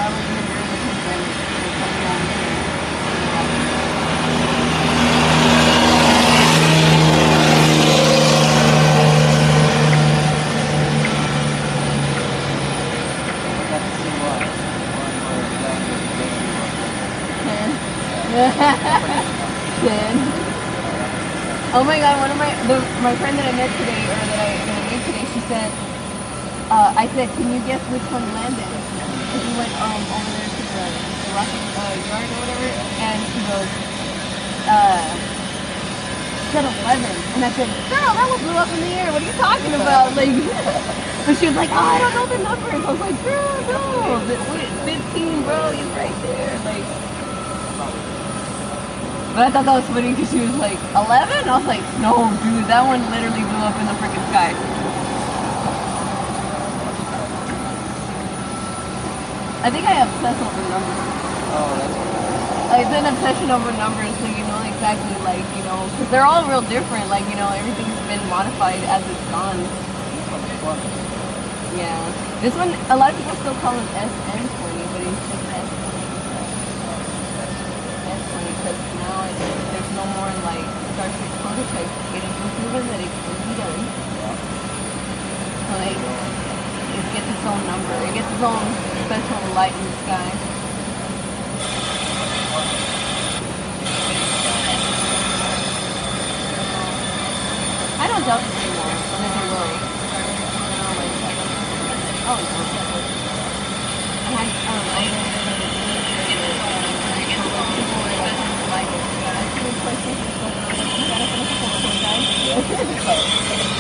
was in the pandemic. Oh my god, one of my friend that I met today, or that I met today, she said, I said, can you guess which one landed? Because we went over there to the rocket yard or whatever, and she goes, she said 11, and I said, girl, that one blew up in the air, what are you talking about? Like, but she was like, oh, I don't know the numbers. I was like, girl, no, 15, bro, he's right there, like. But I thought that was funny because she was like, 11? I was like, no, dude, that one literally blew up in the freaking sky. I think I obsess over numbers. Oh, that's cool. It's an obsession over numbers, so you know exactly, like, you know, because they're all real different. Like, you know, everything's been modified as it's gone. Yeah. This one, a lot of people still call it SN20, but it's just because now there's no more like Starship prototypes. It has been proven that it can be done. So like, it gets its own number. It gets its own special light in the sky. I don't doubt this anymore. I never will. Oh,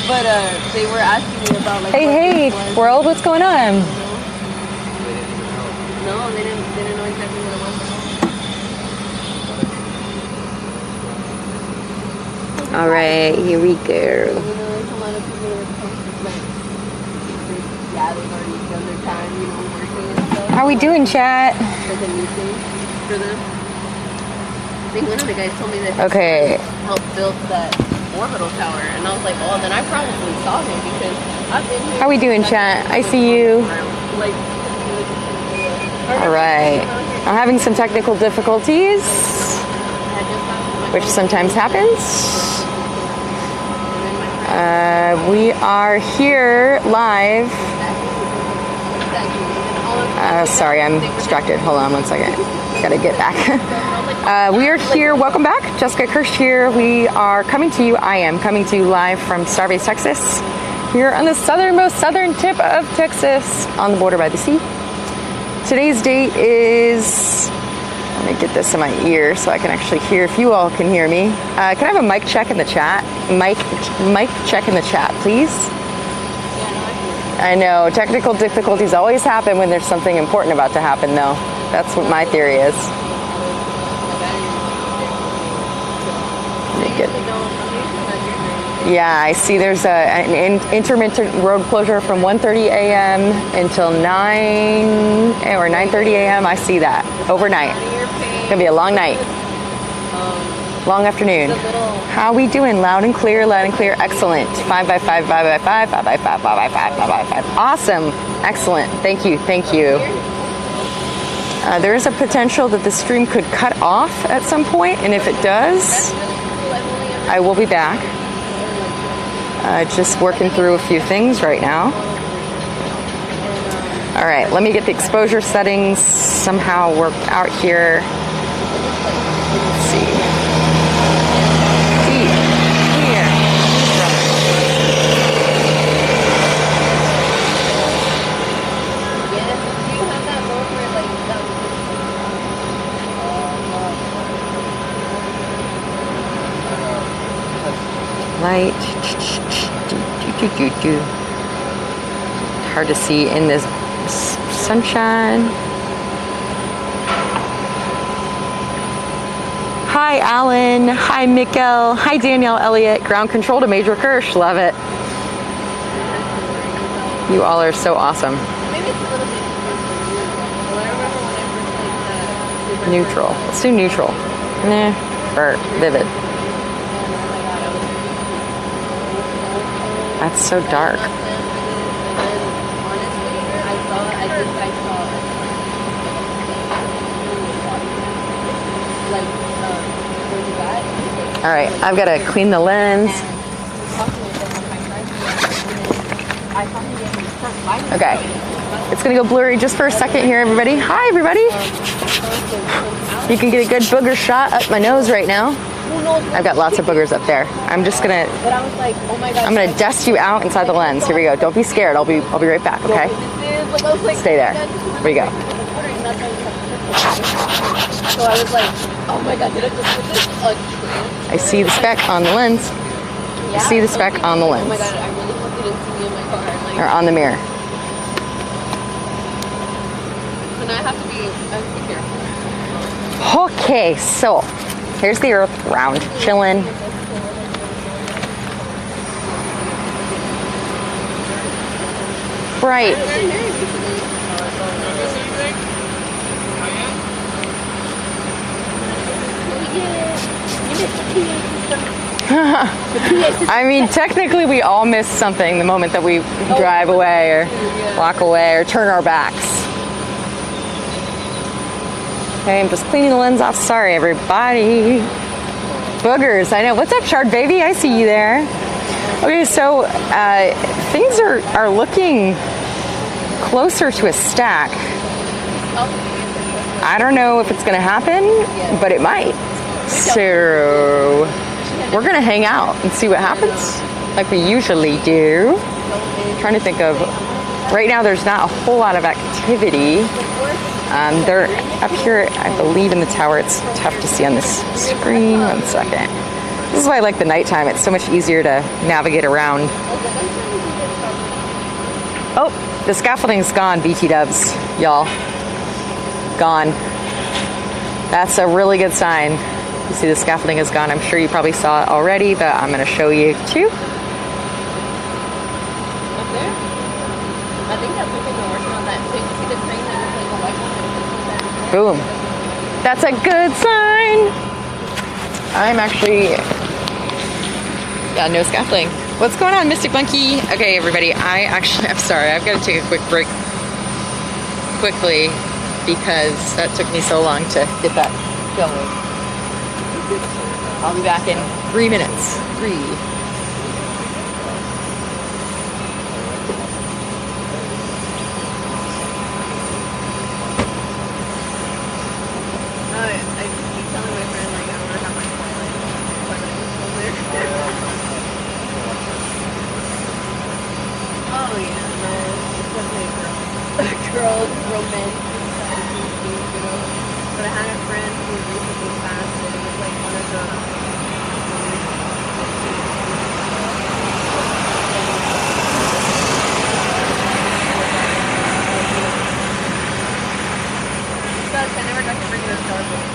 but they were asking me about like. Hey, world, what's going on? No, they didn't know exactly what it was. All right, here we go. You know, there's a lot of people that yeah, they've already done their time, you know, working and stuff. How we doing, chat? Like a new thing for them. I think one of the guys told me that Okay. helped build that orbital tower, and I was like, oh, then I probably saw him because I've been here. How we doing, chat? I see you. Like, all right. I'm having some technical difficulties, which sometimes happens. We are here live. Sorry, I'm distracted. Hold on one second. Gotta get back. We are here. Welcome back. Jessica Kirsh here. We are coming to you. I am coming to you live from Starbase, Texas. We're on the southernmost southern tip of Texas, on the border by the sea. Today's date is, let me get this in my ear so I can actually hear, if you all can hear me. Can I have a mic check in the chat? Mic check in the chat, please. I know, technical difficulties always happen when there's something important about to happen, though. That's what my theory is. Yeah, I see there's an intermittent road closure from 1:30 a.m. until 9 or 9:30 a.m. I see that overnight. It's gonna be a long night, long afternoon. How we doing? Loud and clear, loud and clear. Excellent. 5 by 5, 5 by 5, 5 by 5, 5 by 5, 5 by 5. Awesome. Excellent. Thank you. Thank you. There is a potential that the stream could cut off at some point, and if it does, I will be back. Just working through a few things right now. All right, let me get the exposure settings somehow worked out here. Let's see. Deep, clear, light. Hard to see in this sunshine. Hi, Alan. Hi, Mikkel. Hi, Danielle Elliott. Ground control to Major Kirsh. Love it. You all are so awesome. Neutral. Let's do neutral. Nah, or vivid. That's so dark. All right, I've got to clean the lens. Okay, it's gonna go blurry just for a second here, everybody. Hi, everybody. You can get a good booger shot up my nose right now. I've got lots of boogers up there. I'm just gonna, I'm gonna dust you out inside the lens. Here we go. Don't be scared. I'll be right back. Okay. Stay there. Here we go. So I was like, oh my god, did I just put this? I see the speck on the lens. I see the speck on the lens. Oh my god, I really hope you didn't see me in my car. Like, or on the mirror. And I have to be careful. Okay, so here's the Earth round, chilling. Bright. I mean, technically we all miss something the moment that we drive away or walk away or turn our backs. Okay, I'm just cleaning the lens off. Sorry, everybody. Boogers, I know. What's up, Shard Baby? I see you there. Okay, so things are looking closer to a stack. I don't know if it's going to happen, but it might. So we're going to hang out and see what happens, like we usually do. I'm trying to think of, right now there's not a whole lot of activity. They're up here, I believe, in the tower. It's tough to see on this screen. 1 second. This is why I like the nighttime. It's so much easier to navigate around. Oh, the scaffolding's gone, BT dubs, y'all. Gone. That's a really good sign. You see the scaffolding is gone. I'm sure you probably saw it already, but I'm going to show you too. Up there? I think that's what they've been working on that. Did you see the train that was like a white one? Boom. That's a good sign. I'm actually, yeah, no scaffolding. What's going on, Mystic Monkey? Okay, everybody, I'm sorry. I've got to take a quick break quickly because that took me so long to get that going. I'll be back in 3 minutes. 3. I keep telling my friend, like, I want to have my Twilight there. Oh, yeah, no, it's definitely a girl romance inside of these things, you know. But I had a friend who recently passed, and it was like one of the sucks, I never got to bring it to Starbase.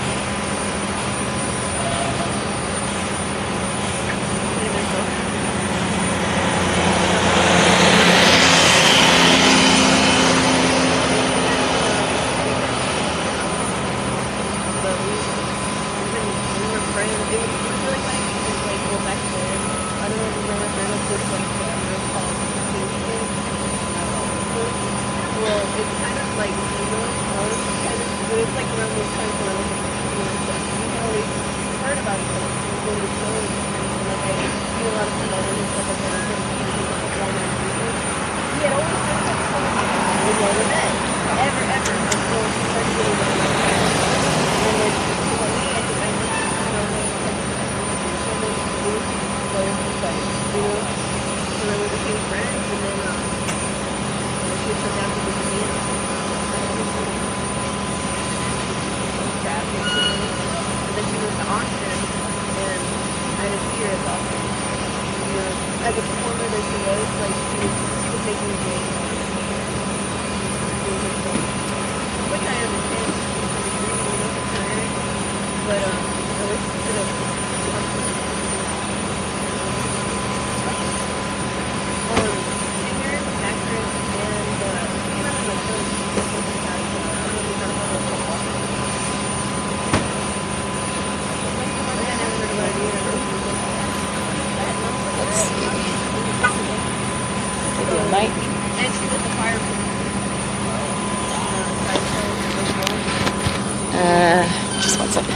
Just 1 second.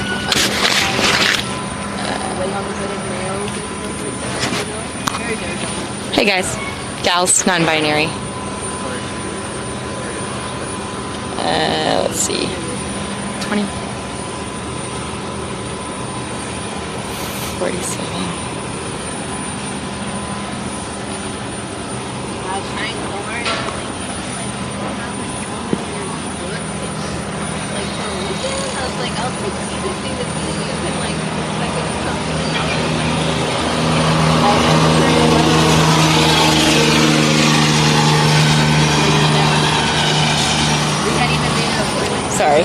unlimited males. Very daredevil. Hey guys, gals, non-binary. Let's see. 20. 47. I'll take anything to see you can like a we had even made an appointment. Sorry.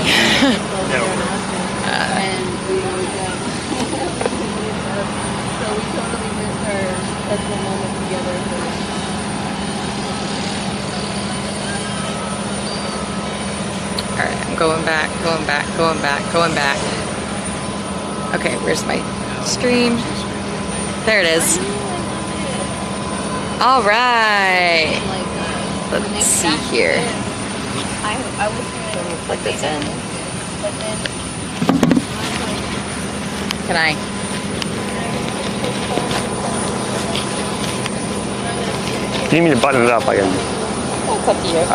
And we so we totally missed our special moment together. Alright, I'm going back. Okay, where's my stream? There it is. Alright. Let's see here. I was going to Plug this in. but then Can I? If you need me to button it up, I can. Oh, it's up to you.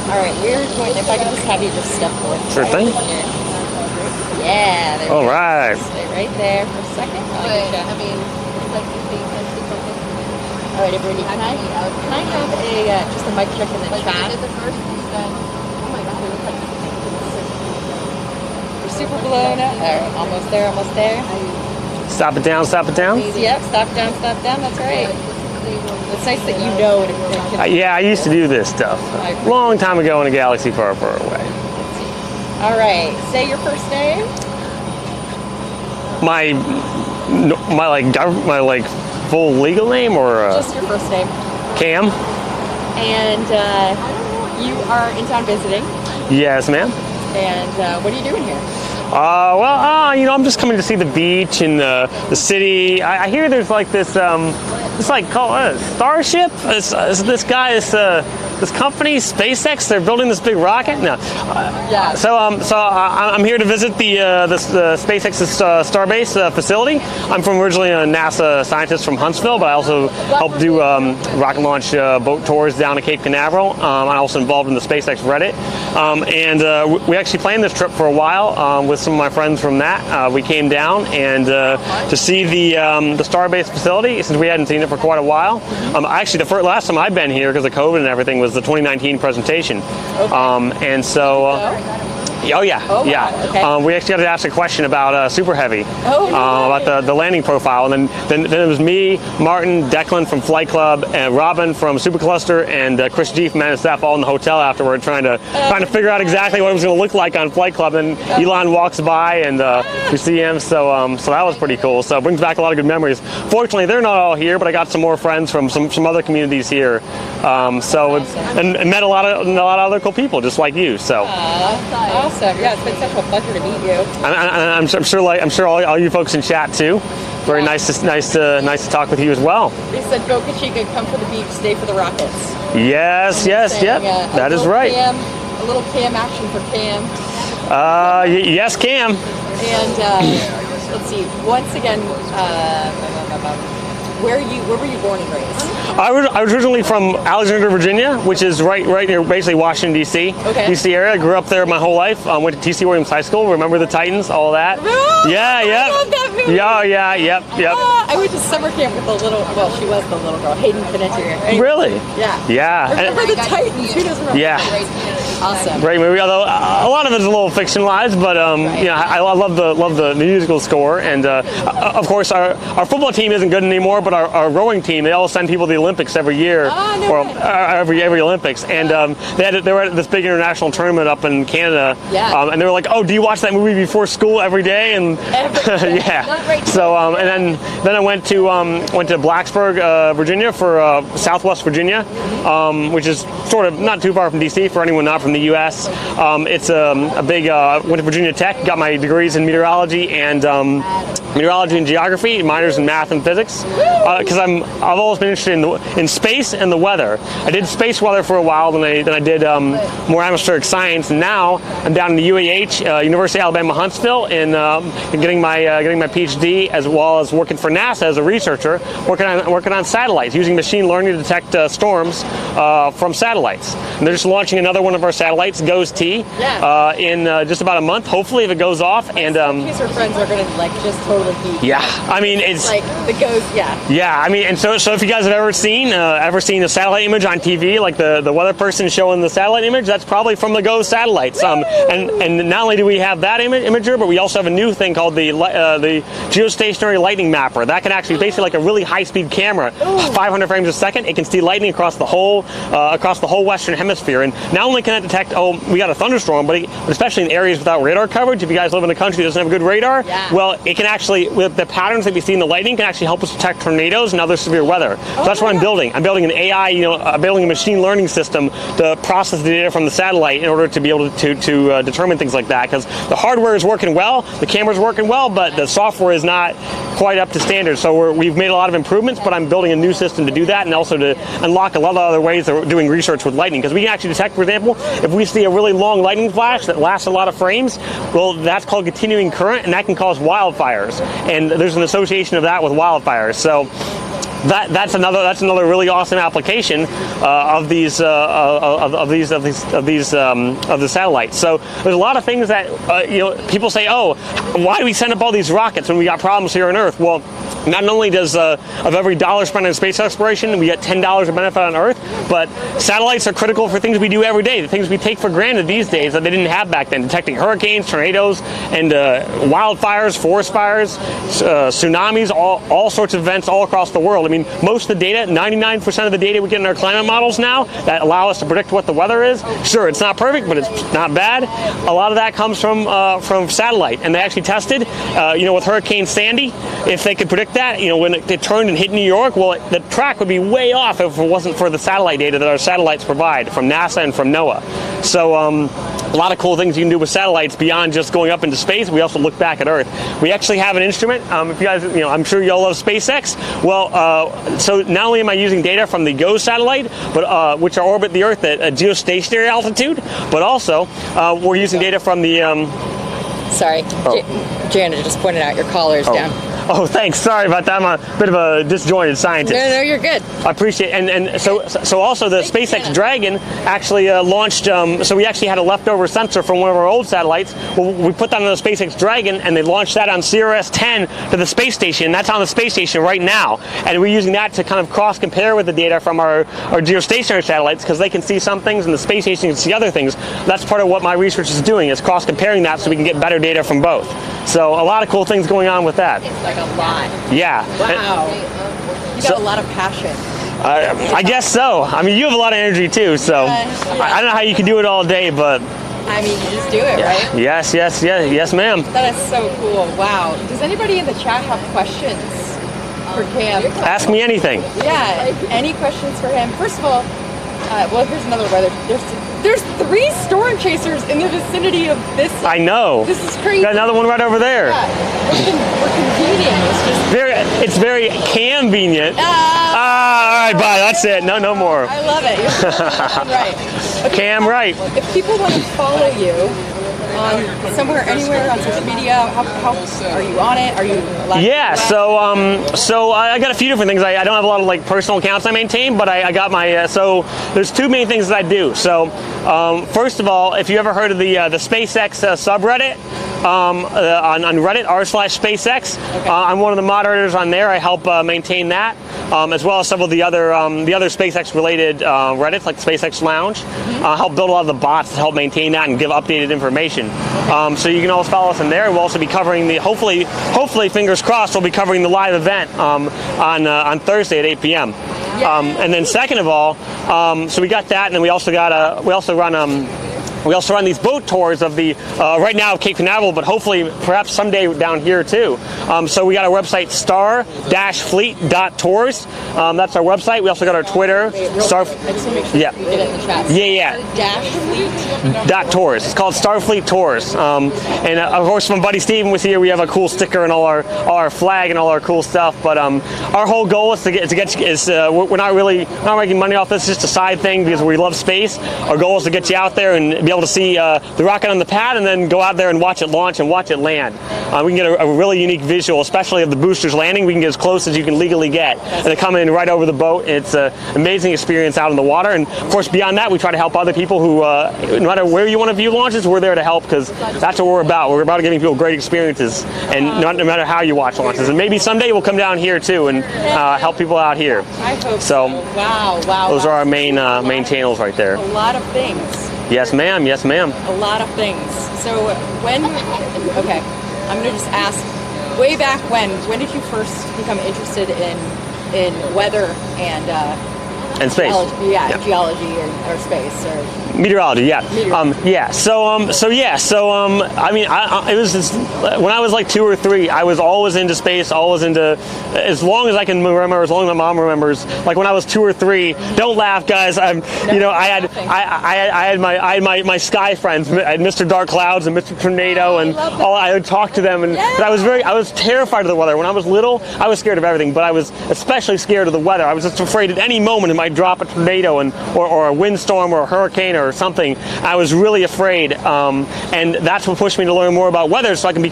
Alright, we're going, if I can just have you just step forward. Sure thing. Yeah, there we go. Alright. Stay right there for a second. but I mean, it's like you think that's the focus. Alright, everybody, can I have a, just a mic check in the Like chat? we did the first we've done. Oh my god, we look like We're super blown up. Alright, almost there. Stop it down, stop it down. Yep, stop down, that's right. It's nice that you know it. Yeah, I used to do this stuff. Long time ago in a galaxy far, far away. Alright, say your first name. My full legal name or Just your first name. Cam? And you are in town visiting. Yes, ma'am. And what are you doing here? I'm just coming to see the beach and the city. I hear there's like this, it's like called Starship. This company, SpaceX, they're building this big rocket. No. Yeah. So I'm here to visit the SpaceX's Starbase facility. I'm originally a NASA scientist from Huntsville, but I also help do rocket launch boat tours down to Cape Canaveral. I'm also involved in the SpaceX Reddit, and we actually planned this trip for a while with some of my friends from that. We came down and to see the Starbase facility since we hadn't seen it for quite a while. Actually, the last time I'd been here because of COVID and everything was the 2019 presentation, and so. Oh yeah. Okay. We actually got to ask a question about Super Heavy, no about the landing profile, and then it was me, Martin, Declan from Flight Club, and Robin from Supercluster, and Chris G from NSF all in the hotel afterward, trying to figure out exactly what it was going to look like on Flight Club. And Elon walks by, and we see him, so that was pretty cool. So it brings back a lot of good memories. Fortunately, they're not all here, but I got some more friends from some other communities here. And met a lot of other cool people just like you. So. Awesome. Yeah, it's been such a pleasure to meet you. I'm sure all you folks in chat too. Very nice to talk with you as well. They said Boca Chica, come for the beach, stay for the rockets. Yes, yep. That is right. A little Cam action for Cam. Yes, Cam. And let's see. Once again, where were you born and raised? I was originally from Alexandria, Virginia, which is right near basically Washington, D.C. Okay. D.C. area. I grew up there my whole life. Went to T.C. Williams High School. Remember the Titans, all that? Really? Yeah, I love that movie. Yep. I went to summer camp with she was the little girl, Hayden Panettiere. Really? Yeah. Yeah. Remember the Titans? Who doesn't remember? Yeah. Awesome. Great movie. Although a lot of it's a little fictionalized, but I love the musical score. And of course, our football team isn't good anymore, but our rowing team, they all send people to the Olympics every year, every Olympics. And they were at this big international tournament up in Canada. Yeah. And they were like, "Oh, do you watch that movie before school every day?" And yeah. So and then I went to Blacksburg, Virginia for Southwest Virginia, which is sort of not too far from DC for anyone not from the U.S. It's a big went to Virginia Tech, got my degrees in meteorology and geography, minors in math and physics, because I've always been interested in space and the weather. I did space weather for a while, then I did more atmospheric science, and now I'm down in the UAH, University of Alabama Huntsville, in getting my PhD, as well as working for NASA as a researcher, working on satellites, using machine learning to detect storms from satellites. And they're just launching another one of our satellites, GOES-T, in just about a month, hopefully, if it goes off. And in case our friends are going to like just totally geek. Yeah, I mean, it's like the GOES, yeah, I mean, and so if you guys have ever seen a satellite image on TV, like the weather person showing the satellite image, that's probably from the GOES satellites. And not only do we have that imager, but we also have a new thing called the geostationary lightning mapper. That can actually, basically like a really high-speed camera, 500 frames a second. It can see lightning across the whole Western Hemisphere. And not only can it detect, we got a thunderstorm, but especially in areas without radar coverage. If you guys live in a country that doesn't have good radar, well, it can actually, with the patterns that we see in the lightning, can actually help us detect tornadoes and other severe weather. So that's what I'm building. I'm building an AI, building a machine learning system to process the data from the satellite in order to be able to determine things like that. Because the hardware is working well, the camera's working well, but the software is not quite up to standard. So we've made a lot of improvements, but I'm building a new system to do that, and also to unlock a lot of other ways that we're doing research with lightning. Because we can actually detect, for example, if we see a really long lightning flash that lasts a lot of frames, well, that's called continuing current, and that can cause wildfires. And there's an association of that with wildfires. So that's another really awesome application of the satellites. So there's a lot of things that people say, oh, why do we send up all these rockets when we got problems here on Earth? Well, not only does of every dollar spent on space exploration, we get $10 of benefit on Earth, but satellites are critical for things we do every day, the things we take for granted these days that they didn't have back then, detecting hurricanes, tornadoes, and wildfires, forest fires, tsunamis, all sorts of events all across the world. I mean, most of the data, 99% of the data we get in our climate models now that allow us to predict what the weather is, sure, it's not perfect, but it's not bad. A lot of that comes from satellite, and they actually tested, with Hurricane Sandy, if they could predict that, when it turned and hit New York, well, the track would be way off if it wasn't for the satellite data that our satellites provide from NASA and from NOAA. So a lot of cool things you can do with satellites beyond just going up into space. We also look back at Earth. We actually have an instrument. If you guys, I'm sure you all love SpaceX. Well, so not only am I using data from the GOES satellite, but which orbit the Earth at a geostationary altitude, but also we're using data from the. Sorry, Janet just pointed out your collar's down. Oh, thanks. Sorry about that. I'm a bit of a disjointed scientist. No, you're good. I appreciate it. And so also the SpaceX Dragon actually launched, so we actually had a leftover sensor from one of our old satellites. Well, we put that on the SpaceX Dragon, and they launched that on CRS-10 to the space station. That's on the space station right now. And we're using that to kind of cross-compare with the data from our geostationary satellites, because they can see some things and the space station can see other things. That's part of what my research is doing, is cross-comparing that so we can get better data from both. So a lot of cool things going on with that. It's like a lot. Yeah. Wow. You got a lot of passion. I guess so. I mean, you have a lot of energy too, so I don't know how you can do it all day, but I mean, you just do it, right? Yes, ma'am. That is so cool. Wow. Does anybody in the chat have questions for Cam? Ask me anything. Yeah, any questions for him? First of all, well, here's another weather. There's 3 storm chasers in the vicinity of this. I know. This is crazy. Got another one right over there. Yeah. We're convening. It's very convenient. All right, bye. That's it. No more. I love it. You're right. Okay, Cam, right. If people want to follow you on somewhere, anywhere on social media, how are you on it? Are you allowed to so I got a few different things. I don't have a lot of personal accounts I maintain, but I got my so there's 2 main things that I do. So first of all, if you ever heard of the SpaceX subreddit on Reddit r/SpaceX, I'm one of the moderators on there. I help maintain that, as well as several of the other SpaceX related Reddits like SpaceX Lounge. Help build a lot of the bots to help maintain that and give updated information. So you can always follow us in there. We'll also be covering the hopefully fingers crossed we'll be covering the live event on Thursday at 8 p.m. And then second of all, so we got that, and then we also run We also run these boat tours of the, right now of Cape Canaveral, but hopefully perhaps someday down here too. So we got our website, star-fleet.tours. That's our website. We also got our Twitter. I just want to make sure you get it in the chat. Star-fleet.tours. It's called Starfleet Tours. And of course, my buddy Steven was here. We have a cool sticker and all our flag and all our cool stuff. But our whole goal is we're not making money off this. It's just a side thing because we love space. Our goal is to get you out there and be able to see the rocket on the pad and then go out there and watch it launch and watch it land. We can get a really unique visual, especially of the boosters landing. We can get as close as you can legally get. And they come in right over the boat. It's an amazing experience out in the water. And of course, beyond that, we try to help other people who, no matter where you want to view launches, we're there to help because that's what we're about. We're about giving people great experiences, and no matter how you watch launches. And maybe someday we'll come down here too and help people out here. I hope so. Wow. Those are our main channels right there. A lot of things. Yes, ma'am. Yes, ma'am. A lot of things. So okay, I'm gonna just ask, way back when did you first become interested in weather and space? Geology or space or meteorology? Yeah. I mean, it was just, when I was like 2 or 3, I was always into space, always into, as long as I can remember, as long as my mom remembers. Like when I was 2 or 3, don't laugh, guys. I had my sky friends. I had Mr. Dark Clouds and Mr. Tornado, and I would talk to them. And I was terrified of the weather. When I was little, I was scared of everything, but I was especially scared of the weather. I was just afraid at any moment it might drop a tornado or a windstorm or a hurricane or something. I was really afraid, and that's what pushed me to learn more about weather, so I can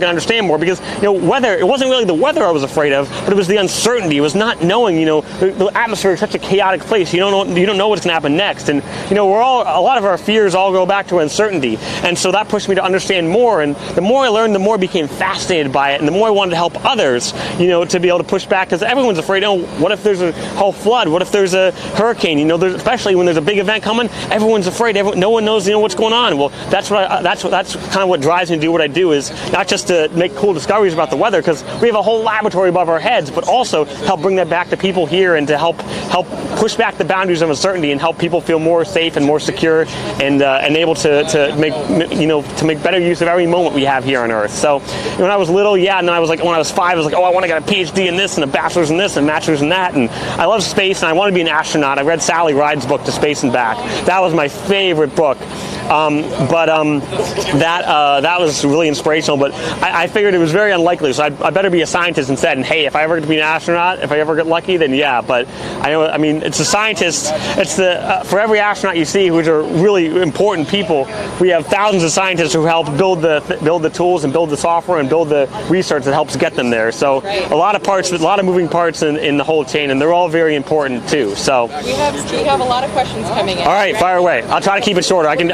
understand more. Because weather, it wasn't really the weather I was afraid of, but it was the uncertainty. It was not knowing. The atmosphere is such a chaotic place. You don't know what's going to happen next, and a lot of our fears all go back to uncertainty. And so that pushed me to understand more. And the more I learned, the more I became fascinated by it, and the more I wanted to help others. To be able to push back, because everyone's afraid. What if there's a whole flood? What if there's a hurricane? Especially when there's a big event coming, everyone's afraid. No one knows what's going on. Well, that's kind of what drives me to do what I do, is not just to make cool discoveries about the weather, because we have a whole laboratory above our heads, but also help bring that back to people here and to help push back the boundaries of uncertainty and help people feel more safe and more secure and able to make better use of every moment we have here on Earth. So when I was little, and then I was like, when I was 5, I was like, I want to get a PhD in this and a bachelor's in this and a master's in that, and I love space and I want to be an astronaut. I read Sally Ride's book, To Space and Back. That was my favorite book. That was really inspirational, but I figured it was very unlikely, so I better be a scientist instead. And hey, if I ever get to be an astronaut, if I ever get lucky, then yeah. But I mean, it's the scientists. It's for every astronaut you see, which are really important people. We have thousands of scientists who help build the tools and build the software and build the research that helps get them there. So a lot of moving parts in the whole chain, and they're all very important too. So we have a lot of questions coming in. All right, fire away. I'll try to keep it shorter. I can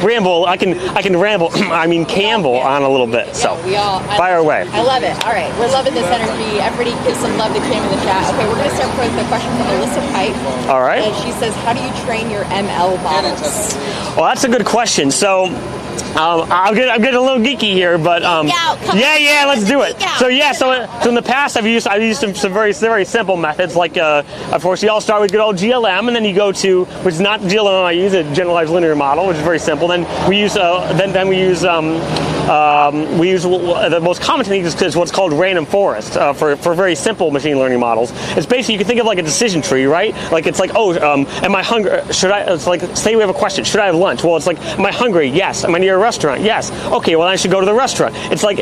ramble. I can ramble. I mean, camble on a little bit. So fire away. I love it. All right, we're loving this energy. Everybody give some love to Kim in the chat. Okay, we're going to start with a question from Alyssa Pipe. All right. And she says, how do you train your ML models? Well, that's a good question. So I'm getting a little geeky here, but let's do it. So in the past I've used some very simple methods, like of course you all start with good old GLM, and then you go to, which is not GLM I use, a generalized linear model, which is very simple. Then we use the most common technique is what's called random forest for very simple machine learning models. It's basically, you can think of like a decision tree, right? Like it's like, am I hungry? It's like, say we have a question, should I have lunch? Well, it's like, am I hungry? Yes. Am I near a restaurant? Yes. Okay, well I should go to the restaurant. It's like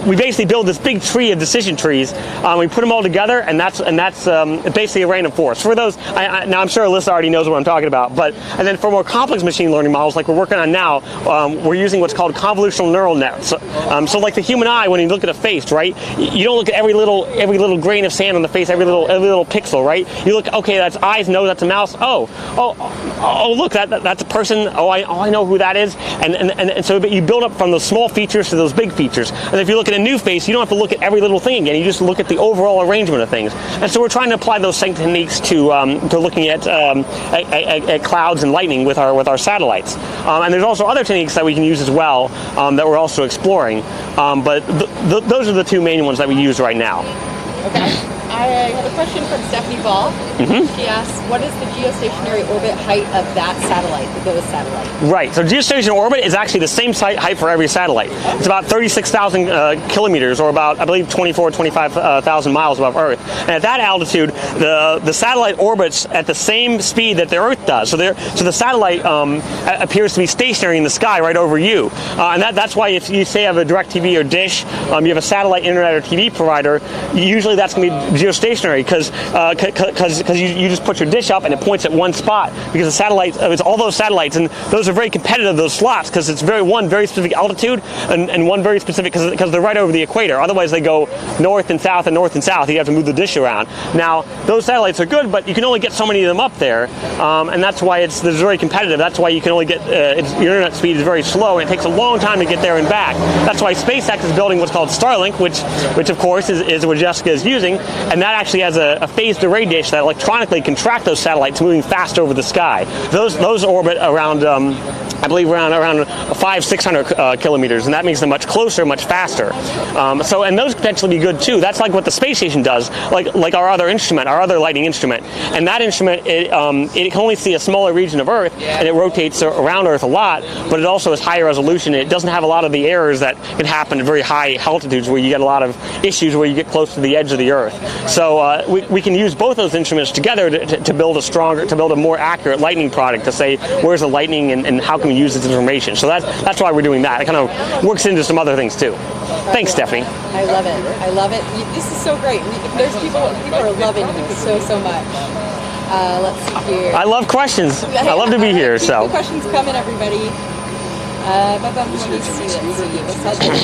we basically build this big tree of decision trees. We put them all together, and that's basically a random forest. For those, now I'm sure Alyssa already knows what I'm talking about. And then for more complex machine learning models, like we're working on now, we're using what's called convolutional neural nets. So like the human eye, when you look at a face, right? You don't look at every little grain of sand on the face, every little pixel, right? You look, okay, that's eyes, nose, that's a mouse. Oh, look, that's a person. I know who that is. And so you build up from those small features to those big features. And if you look at a new face, you don't have to look at every little thing again. You just look at the overall arrangement of things. And so we're trying to apply those same techniques to looking at clouds and lightning with our satellites. And there's also other techniques that we can use as well that we're also exploring. But those are the two main ones that we use right now. Okay. I have a question from Stephanie Ball. She asks, what is the geostationary orbit height of that satellite, the GOES satellite? Right, so geostationary orbit is actually the same height for every satellite. It's about 36,000 kilometers, or about, I believe, 25,000 miles above Earth. And at that altitude, the satellite orbits at the same speed that the Earth does. So the satellite appears to be stationary in the sky right over you. And that's why if you say you have a DirecTV or Dish, you have a satellite internet or TV provider, usually that's going to be geostationary because you just put your dish up and it points at one spot, because the satellite, it's all those satellites, and those are very competitive, those slots, because it's one very specific altitude and one very specific, because they're right over the equator. Otherwise they go north and south and north and south. You have to move the dish around. Now those satellites are good, but you can only get so many of them up there, and that's why it's very competitive. That's why you can only get your internet speed is very slow, and it takes a long time to get there and back. That's why SpaceX is building what's called Starlink, which of course is what Jessica is using, and that actually has a phased array dish that electronically can track those satellites moving fast over the sky. Those orbit around, I believe, around 500-600 kilometers, and that makes them much closer, much faster. And those potentially be good too. That's like what the space station does, like our other instrument, our other lighting instrument. And that instrument, it can only see a smaller region of Earth, and it rotates around Earth a lot, but it also has higher resolution. It doesn't have a lot of the errors that can happen at very high altitudes, where you get a lot of issues where you get close to the edge of the Earth. So we can use both those instruments together to build a more accurate lightning product, to say where's the lightning and how can we use this information. So that's why we're doing that. It kind of works into some other things too. Thanks, Stephanie. I love it. I love it. This is so great. There's people are loving you so much. Let's see here. I love questions. I love to be here. Keep the questions coming, everybody. Let me see.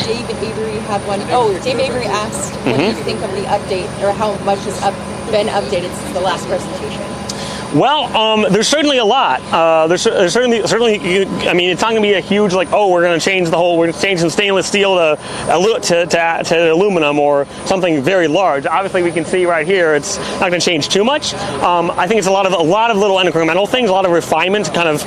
Dave Avery had one. Oh, Dave Avery asked, what do you think of the update, or how much has been updated since the last presentation? Well, there's certainly a lot. There's certainly. I mean, it's not going to be a huge we're going to change we're going to change from stainless steel to aluminum or something very large. Obviously, we can see right here it's not going to change too much. I think it's a lot of little incremental things, a lot of refinement, kind of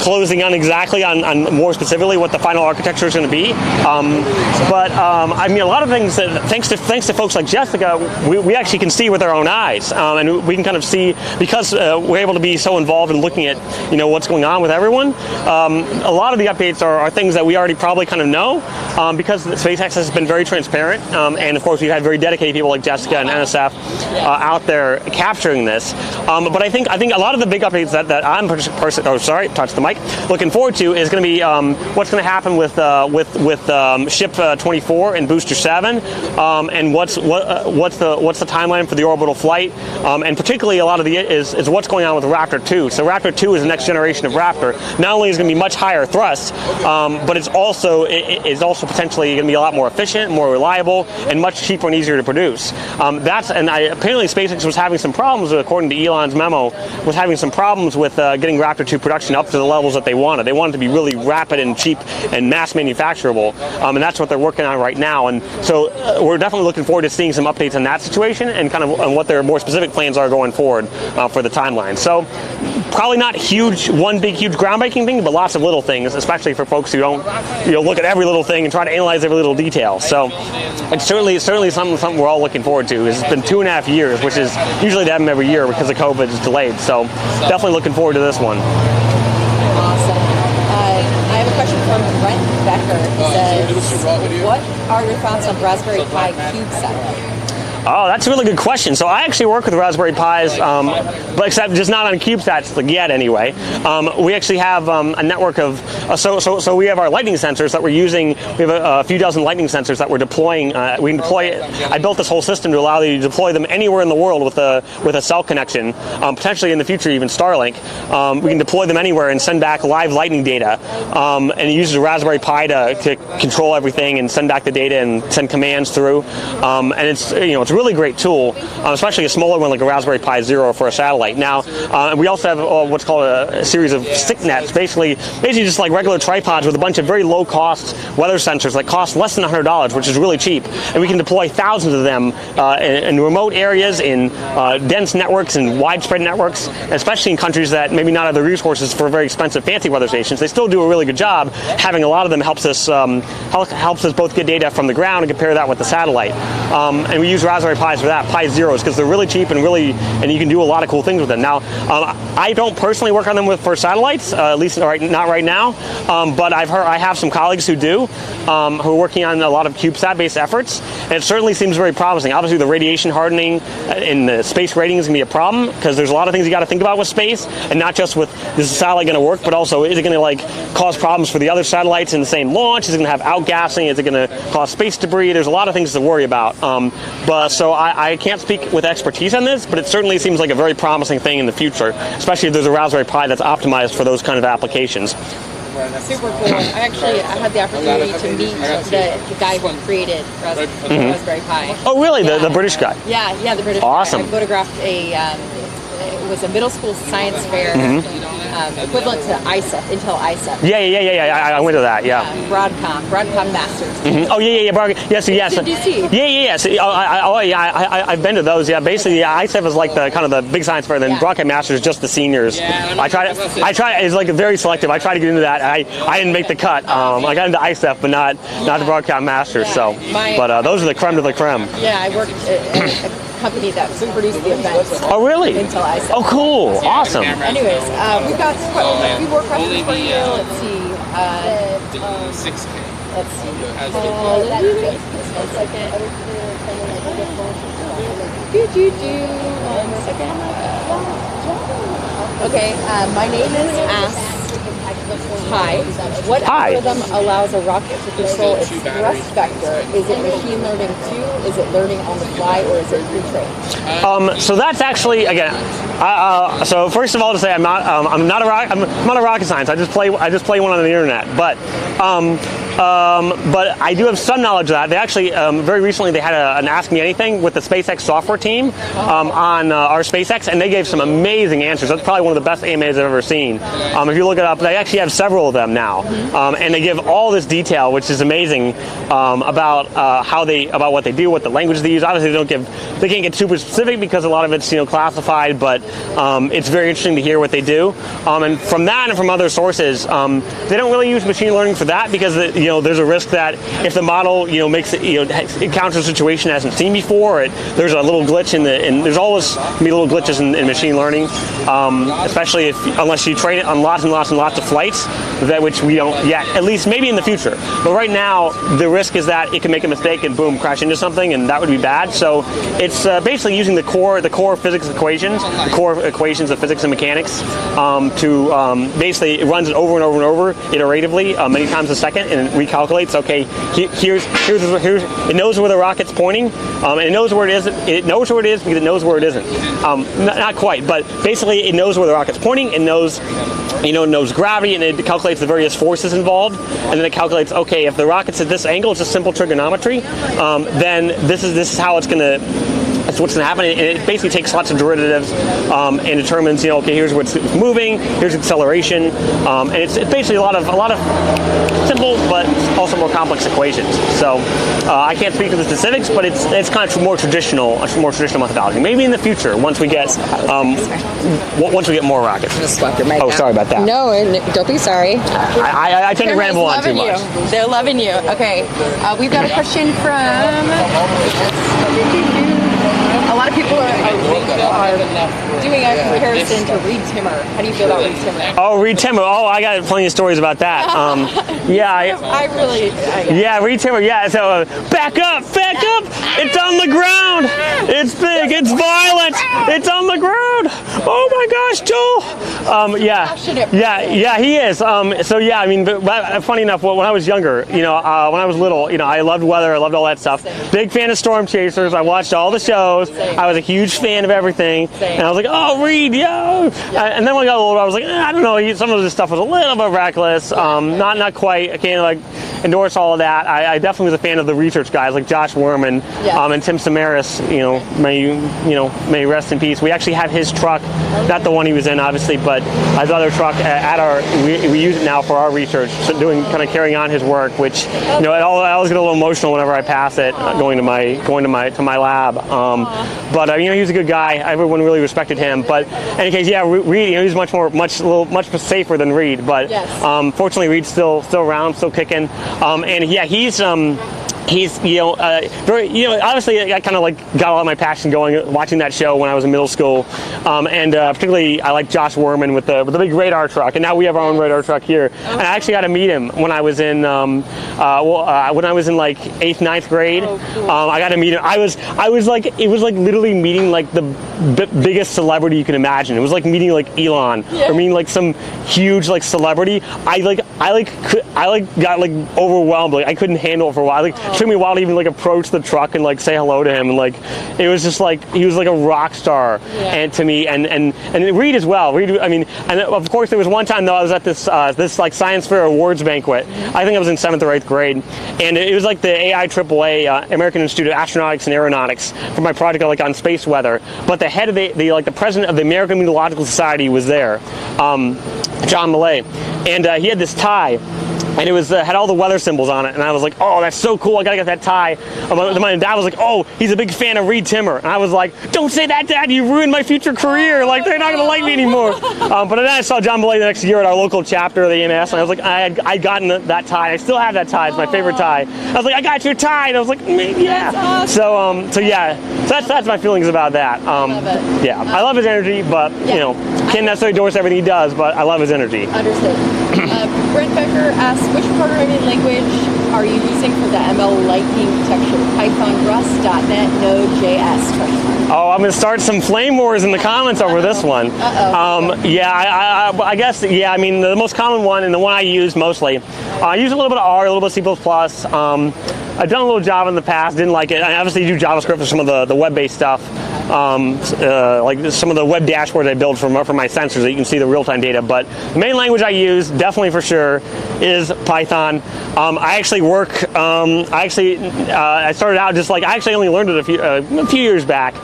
closing on exactly on more specifically what the final architecture is going to be. I mean, a lot of things that thanks to folks like Jessica, we actually can see with our own eyes, and we can kind of see. Because we're able to be so involved in looking at what's going on with everyone. A lot of the updates are things that we already probably kind of know, because SpaceX has been very transparent, and of course we've had very dedicated people like Jessica and NSF out there capturing this. But I think a lot of the big updates that I'm touch the mic, looking forward to is going to be what's going to happen with Ship 24 and Booster 7, and what's the timeline for the orbital flight, and particularly a lot of is what's going on with Raptor 2. So Raptor 2 is the next generation of Raptor. Not only is it going to be much higher thrust, but it's also potentially going to be a lot more efficient, more reliable, and much cheaper and easier to produce. Apparently SpaceX was having some problems, according to Elon's memo, was having some problems with getting Raptor 2 production up to the levels that they wanted. They wanted to be really rapid and cheap and mass manufacturable, and that's what they're working on right now. And so we're definitely looking forward to seeing some updates on that situation and kind of on what their more specific plans are going forward for the timeline. So probably not one big huge groundbreaking thing, but lots of little things, especially for folks who don't look at every little thing and try to analyze every little detail. So it's certainly something we're all looking forward to. It's been 2.5 years, which is usually to have them every year because of COVID is delayed. So definitely looking forward to this one. Awesome. I have a question from Brent Becker. He says, what are your thoughts on Raspberry Pi CubeSat? Oh, that's a really good question. So I actually work with Raspberry Pis, but except just not on CubeSats yet anyway. We actually have a network of, so we have our lightning sensors that we're using. We have a few dozen lightning sensors that we're deploying. We can deploy, I built this whole system to allow you to deploy them anywhere in the world with a cell connection, potentially in the future even Starlink. We can deploy them anywhere and send back live lightning data, and it uses a Raspberry Pi to control everything and send back the data and send commands through. And it's a really great tool, especially a smaller one like a Raspberry Pi Zero for a satellite. Now, we also have what's called a series of stick nets, basically just like regular tripods with a bunch of very low-cost weather sensors that cost less than $100, which is really cheap, and we can deploy thousands of them in remote areas, in dense networks and widespread networks, especially in countries that maybe not have the resources for very expensive fancy weather stations. They still do a really good job. Having a lot of them helps us both get data from the ground and compare that with the satellite. And we use Raspberry Raspberry Pis for that, Pi Zeros, because they're really cheap and you can do a lot of cool things with them. Now, I don't personally work on them for satellites, at least not right now, but I have some colleagues who do, who are working on a lot of CubeSat-based efforts, and it certainly seems very promising. Obviously, the radiation hardening in the space rating is going to be a problem, because there's a lot of things you got to think about with space, and not just with this satellite going to work, but also is it going to like cause problems for the other satellites in the same launch? Is it going to have outgassing? Is it going to cause space debris? There's a lot of things to worry about. But so I can't speak with expertise on this, but it certainly seems like a very promising thing in the future, especially if there's a Raspberry Pi that's optimized for those kind of applications. Super cool. I had the opportunity to meet the guy who created Raspberry Pi. Oh, really? The British guy? Yeah, the British guy. Awesome. I photographed it was a middle school science fair, equivalent to ISEF, Intel ISEF. Yeah. I went to that. Yeah. Broadcom Masters. Oh yes. Did you see? Yeah. So, I've been to those. Yeah, basically, ISEF is like the kind of the big science fair. Then Broadcom Masters is just the seniors. I tried. It's like very selective. I tried to get into that. I didn't make the cut. I got into ISEF, but not the Broadcom Masters. So, but those are the creme de la creme. Yeah, I worked at a company that produced the events. Oh, really? Until ISEF. Oh, cool. Awesome. Anyways, we've got a few more questions for you. Let's see. 6K. Let's see. One second. Okay, my name is Ass. Hi. What algorithm allows a rocket to control its thrust vector? Is it machine learning too? Is it learning on the fly, or is it pre-trained? So that's actually, again, so first of all, to say I'm not a rocket science. I just play one on the internet, but I do have some knowledge of that. They actually very recently they had an Ask Me Anything with the SpaceX software team on our SpaceX, and they gave some amazing answers. That's probably one of the best AMAs I've ever seen. If you look it up, they actually have several of them now, and they give all this detail, which is amazing, about about what they do, what the languages they use. Obviously, they can't get super specific because a lot of it's classified, but it's very interesting to hear what they do. And from that and from other sources, they don't really use machine learning for that because there's a risk that if the model makes it encounters a situation it hasn't seen before, there's a little glitch and there's always going to be little glitches in machine learning, especially unless you train it on lots and lots and lots of flights, which we don't yet, at least maybe in the future. But right now, the risk is that it can make a mistake and boom, crash into something, and that would be bad. So it's basically using the core physics equations, the core equations of physics and mechanics, to basically it runs it over and over and over iteratively, many times a second, and it recalculates. Okay, here's it knows where the rocket's pointing, and it knows where it is. It knows where it is because it knows where it isn't. Not quite, but basically it knows where the rocket's pointing and knows gravity, and it calculates the various forces involved, and then it calculates, okay, if the rocket's at this angle, it's just simple trigonometry, then this is how it's going to. That's what's going to happen, and it basically takes lots of derivatives and determines, okay, here's what's moving, here's acceleration, and it's basically a lot of simple but also more complex equations. So I can't speak to the specifics, but it's kind of more traditional methodology. Maybe in the future, once we get more rockets. Just swept your mic. Oh, sorry about that. No, don't be sorry. I tend to ramble on too much. They're loving you. Okay, we've got a question from. A lot of people are doing a comparison to Reed Timmer. How do you feel about Reed Timmer? Oh, Reed Timmer. Oh, I got plenty of stories about that. Yeah, Reed Timmer. Yeah, so back up. It's on the ground. It's big. It's violent. It's on the ground. Oh my gosh, Joel. Yeah, he is. So yeah, I mean, but funny enough, when I was younger, when I was little, I loved weather. I loved all that stuff. Big fan of Storm Chasers. I watched all the shows. I was a huge fan of everything, and I was like, "Oh, Reed, yo!" And then when I got older, I was like, "I don't know." Some of this stuff was a little bit reckless, not quite. I can't endorse all of that. I definitely was a fan of the research guys like Josh Werman and Tim Samaras. May rest in peace. We actually have his truck, not the one he was in, obviously, but his other truck at our. We use it now for our research, so carrying on his work. Which I always get a little emotional whenever I pass it, going to my lab. But he was a good guy. Everyone really respected him. But in any case, yeah, Reed, he's much safer than Reed. But fortunately, Reed's still around, still kicking. And yeah, he's he's, very, obviously I kind of like got a lot of my passion going watching that show when I was in middle school, and particularly I like Josh Worman with the big radar truck, and now we have our own radar truck here. And I actually got to meet him when I was in when I was in like 8th, 9th grade. I got to meet him. I was like, it was like literally meeting like the biggest celebrity you can imagine. It was like meeting like Elon or meeting like some huge like celebrity. I got like overwhelmed. Like I couldn't handle it for a while. Like it took me a while to even like approach the truck and like say hello to him. And like it was just like he was like a rock star and to me and Reed as well. Reed, I mean, and of course there was one time though I was at this like science fair awards banquet. I think I was in 7th or 8th grade, and it was like the AIAA American Institute of Astronautics and Aeronautics for my project like on space weather. But the head of the president of the American Meteorological Society was there, John Millay, and he had this tie. And it was had all the weather symbols on it, and I was like, "Oh, that's so cool! I gotta get that tie." My dad was like, "Oh, he's a big fan of Reed Timmer," and I was like, "Don't say that, Dad! You ruined my future career. Like they're not gonna like me anymore." But then I saw John Millay the next year at our local chapter of the EMS, and I was like, "I'd gotten that tie. I still have that tie. It's my favorite tie." I was like, "I got your tie," and I was like, "Yeah." So that's my feelings about that. Yeah, I love his energy, but can't necessarily endorse everything he does, but I love his energy. Understood. Brent Becker asks, which programming language are you using for the ML lightning detection? Python, Rust, .NET, Node, JS? Oh, I'm going to start some flame wars in the comments over this one. I guess, I mean, the most common one and the one I use mostly, I use a little bit of R, a little bit of C++. I've done a little Java in the past, didn't like it. I obviously do JavaScript for some of the web-based stuff. Like some of the web dashboards I build for my sensors that you can see the real-time data. But the main language I use, definitely for sure, is Python. I actually work. I started out just like I actually only learned it a few years back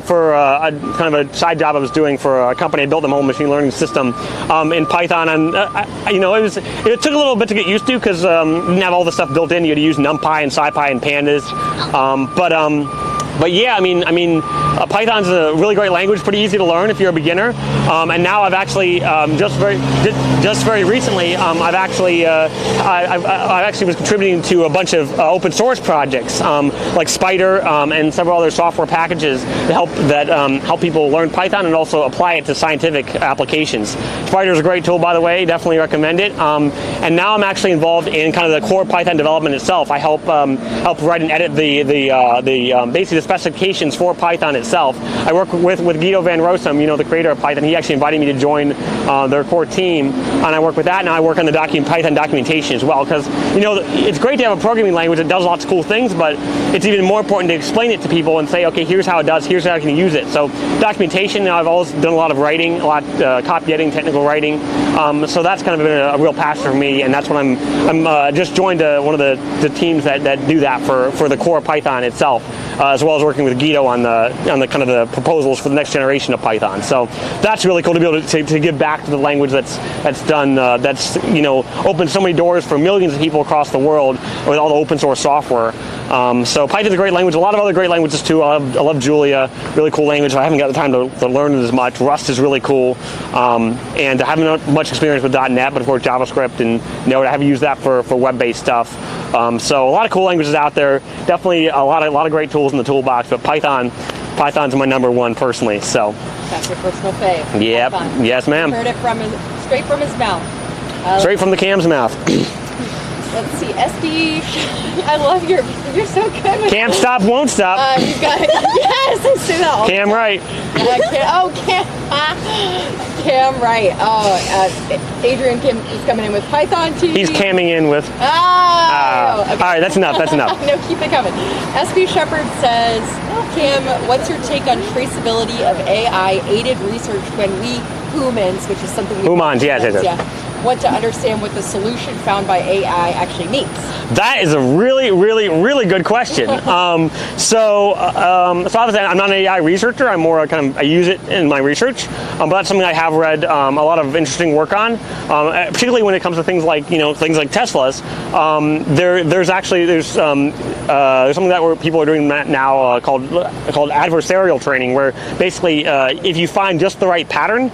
for a kind of a side job I was doing for a company. I built them a whole machine learning system in Python, and it took a little bit to get used to because didn't have all the stuff built in. You had to use NumPy and SciPy and Pandas, But yeah, I mean, Python's a really great language, pretty easy to learn if you're a beginner. And now I've actually just very recently, I actually was contributing to a bunch of open source projects like Spider and several other software packages that help people learn Python and also apply it to scientific applications. Spider is a great tool, by the way. Definitely recommend it. And now I'm actually involved in kind of the core Python development itself. I help write and edit basically the specifications for Python itself. I work with Guido van Rossum, the creator of Python. He actually invited me to join their core team, and I work with that. Now I work on the Python documentation as well, because it's great to have a programming language that does lots of cool things, but it's even more important to explain it to people and say, okay, here's how it does, here's how I can use it. So documentation, I've always done a lot of writing, copy editing, technical writing. So that's kind of been a real passion for me, and that's when I'm just joined one of the teams that do that for the core Python itself, as well as working with Guido on the kind of the proposals for the next generation of Python. So that's really cool to be able to give back to the language that's done opened so many doors for millions of people across the world with all the open source software. So Python's a great language. A lot of other great languages too. I love Julia, really cool language. I haven't got the time to learn it as much. Rust is really cool, and I haven't much experience with .NET, but of course JavaScript and Node. I have used that for web-based stuff. So a lot of cool languages out there. Definitely a lot of great tools in the toolbox, but Python's my number one personally. So that's your personal fave. Yep. Python. Yes, ma'am. Heard it straight from his mouth. Straight from the cam's mouth. Let's see, SD. I love you're so good with Cam stop, won't stop. You got it. Yes, I say that all the Cam time. right. Cam right. Adrian Kim is coming in with Python too. He's camming in with. Okay. All right, that's enough. No, keep it coming. SB Shepard says, Cam, what's your take on traceability of AI-aided research when we humans, which is something we want to understand what the solution found by AI actually means? That is a really, really, really good question. So obviously I'm not an AI researcher. I'm more I use it in my research, but that's something I have read a lot of interesting work on, particularly when it comes to things like Teslas. There's something that people are doing now called adversarial training, where basically if you find just the right pattern,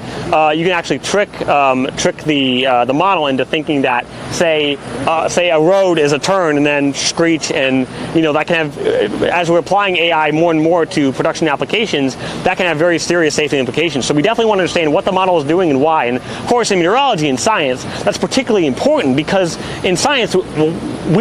you can actually trick the the model into thinking that, say a road is a turn and then screech, and that can have, as we're applying AI more and more to production applications, that can have very serious safety implications. So we definitely want to understand what the model is doing and why. And of course, in meteorology and science, that's particularly important, because in science, we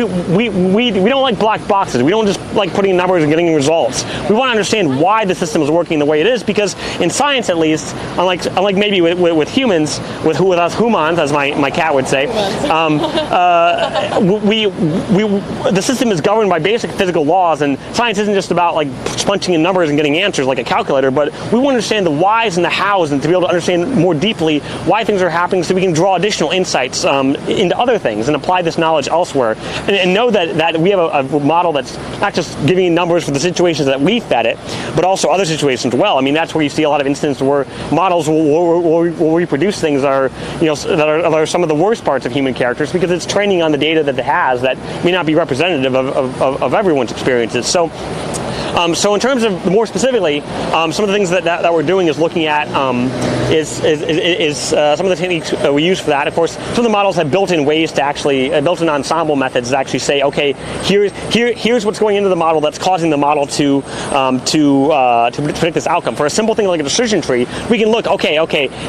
don't like black boxes. We don't just like putting in numbers and getting results. We want to understand why the system is working the way it is, because in science, at least, unlike maybe with humans, with us humans, as my cat would say, the system is governed by basic physical laws, and science isn't just about like punching in numbers and getting answers like a calculator, but we want to understand the whys and the hows, and to be able to understand more deeply why things are happening, so we can draw additional insights into other things and apply this knowledge elsewhere, and know that we have a model that's not just giving numbers for the situations that we fed it, but also other situations as well. I mean, that's where you see a lot of instances where models will reproduce things that are some of the worst parts of human characters, because it's training on the data that it has that may not be representative of everyone's experiences. So in terms of more specifically, some of the things that we're doing is looking at is some of the techniques we use for that. Of course, some of the models have built-in ways to actually built-in ensemble methods that actually say, okay, here's what's going into the model that's causing the model to predict this outcome. For a simple thing like a decision tree, we can look, okay,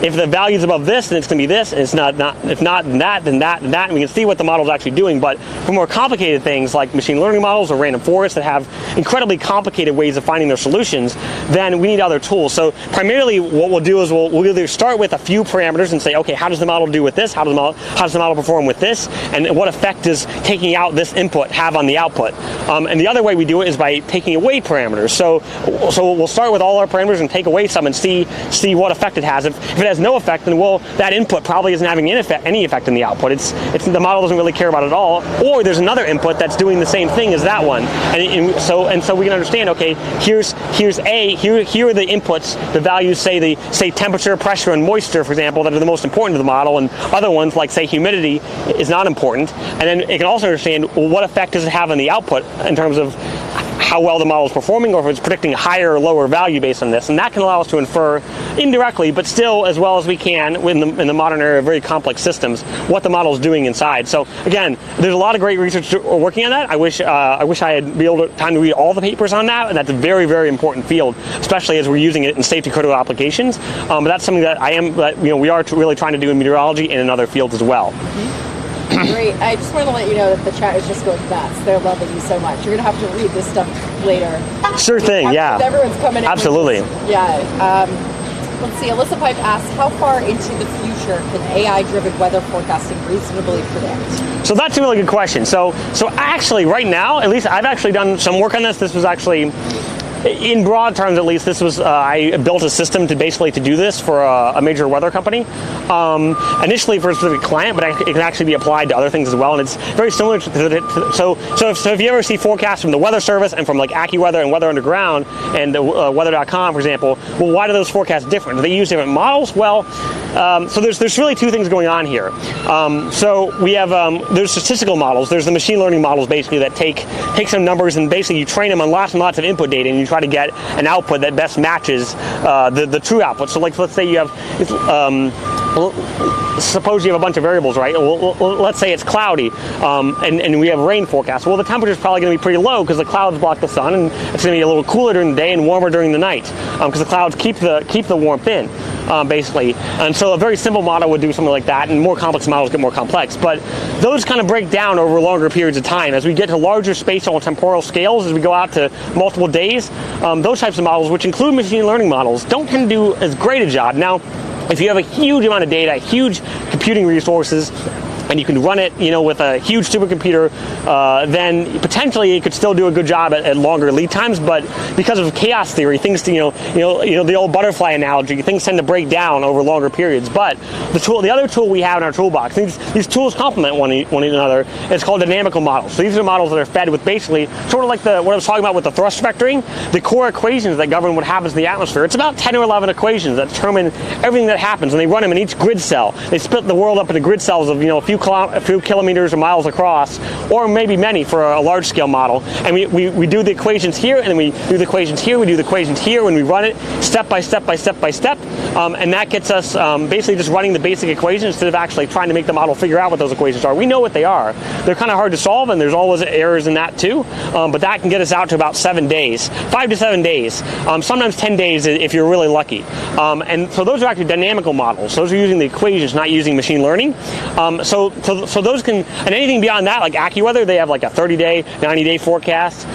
if the value is above this, then it's going to be this, and it's not if not then that, and we can see what the model is actually doing. But for more complicated things like machine learning models or random forests that have incredibly complicated ways of finding their solutions, then we need other tools. So primarily what we'll do is we'll either start with a few parameters and say, okay, how does the model do with this? How does the model perform with this? And what effect does taking out this input have on the output? And the other way we do it is by taking away parameters. So we'll start with all our parameters and take away some and see what effect it has. If it has no effect, then that input probably isn't having any effect in the output. It's the model doesn't really care about it at all. Or there's another input that's doing the same thing as that one. And so we can understand, okay, here are the inputs, the values, say temperature, pressure, and moisture, for example, that are the most important to the model, and other ones like say humidity is not important. And then it can also understand, well, what effect does it have on the output in terms of how well the model is performing, or if it's predicting a higher or lower value based on this. And that can allow us to infer indirectly, but still as well as we can in the modern era of very complex systems, what the model is doing inside. So again, there's a lot of great research working on that. I wish I had time to read all the papers on that, and that's a very, very important field, especially as we're using it in safety critical applications. But that's something that we are really trying to do in meteorology and in other fields as well. Great. I just want to let you know that the chat is just going nuts. They're loving you so much. You're going to have to read this stuff later. Sure thing, yeah. Everyone's coming in. Absolutely. Let's see. Alyssa Pipe asks, how far into the future can AI-driven weather forecasting reasonably predict? So that's a really good question. So actually right now, at least I've actually done some work on this. This was actually, in broad terms at least, this was I built a system to do this for a major weather company. Initially for a specific client, but it can actually be applied to other things as well, and it's very similar to so if you ever see forecasts from the Weather Service and from like AccuWeather and Weather Underground and weather.com, for example, well, why do those forecasts different? Do they use different models? Well, so there's really two things going on here. So we have there's statistical models. There's the machine learning models basically that take some numbers and basically you train them on lots and lots of input data, and you try to get an output that best matches the true output. So like let's say you have suppose you have a bunch of variables, right? Well, let's say it's cloudy, and we have a rain forecast. Well, the temperature is probably going to be pretty low because the clouds block the sun, and it's going to be a little cooler during the day and warmer during the night because the clouds keep the warmth in, basically. And so a very simple model would do something like that, and more complex models get more complex. But those kind of break down over longer periods of time. As we get to larger spatial and temporal scales, as we go out to multiple days, those types of models, which include machine learning models, don't tend to do as great a job. Now, if you have a huge amount of data, huge computing resources, and you can run it, with a huge supercomputer, then potentially it could still do a good job at longer lead times. But because of chaos theory, things, the old butterfly analogy, things tend to break down over longer periods. But the other tool we have in our toolbox, these tools complement one another. It's called dynamical models. So these are models that are fed with basically sort of like what I was talking about with the thrust vectoring, the core equations that govern what happens in the atmosphere. It's about 10 or 11 equations that determine everything that happens, and they run them in each grid cell. They split the world up into grid cells of a few few kilometers or miles across, or maybe many for a large scale model. And we do the equations here, and then we do the equations here, we do the equations here, when we run it step by step by step by step. And that gets us basically just running the basic equations instead of actually trying to make the model figure out what those equations are. We know what they are. They're kind of hard to solve, and there's always errors in that too. But that can get us out to about 7 days, 5 to 7 days, sometimes 10 days if you're really lucky. And so those are actually dynamical models. Those are using the equations, not using machine learning. So those can, and anything beyond that, like AccuWeather, they have like a 30-day, 90-day forecast.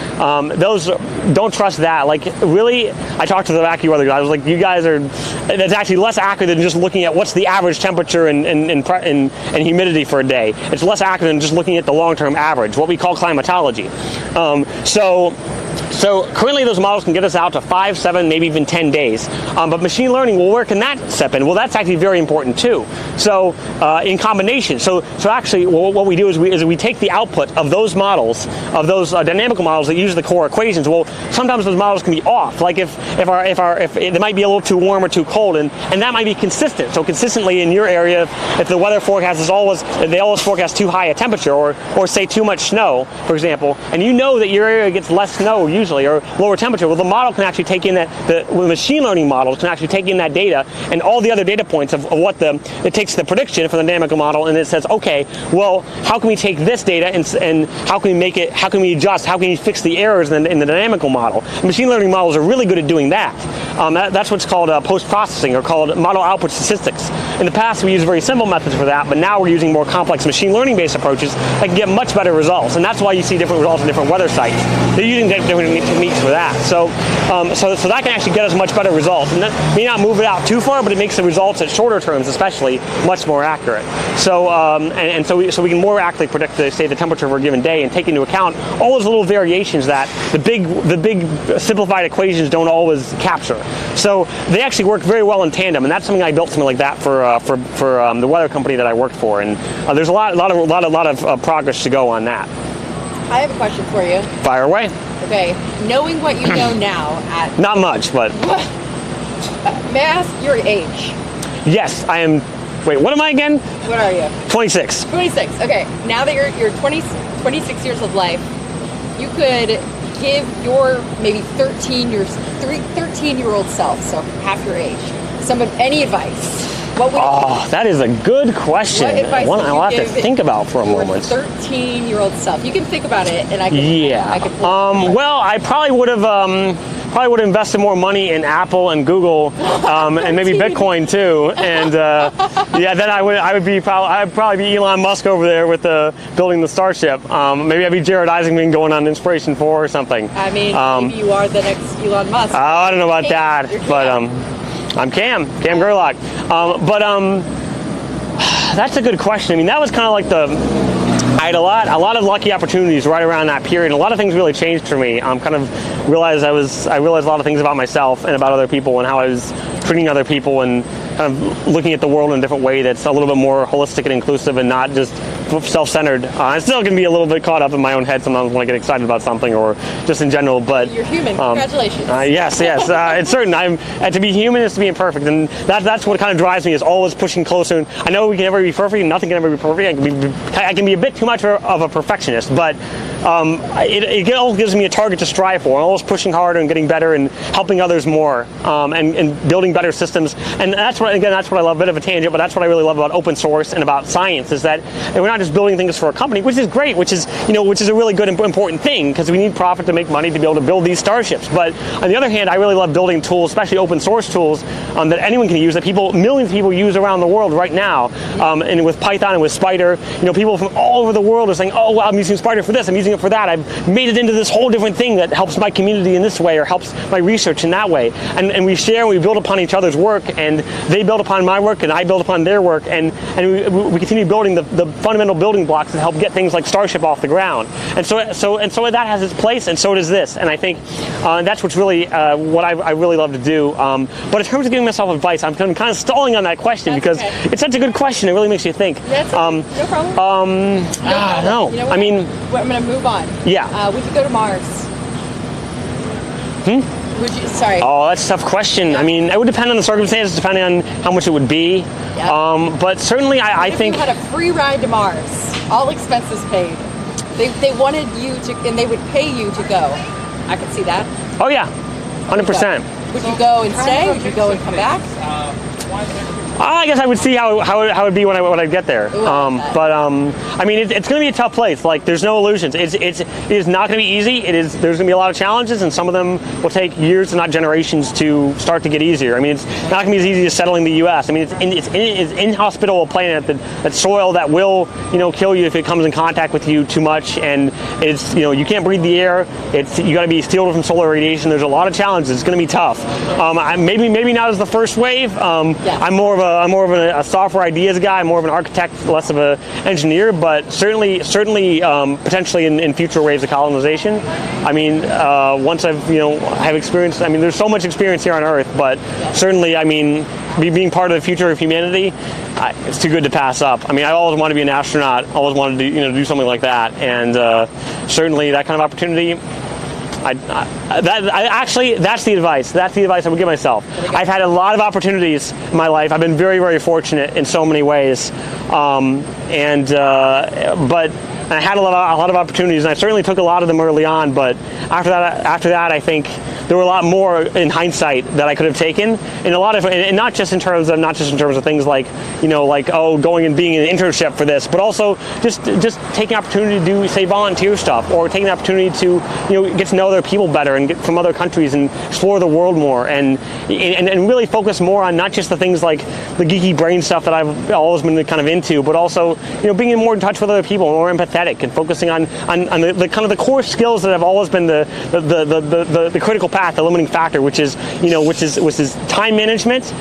Those, don't trust that. Like really, I talked to the AccuWeather guys. I was like, you guys are, that's actually less accurate than just looking at what's the average temperature and humidity for a day. It's less accurate than just looking at the long-term average, what we call climatology. So currently those models can get us out to 5, 7, maybe even 10 days. But machine learning, well, where can that step in? Well, that's actually very important too. So in combination, so actually what we do is we take the output of those models, of those dynamical models that use the core equations. Well, sometimes those models can be off. Like if they might be a little too warm or too cold, and that might be consistent. So consistently in your area, if the weather forecast is they always forecast too high a temperature, or say too much snow, for example, and you know that your area gets less snow usually, or lower temperature, well, the model can actually take in the machine learning models can actually take in that data and all the other data points of what it takes the prediction for the dynamical model, and it says, okay, well, how can we take this data and how can we adjust, how can we fix the errors in the dynamical model? And machine learning models are really good at doing that. That's what's called post-processing, or called model output statistics. In the past, we used very simple methods for that, but now we're using more complex machine learning-based approaches that can get much better results, and that's why you see different results in different weather sites. They're using different techniques for that. So that can actually get us much better results, and that may not move it out too far, but it makes the results at shorter terms, especially, much more accurate. So so we can more accurately predict the temperature for a given day, and take into account all those little variations that the big simplified equations don't always capture. So they actually work very well in tandem, and that's something I built something like that for the weather company that I worked for, and there's a lot of progress to go on that. I have a question for you. Fire away. Okay, knowing what you know now at... Not much, but... May I ask your age? Yes, I am... Wait, what am I again? What are you? 26. 26, okay. Now that you're 26 years of life, you could give your maybe 13-year-old self, so half your age, any advice. What would that is a good question. What advice One I'll have to give think about for a your moment. 13-year-old self. You can think about it, and I can. Yeah. Well, I probably would have invested more money in Apple and Google, and maybe Bitcoin too. And then I'd probably be Elon Musk over there with building the Starship. Maybe I'd be Jared Isaacman going on Inspiration 4 or something. I mean, maybe you are the next Elon Musk. I don't know about that, but I'm Cam Gerlach. That's a good question. I mean, that was kind of like I had a lot of lucky opportunities right around that period. A lot of things really changed for me. I realized a lot of things about myself and about other people, and how I was treating other people, and kind of looking at the world in a different way that's a little bit more holistic and inclusive, and not just self-centered. I still can be a little bit caught up in my own head sometimes when I get excited about something, or just in general. But you're human. Congratulations. Yes. It's certain. To be human is to be imperfect, and that's what kind of drives me, is always pushing closer. And I know we can never be perfect, and nothing can ever be perfect. I can be a bit too much of a perfectionist, but it all gives me a target to strive for. I'm always pushing harder and getting better and helping others more, and building better systems. And that's what I love. A bit of a tangent, but that's what I really love about open source and about science, is that we're not just building things for a company, which is great, which is a really good and important thing, because we need profit to make money to be able to build these starships. But on the other hand, I really love building tools, especially open source tools, that anyone can use, that millions of people use around the world right now. And with Python and with Spider, people from all over the world are saying, oh, well, I'm using Spider for this, I'm using it for that. I've made it into this whole different thing that helps my community in this way, or helps my research in that way. And we share, and we build upon each other's work, and they build upon my work, and I build upon their work, and we continue building the fundamental building blocks that help get things like Starship off the ground. And so that has its place, and so does this. And I think that's what's really what I really love to do. But in terms of giving myself advice, I'm kind of stalling on that question. That's because it's such a good question. It really makes you think. That's no problem. No. You know what? I mean, I'm going to move on. Yeah. We could go to Mars. Would you? Sorry. Oh, that's a tough question. I mean, it would depend on the circumstances, depending on how much it would be. Yeah. But certainly, I think if you had a free ride to Mars, all expenses paid. They wanted you to, and they would pay you to go. I could see that. Oh yeah, 100%. Would you go and stay? Would you go and come back? I guess I would see how it would be when I get there. Ooh, I mean, it's going to be a tough place. Like, there's no illusions. It is not going to be easy. There's going to be a lot of challenges, and some of them will take years, and not generations, to start to get easier. I mean, it's not going to be as easy as settling the U.S. I mean, it's inhospitable planet, that soil that will kill you if it comes in contact with you too much, and it's you can't breathe the air. You got to be shielded from solar radiation. There's a lot of challenges. It's going to be tough. Maybe not as the first wave. I'm more of a software ideas guy. I'm more of an architect, less of an engineer, but certainly potentially in future waves of colonization. I mean, once have experience. I mean, there's so much experience here on Earth, but certainly, I mean, being part of the future of humanity, it's too good to pass up. I mean, I always wanted to be an astronaut. Always wanted to do something like that, and certainly that kind of opportunity. That's the advice. That's the advice I would give myself. I've had a lot of opportunities in my life. I've been very, very fortunate in so many ways, but I had a lot of opportunities, and I certainly took a lot of them early on. But after that, I think there were a lot more in hindsight that I could have taken, and not just in terms of things like going and being an internship for this, but also just taking opportunity to do, say, volunteer stuff, or taking the opportunity to get to know other people better and get from other countries and explore the world more, and really focus more on not just the things like the geeky brain stuff that I've always been kind of into, but also being more in touch with other people, more empathetic, and focusing on the kind of the core skills that have always been the critical path, the limiting factor, which is time management,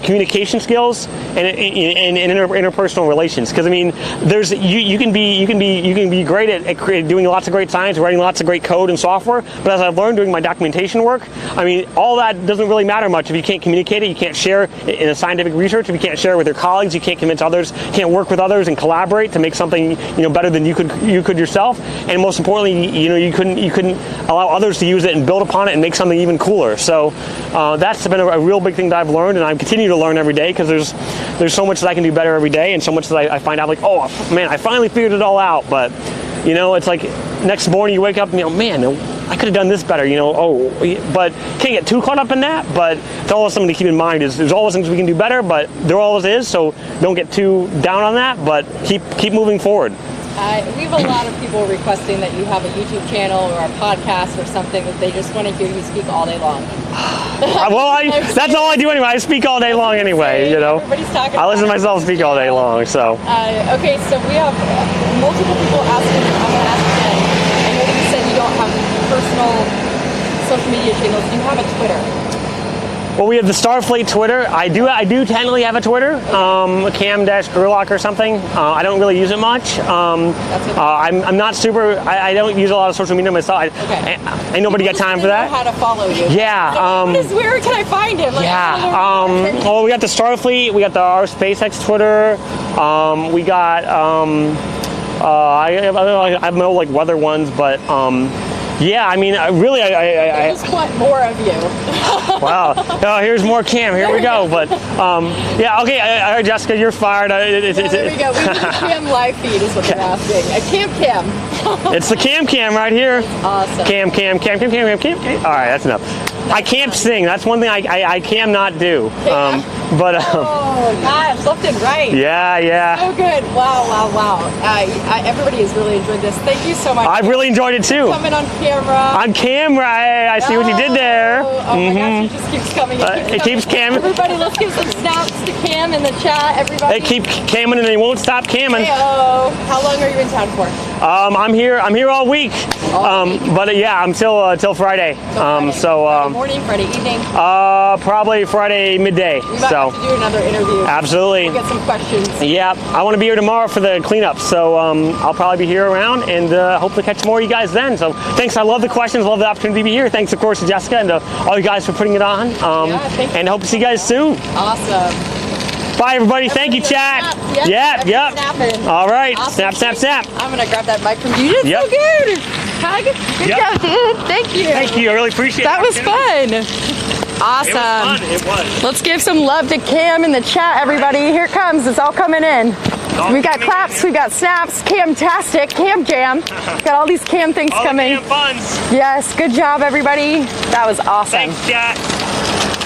communication skills, and interpersonal relations. Because I mean, you can be great at doing lots of great science, writing lots of great code and software. But as I've learned doing my documentation work, I mean, all that doesn't really matter much if you can't communicate it. You can't share in a scientific research. If you can't share with your colleagues, you can't convince others, can't work with others and collaborate to make something better than you could yourself. And most importantly, you couldn't allow others to use it and build upon it and make something even cooler. So that's been a real big thing that I've learned, and I continue to learn every day, because there's so much that I can do better every day, and so much that I find out, like, oh man, I finally figured it all out. But it's like next morning you wake up and man, I could have done this better, but can't get too caught up in that. But it's always something to keep in mind, is there's always things we can do better, but there always is, so don't get too down on that, but keep moving forward. We have a lot of people requesting that you have a YouTube channel or a podcast or something, that they just want to hear you speak all day long. That's all I do anyway. I speak all day long anyway, Everybody's talking. I listen to myself speak all day long, so. Okay, so we have multiple people asking. I'm going to ask again. I know that you said you don't have personal social media channels. Do you have a Twitter? Well, we have the Starfleet Twitter. I do technically have a Twitter, cam-gerlach or something. I don't really use it much. I'm not super. I don't use a lot of social media myself. Ain't nobody got time for that. Know how to follow you? Yeah. Where can I find it? Well, we got the Starfleet. We got our SpaceX Twitter. We got. I have no weather ones, but. Yeah, I mean, I just want more of you. Wow. Oh, here's more Cam. Here we go. But yeah, okay. Jessica, you're fired. There we go. We need a Cam live feed is what they're asking. A Cam. It's the Cam right here. Awesome. Cam. All right, that's enough. I can't sing. That's one thing I cannot do. Oh gosh, left and right. Yeah. So good. Wow. Everybody has really enjoyed this. Thank you so much. I've really enjoyed it too. Coming on camera. Hey, I see what you did there. Oh my gosh, it just keeps coming. It keeps Cam. Everybody, let's give some snaps to Cam in the chat. Everybody. They keep camming and they won't stop camming. Hey-oh. How long are you in town for? I'm here all week. But yeah, I'm till Friday. Friday morning, Friday evening. Probably Friday midday. We might have to do another interview. Absolutely. We'll get some questions. Yeah, I want to be here tomorrow for the cleanup, so I'll probably be here around, and hope to catch more of you guys then. So thanks. I love the questions. Love the opportunity to be here. Thanks, of course, to Jessica and to all you guys for putting it on. And hope to see you guys soon. Awesome. Bye, everybody. Thank you, chat. Yeah. Yeah, yep. Snapping. All right, Awesome. snap, snap, snap. I'm gonna grab that mic from you. You did Yep. so good. Good Yep. job, dude. Thank you. Thank you. I really appreciate That it. was fun. Awesome. It was. Let's give some love to Cam in the chat, everybody. Here it comes. It's all coming in. We got claps, we got snaps, Cam-tastic, Cam Jam. Got all these Cam things All coming. the damn funds. Yes, good job, everybody. That was awesome. Thanks, chat.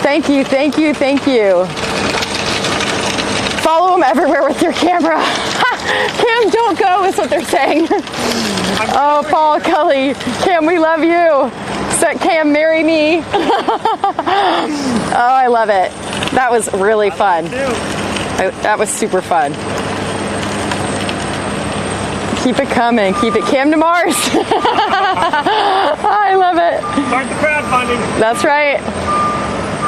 Thank you, thank you, thank you. Follow them everywhere with your camera. Cam, don't go is what they're saying. Oh, Paul Cully. Cam, we love you. So, Cam, marry me. Oh, I love it. That was really fun. That was super fun. Keep it coming. Keep it. Cam to Mars. I love it. Start the crowdfunding. That's right.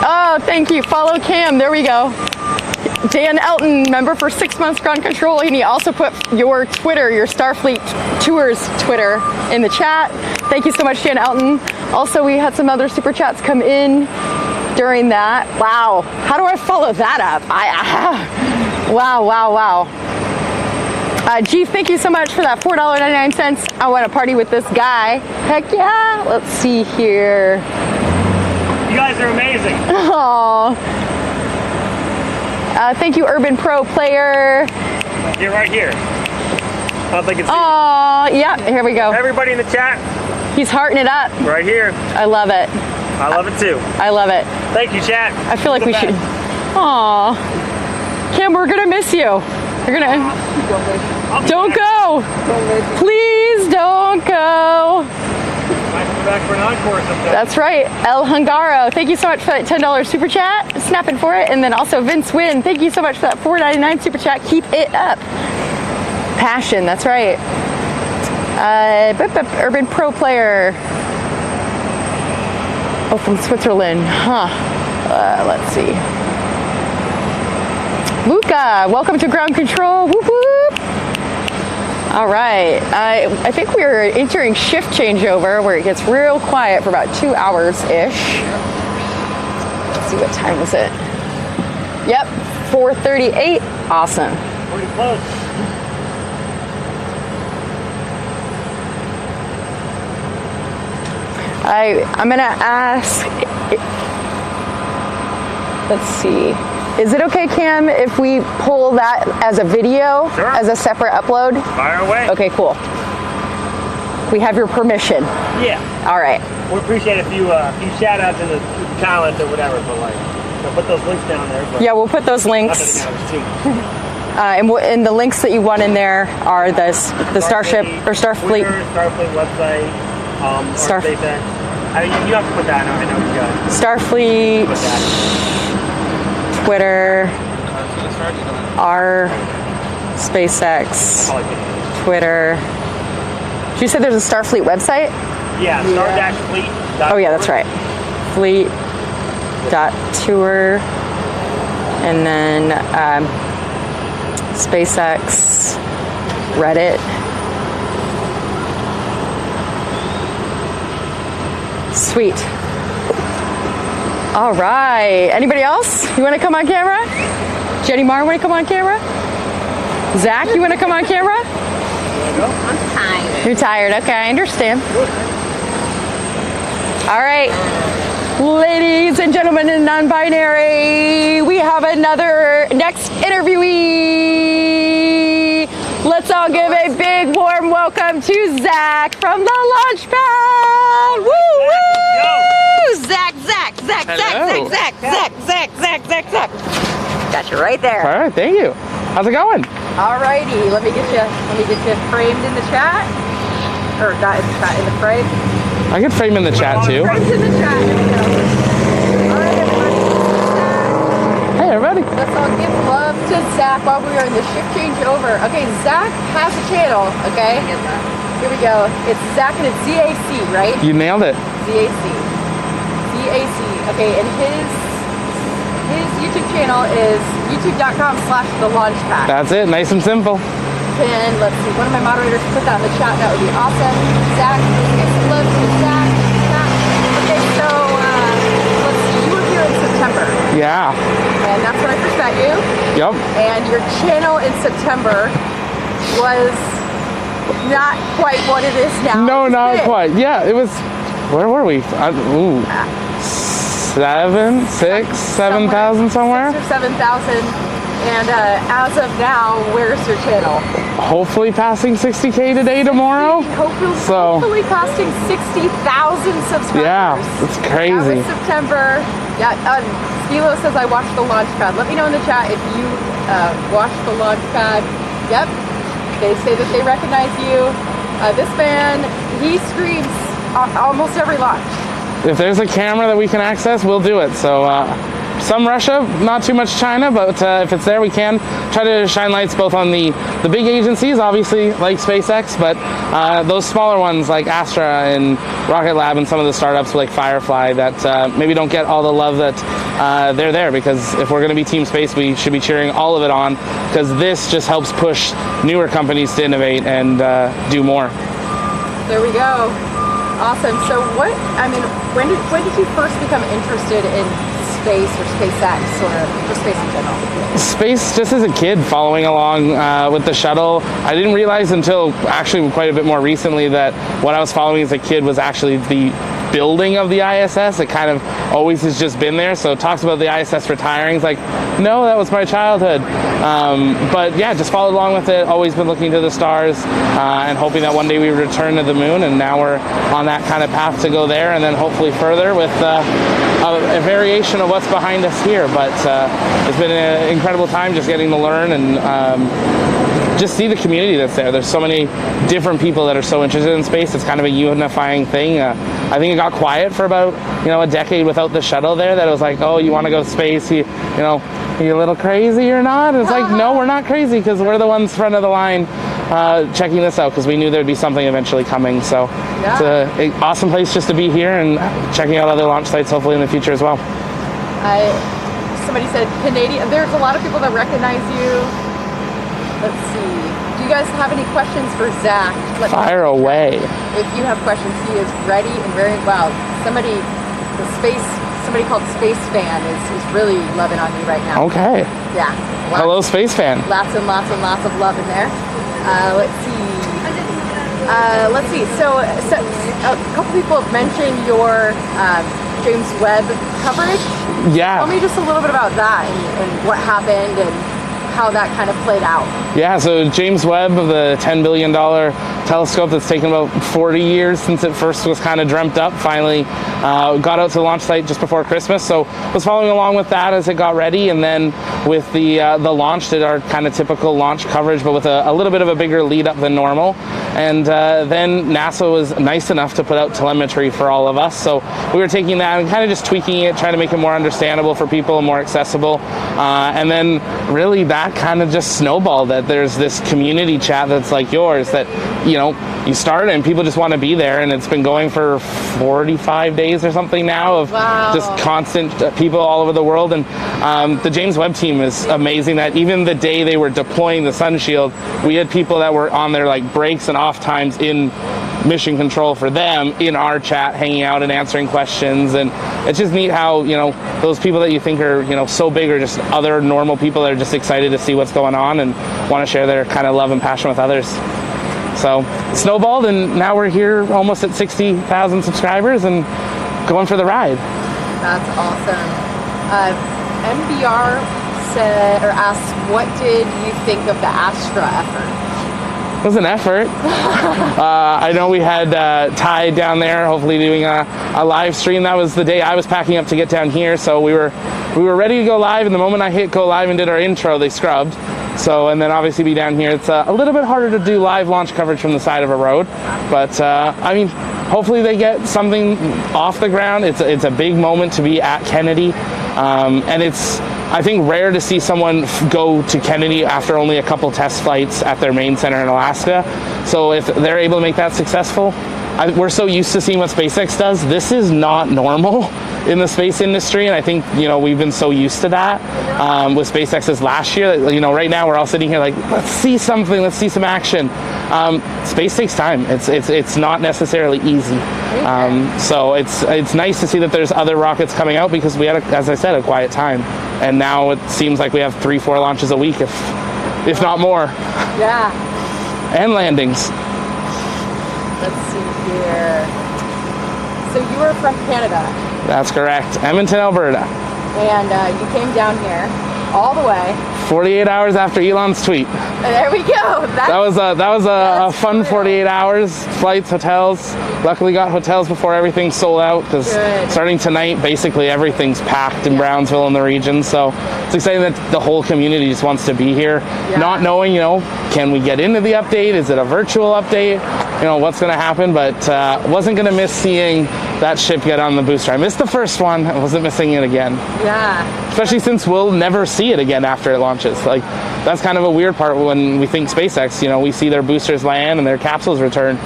Oh, thank you. Follow Cam. There we go. Dan Elton, member for 6 months ground control, and he also put your Twitter, your Starfleet Tours Twitter in the chat. Thank you so much, Dan Elton. Also, we had some other super chats come in during that. Wow. How do I follow that up? Wow. Chief, thank you so much for that $4.99. I want to party with this guy. Heck yeah. Let's see here. You guys are amazing. Oh. Thank you, Urban Pro Player. You're right here. I don't think it's Oh, yeah, here we go. everybody in the chat. He's hearting it up. Right here. I love it. I love it too. I love it. Thank you, chat. I feel like we should. Aw. Kim, we're going to miss you. We're going to. Don't go. Please don't go. Might come back for an encore sometime. That's right. El Hungaro, thank you so much for that $10 super chat. Snapping for it. And then also Vince Wynn, thank you so much for that $4.99 super chat. Keep it up. Passion, that's right. Urban Pro Player. Oh, from Switzerland. Huh. Let's see. Luca, welcome to ground control. Whoop whoop. All right. I think we're entering shift changeover where it gets real quiet for about 2 hours-ish. Let's see, what time is it? Yep, 4:38. Awesome. Pretty close. I'm gonna ask, let's see. Is it okay, Cam, if we pull that as a video, Sure. as a separate upload? Fire away. Okay, cool. We have your permission. Yeah. All right. We appreciate a few shout outs in the comments or whatever, but like, we'll put those links down there. But Yeah, we'll put those not links. that it matters too much. And the links that you want in there are the Starship or Starfleet. Twitter, Starfleet website, or SpaceX. You have to put that in. I know you got it. Starfleet, Put that Twitter, our SpaceX, Twitter. Did you say there's a Starfleet website? Yeah, star-fleet. Oh yeah, that's right. Fleet.tour, and then SpaceX, Reddit. Sweet. All right. Anybody else? You want to come on camera? Jenny Marr, want to come on camera? Zach, you want to come on camera? I'm tired. You're tired. Okay, I understand. All right. Ladies and gentlemen in non-binary, we have another next interviewee. Let's all give a big warm welcome to Zach from the launch pad. Woo woo! Zach. Got you right there. All right, thank you. How's it going? All righty, let me get you framed in the chat, or not in the chat, in the frame. I could frame in the chat too. Framed in the chat. There we go. All right, everybody. Hey, everybody. Let's all give love to Zach while we are in the shift changeover. Okay, Zach has a channel. Okay. Here we go. It's Zach and it's ZAC, right? You nailed it. ZAC. Okay, and his YouTube channel is youtube.com/thelaunchpad. That's it. Nice and simple. And let's see, one of my moderators put that in the chat. That would be awesome. Zach, let's get some love to Zach. Okay, so let's see, you were here in September. Yeah. And that's when I first met you. Yep. And your channel in September was not quite what it is now. No, not quite. Yeah, it was. Where were we? 7,000 somewhere. 6 or 7,000. And as of now, where's your channel? Hopefully passing 60K today, tomorrow. Hopefully passing 60,000 subscribers. Yeah, it's crazy. That was September. Yeah, Skilo says I watched the launch pad. Let me know in the chat if you watched the launch pad. Yep, they say that they recognize you. This man, he screams almost every launch. If there's a camera that we can access, we'll do it. So some Russia, not too much China, but if it's there, we can try to shine lights both on the big agencies, obviously, like SpaceX, but those smaller ones like Astra and Rocket Lab and some of the startups like Firefly that maybe don't get all the love that they're there, because if we're going to be Team Space, we should be cheering all of it on, because this just helps push newer companies to innovate and do more. There we go. Awesome. So when did you first become interested in space or SpaceX or space in general? Space, just as a kid, following along with the shuttle. I didn't realize until actually quite a bit more recently that what I was following as a kid was actually the building of the ISS. It kind of always has just been there. So it talks about the ISS retiring. It's like, no, that was my childhood. But yeah, just followed along with it. Always been looking to the stars and hoping that one day we would return to the moon. And now we're on that kind of path to go there, and then hopefully further with a variation of what's behind us here. But it's been an incredible time just getting to learn and just see the community that's there. There's so many different people that are so interested in space. It's kind of a unifying thing. I think it got quiet for about a decade without the shuttle there. That it was like, oh, you want to go to space? Are you a little crazy or not? It's like, no, we're not crazy, because we're the ones front of the line checking this out, because we knew there'd be something eventually coming. So yeah. It's an awesome place just to be here and checking out other launch sites hopefully in the future as well. Somebody said Canadian. There's a lot of people that recognize you. Let's see. Do you guys have any questions for Zach? Fire away. If you have questions, he is ready and very well. Somebody called Space Fan is really loving on you right now. Okay. Yeah. Hello, Space Fan. Lots and lots and lots of love in there. Let's see. So a couple people have mentioned your James Webb coverage. Yeah. Tell me just a little bit about that and what happened and how that kind of played out. Yeah, so James Webb, the $10 billion telescope that's taken about 40 years since it first was kind of dreamt up, finally got out to the launch site just before Christmas. So was following along with that as it got ready, and then with the launch, did our kind of typical launch coverage, but with a little bit of a bigger lead up than normal. And then NASA was nice enough to put out telemetry for all of us. So we were taking that and kind of just tweaking it, trying to make it more understandable for people and more accessible. And then really that kind of just snowballed, that there's this community chat that's like yours that, you start and people just want to be there, and it's been going for 45 days or something now of just constant people all over the world. And the James Webb team is amazing, that even the day they were deploying the Sun Shield, we had people that were on their like breaks and off times in mission control for them in our chat, hanging out and answering questions. And it's just neat how those people that you think are so big are just other normal people that are just excited to see what's going on and want to share their kind of love and passion with others. So snowballed, and now we're here almost at 60,000 subscribers and going for the ride. That's awesome. MBR said or asked, what did you think of the Astra effort? It was an effort. I know we had Ty down there, hopefully doing a live stream. That was the day I was packing up to get down here, so we were ready to go live, and the moment I hit go live and did our intro, they scrubbed. So, and then obviously be down here. It's a little bit harder to do live launch coverage from the side of a road, but hopefully they get something off the ground. It's a big moment to be at Kennedy, and it's, I think, rare to see someone go to Kennedy after only a couple test flights at their main center in Alaska. So if they're able to make that successful, we're so used to seeing what SpaceX does. This is not normal in the space industry, and I think we've been so used to that with SpaceX's last year. Right now we're all sitting here like, let's see something, let's see some action. Space takes time. It's not necessarily easy. So it's nice to see that there's other rockets coming out, because we had, as I said, a quiet time. and now it seems like we have 3-4 launches a week, if not more. Yeah. And landings. Let's see here. So you are from Canada. That's correct. Edmonton, Alberta. And you came down here all the way. 48 hours after Elon's tweet. There we go. That was a fun 48 hours. Flights, hotels. Luckily got hotels before everything sold out, because starting tonight, basically everything's packed in Brownsville and the region. So it's exciting that the whole community just wants to be here. Not knowing, can we get into the update? Is it a virtual update? What's going to happen? But wasn't going to miss seeing that ship get on the booster. I missed the first one. I wasn't missing it again. Yeah. Especially since we'll never see it again after it launches. Like, that's kind of a weird part when we think SpaceX, we see their boosters land and their capsules return.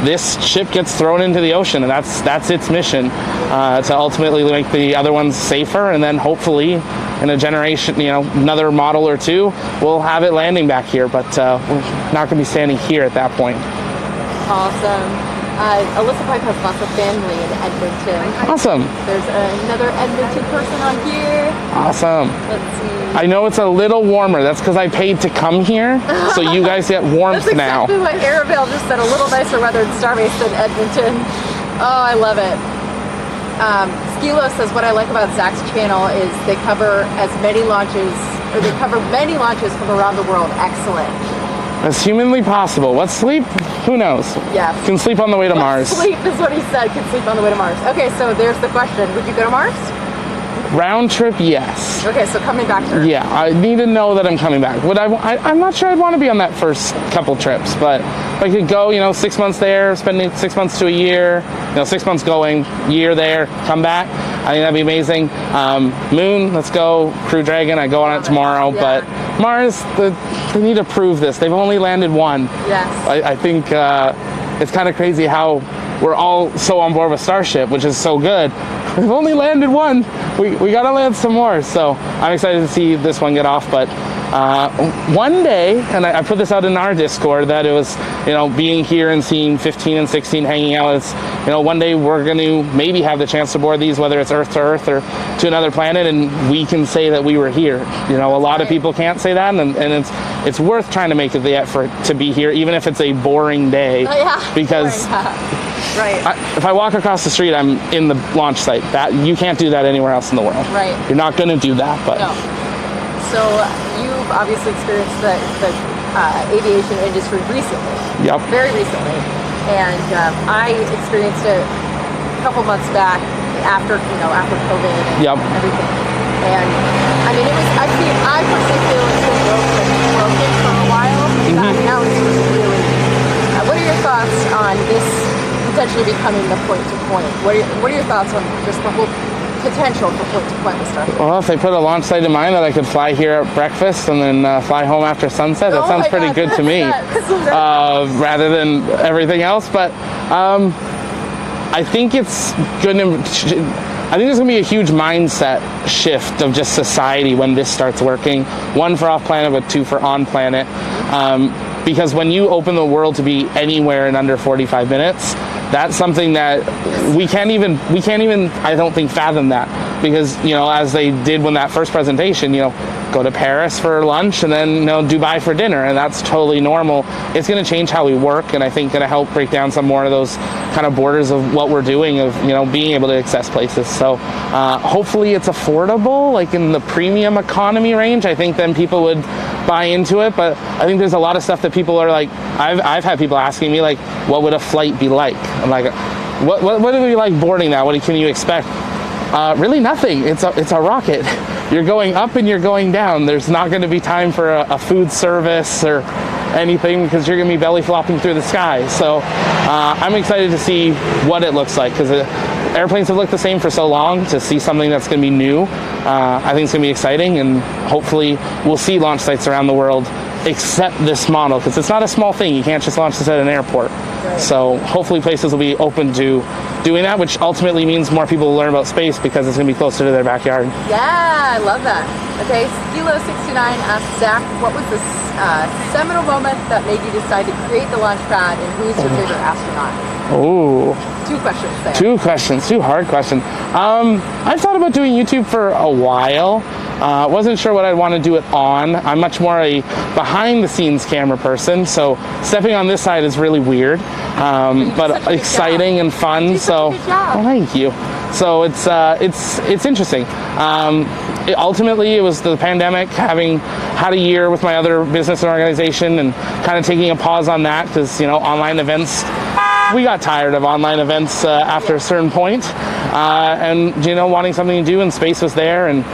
This ship gets thrown into the ocean, and that's its mission, to ultimately make the other ones safer, and then hopefully in a generation, another model or two, we'll have it landing back here, but we're not going to be standing here at that point. Awesome. Alyssa Pipe has lots of family in Edmonton. Awesome. There's another Edmonton person on here. Awesome. Let's see. I know it's a little warmer. That's because I paid to come here, so you guys get warmth now. That's exactly what Arabelle just said. A little nicer weather in Starbase than Edmonton. Oh, I love it. Skilo says, what I like about Zach's channel is they cover many launches from around the world. Excellent. As humanly possible. What sleep? Who knows? Yes. Can sleep on the way to Mars. Sleep is what he said. Can sleep on the way to Mars. Okay, so there's the question. Would you go to Mars? Round trip, yes. Okay, so coming back to Earth. Yeah, I need to know that I'm coming back. I'm not sure I'd want to be on that first couple trips, but if I could go, 6 months there, spending 6 months to a year, 6 months going, year there, come back, I think that'd be amazing. Moon, let's go. Crew Dragon, I go on it tomorrow, but Mars, they need to prove this. They've only landed one. Yes. I think it's kind of crazy how we're all so on board with Starship, which is so good. We've only landed one. We got to land some more. So I'm excited to see this one get off. But one day, and I put this out in our Discord, that it was, being here and seeing 15 and 16 hanging out, it's, one day we're going to maybe have the chance to board these, whether it's Earth to Earth or to another planet, and we can say that we were here. A lot of people can't say that, and it's worth trying to make the effort to be here, even if it's a boring day. Because if I walk across the street, I'm in the launch site. That you can't do that anywhere else in the world. Right. You're not going to do that. But no. So you've obviously experienced the aviation industry recently. Yep. Very recently. And I experienced it a couple months back after COVID and everything. And I mean, I personally feel it's been broken for a while. Now it's really. What are your thoughts on this potentially becoming the point-to-point? What are your thoughts on just the whole potential for point-to-point with Starship? Well, if they put a launch site in mind that I could fly here at breakfast and then fly home after sunset, that sounds pretty good to me, rather than everything else. But I think it's good. I think there's going to be a huge mindset shift of just society when this starts working. One for off-planet, but two for on-planet. Because when you open the world to be anywhere in under 45 minutes, that's something that we can't even, I don't think, fathom that. Because, as they did when that first presentation, go to Paris for lunch and then, Dubai for dinner, and that's totally normal. It's going to change how we work, and I think going to help break down some more of those kind of borders of what we're doing, of, being able to access places. So hopefully it's affordable, like in the premium economy range. I think then people would buy into it, but I think there's a lot of stuff that people are like, I've had people asking me, like, what would a flight be like? I'm like, what would it be like boarding that? What can you expect? Really nothing. It's a rocket. You're going up and you're going down. There's not going to be time for a food service or anything, because you're going to be belly flopping through the sky. So I'm excited to see what it looks like, because airplanes have looked the same for so long. To see something that's going to be new, I think it's going to be exciting, and hopefully we'll see launch sites around the world accept this model, because it's not a small thing. You can't just launch this at an airport. Right. So hopefully places will be open to doing that, which ultimately means more people will learn about space because it's going to be closer to their backyard. Yeah, I love that. Okay, Skilo69 asks Zach, what was the seminal moment that made you decide to create the launch pad, and who's your favorite astronaut? Oh. 2 questions there. 2 questions, 2 hard questions. I've thought about doing YouTube for a while. Wasn't sure what I'd want to do it on. I'm much more a behind-the-scenes camera person, so stepping on this side is really weird, but exciting and fun. So, well, thank you. So it's interesting. Ultimately, it was the pandemic, having had a year with my other business and organization, and kind of taking a pause on that because, you know, online events. We got tired of online events after a certain point, and, you know, wanting something to do, and space was there. And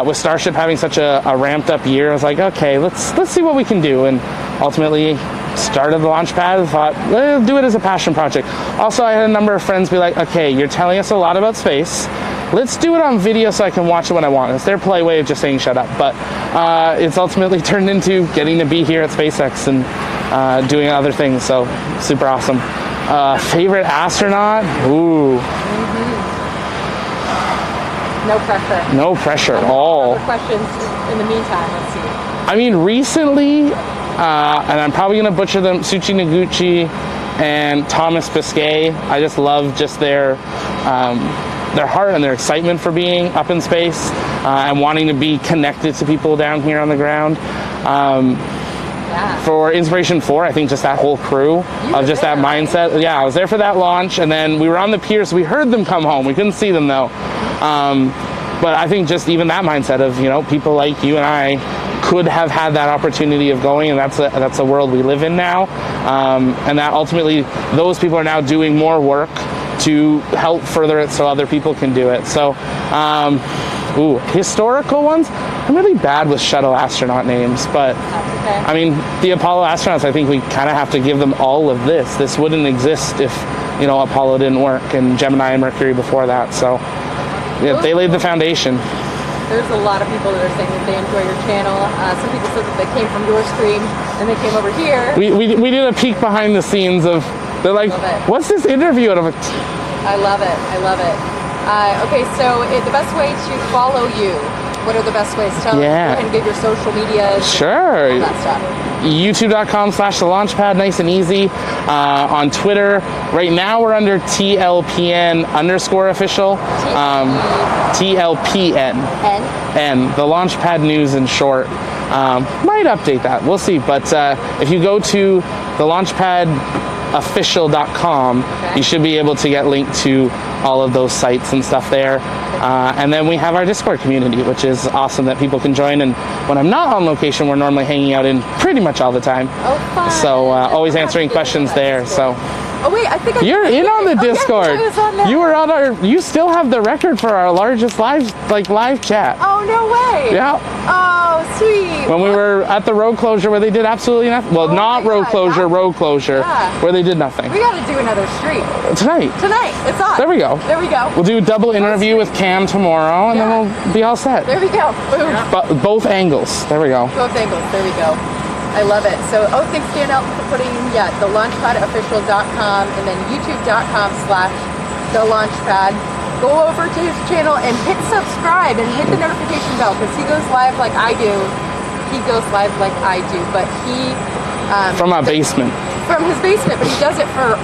with Starship having such a ramped up year, I was like, okay, let's see what we can do. And ultimately started the Launchpad and thought, let's do it as a passion project. Also, I had a number of friends be like, okay, you're telling us a lot about space. Let's do it on video so I can watch it when I want. It's their polite way of just saying shut up. But it's ultimately turned into getting to be here at SpaceX and doing other things. So super awesome. Favorite astronaut? Ooh. No pressure. No pressure at all. Other questions in the meantime, let's see. I mean, recently, and I'm probably going to butcher them, Tsuchi Noguchi and Thomas Pesquet. I just love just their heart and their excitement for being up in space and wanting to be connected to people down here on the ground. For Inspiration 4, I think just that whole crew of just that mindset. Yeah, I was there for that launch, and then we were on the pier, so we heard them come home. We couldn't see them though. But I think just even that mindset of, you know, people like you and I could have had that opportunity of going, and that's a world we live in now. And that ultimately those people are now doing more work to help further it so other people can do it. So, historical ones, I'm really bad with shuttle astronaut names, but I mean, the Apollo astronauts, I think we kind of have to give them all of this. This wouldn't exist if, you know, Apollo didn't work, and Gemini and Mercury before that. So, yeah, they laid the foundation. There's a lot of people that are saying that they enjoy your channel. Some people said that they came from your stream and they came over here. We did a peek behind the scenes of, they're like, what's this interview? And I'm like, I love it. I love it. Okay, so the best way to follow you, what are the best ways? Tell us, go ahead and give your social media. Sure. All that stuff. YouTube.com/thelaunchpad, nice and easy. On Twitter, right now we're under TLPN_official. TLPN. N. The Launchpad News in short. Might update that. We'll see. But if you go to thelaunchpadofficial.com, you should be able to get linked to all of those sites and stuff there. And then we have our Discord community, which is awesome that people can join. And when I'm not on location, we're normally hanging out in pretty much all the time. Oh, fun. So always answering questions there. So. Oh wait, I think you're in on the Discord. Yeah, you were on our. You still have the record for our largest live chat. Oh no way. Yeah. Oh sweet. When we were at the road closure where they did absolutely nothing. Well, not road closure, road closure, where they did nothing. We got to do another stream tonight. It's on. There we go. There we go. We'll do a double interview with Cam tomorrow, and then we'll be all set. There we go. Boom. Both angles. There we go. Both angles. There we go. I love it. So, thanks Dan Elton for putting, the launchpadofficial.com and then youtube.com/thelaunchpad. Go over to his channel and hit subscribe and hit the notification bell because he goes live like I do. He goes live like I do, but he... from a basement. From his basement, but he does it for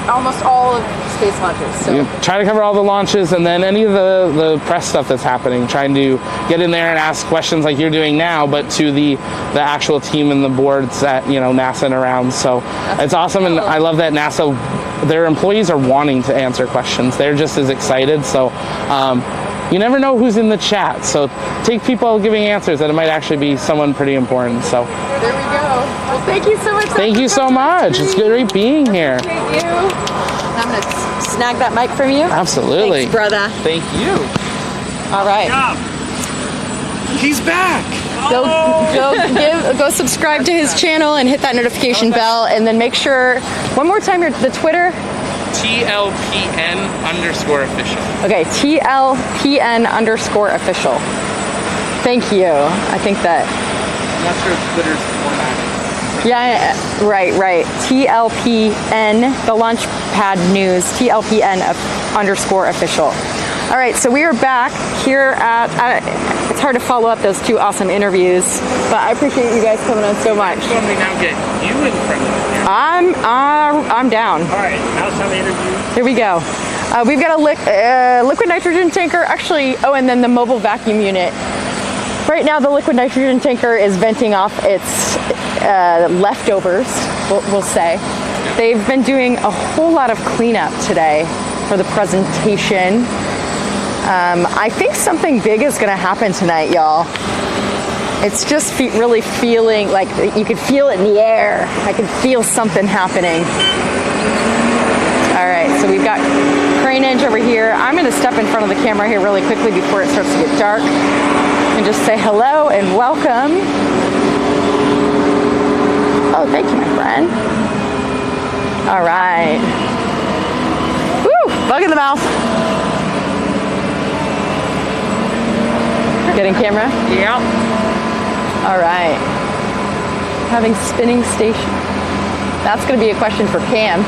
almost all of space launches. So. You try to cover all the launches and then any of the press stuff that's happening, trying to get in there and ask questions like you're doing now, but to the actual team and the boards at NASA and around. So it's awesome, and I love that NASA, their employees are wanting to answer questions. They're just as excited. So you never know who's in the chat. So take people giving answers that it might actually be someone pretty important. So there we go. Well, thank you so much. Thank you so much. It's great being here. Thank you. I'm going to snag that mic from you. Absolutely. Thanks, brother. Thank you. All right. He's back. Go subscribe to his channel and hit that notification bell, and then make sure one more time the Twitter. TLPN_official. Okay, TLPN_official. Thank you. I think that. I'm not sure if Twitter's formatted. Yeah, right. TLPN, the Launchpad News, TLPN_official. All right, so we are back here at, it's hard to follow up those two awesome interviews, but I appreciate you guys coming on so much. Let me now get you in front of me. I'm down. All right, now's how the interview. Here we go. We've got a liquid nitrogen tanker, actually, oh, and then the mobile vacuum unit. Right now, the liquid nitrogen tanker is venting off its leftovers, we'll say. They've been doing a whole lot of cleanup today for the presentation. I think something big is gonna happen tonight, y'all. It's just really feeling like you could feel it in the air. I can feel something happening. All right, so we've got crane edge over here. I'm gonna step in front of the camera here really quickly before it starts to get dark and just say hello and welcome. Oh, thank you, my friend. All right. Woo, bug in the mouth. Getting camera? Yeah. All right. Having spinning station. That's going to be a question for Cam.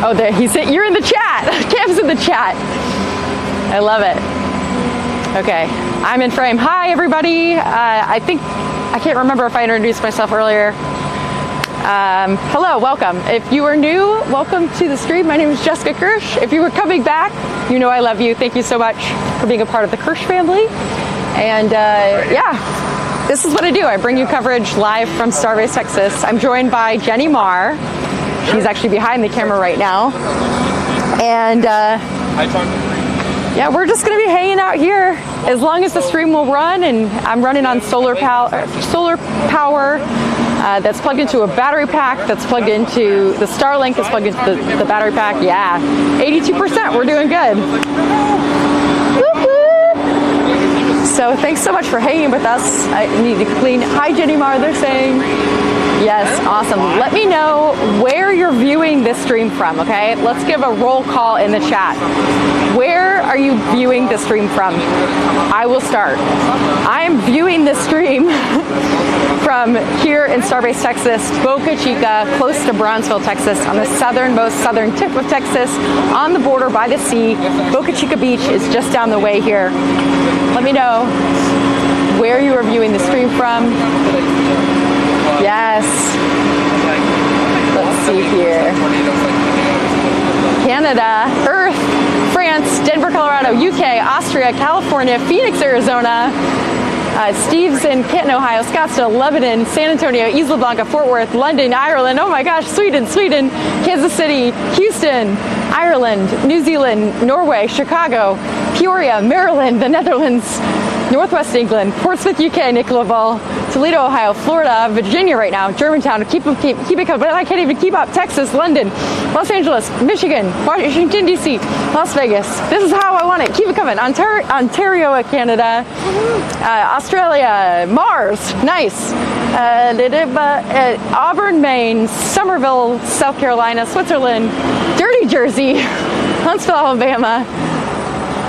Oh, there he said you're in the chat. Cam's in the chat. I love it. Okay, I'm in frame. Hi, everybody. I can't remember if I introduced myself earlier. Hello, welcome. If you are new, welcome to the stream. My name is Jessica Kirsh. If you were coming back, you know I love you. Thank you so much for being a part of the Kirsh family. And yeah, this is what I do. I bring you coverage live from Starbase, Texas. I'm joined by Jenny Marr. She's actually behind the camera right now. And yeah, we're just going to be hanging out here as long as the stream will run. And I'm running on solar power that's plugged into a battery pack that's plugged into the Starlink is plugged into the battery pack. Yeah, 82%. We're doing good. So thanks so much for hanging with us. I need to clean. Hi, Jenny Marr, they're saying. Yes, awesome. Let me know where you're viewing this stream from, okay? Let's give a roll call in the chat. Where are you viewing the stream from? I will start. I am viewing this stream from here in Starbase, Texas, Boca Chica, close to Brownsville, Texas, on the southernmost southern tip of Texas, on the border by the sea. Boca Chica Beach is just down the way here. Let me know where you are viewing the stream from. Yes. Let's see here. Canada, Earth, France, Denver, Colorado, UK, Austria, California, Phoenix, Arizona, Steve's in Canton, Ohio, Scottsdale, Lebanon, San Antonio, Isla Blanca, Fort Worth, London, Ireland, oh my gosh, Sweden, Kansas City, Houston, Ireland, New Zealand, Norway, Chicago, Peoria, Maryland, the Netherlands, Northwest England, Portsmouth, UK, Nicolaville, Toledo, Ohio, Florida, Virginia right now, Germantown, keep it coming, but I can't even keep up, Texas, London, Los Angeles, Michigan, Washington, D.C., Las Vegas. This is how I want it. Keep it coming. Ontario, Canada, Australia, Mars, nice. Auburn, Maine, Somerville, South Carolina, Switzerland, Dirty Jersey, Huntsville, Alabama,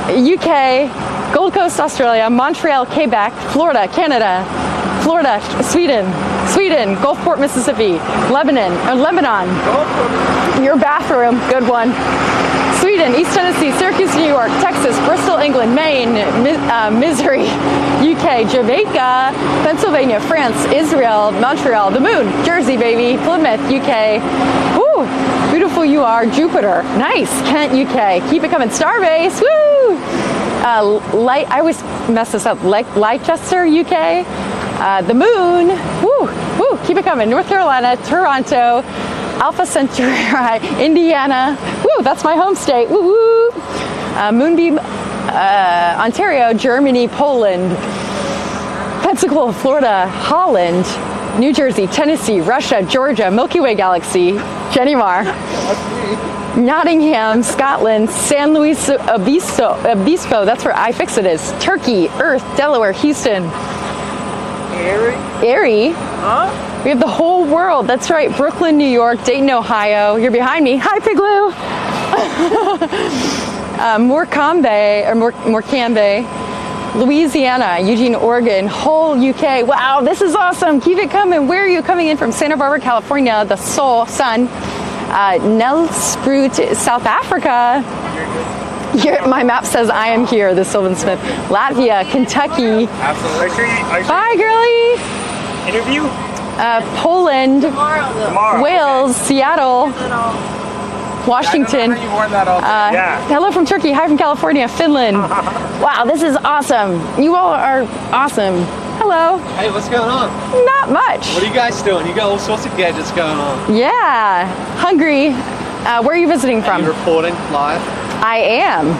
UK, Gold Coast, Australia, Montreal, Quebec, Florida, Canada, Florida, Sweden, Gulfport, Mississippi, Lebanon, your bathroom, good one. Sweden, East Tennessee, Syracuse, New York, Texas, Bristol, England, Maine, Missouri, UK, Jamaica, Pennsylvania, France, Israel, Montreal, the moon, Jersey, baby, Plymouth, UK. Woo, beautiful you are, Jupiter, nice, Kent, UK. Keep it coming, Starbase, woo! I always mess this up, Leicester, UK. The moon, woo, keep it coming, North Carolina, Toronto, Alpha Centauri, Indiana, woo, that's my home state, woo. Moonbeam, Ontario, Germany, Poland, Pensacola, Florida, Holland, New Jersey, Tennessee, Russia, Georgia, Milky Way Galaxy, Jenny Marr, Nottingham, Scotland, San Luis Obispo, that's where iFixit is, Turkey, Earth, Delaware, Houston, Erie. Huh? We have the whole world. That's right. Brooklyn, New York, Dayton, Ohio. You're behind me. Hi, Pigloo. Morecambe, Louisiana, Eugene, Oregon, whole UK. Wow, this is awesome. Keep it coming. Where are you coming in from? Santa Barbara, California, the sun. Nelspruit, South Africa. Here, my map says I am here, the Sylvan Smith. Latvia, Kentucky. Absolutely. Bye, girlie. Interview? Poland, Tomorrow. Wales, Seattle, Washington. You wore that all day. Hello from Turkey. Hi from California. Finland. Wow, this is awesome. You all are awesome. Hello. Hey, what's going on? Not much. What are you guys doing? You got all sorts of gadgets going on. Yeah. Hungry. Where are you visiting from? Are you reporting live? I am.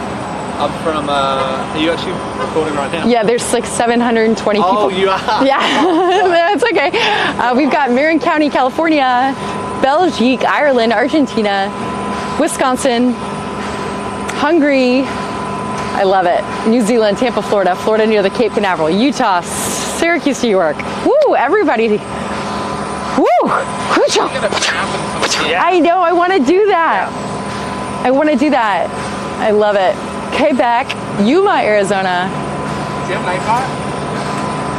I'm from, are you actually recording right now? Yeah, there's like 720 people. Oh, you are? Yeah, that's okay. We've got Marin County, California, Belgique, Ireland, Argentina, Wisconsin, Hungary. I love it. New Zealand, Tampa, Florida, Florida near the Cape Canaveral, Utah, Syracuse, New York. Woo, everybody. Woo! I know, I want to do that. I want to do that. I love it. Quebec, Yuma, Arizona. Do you have Nightbot?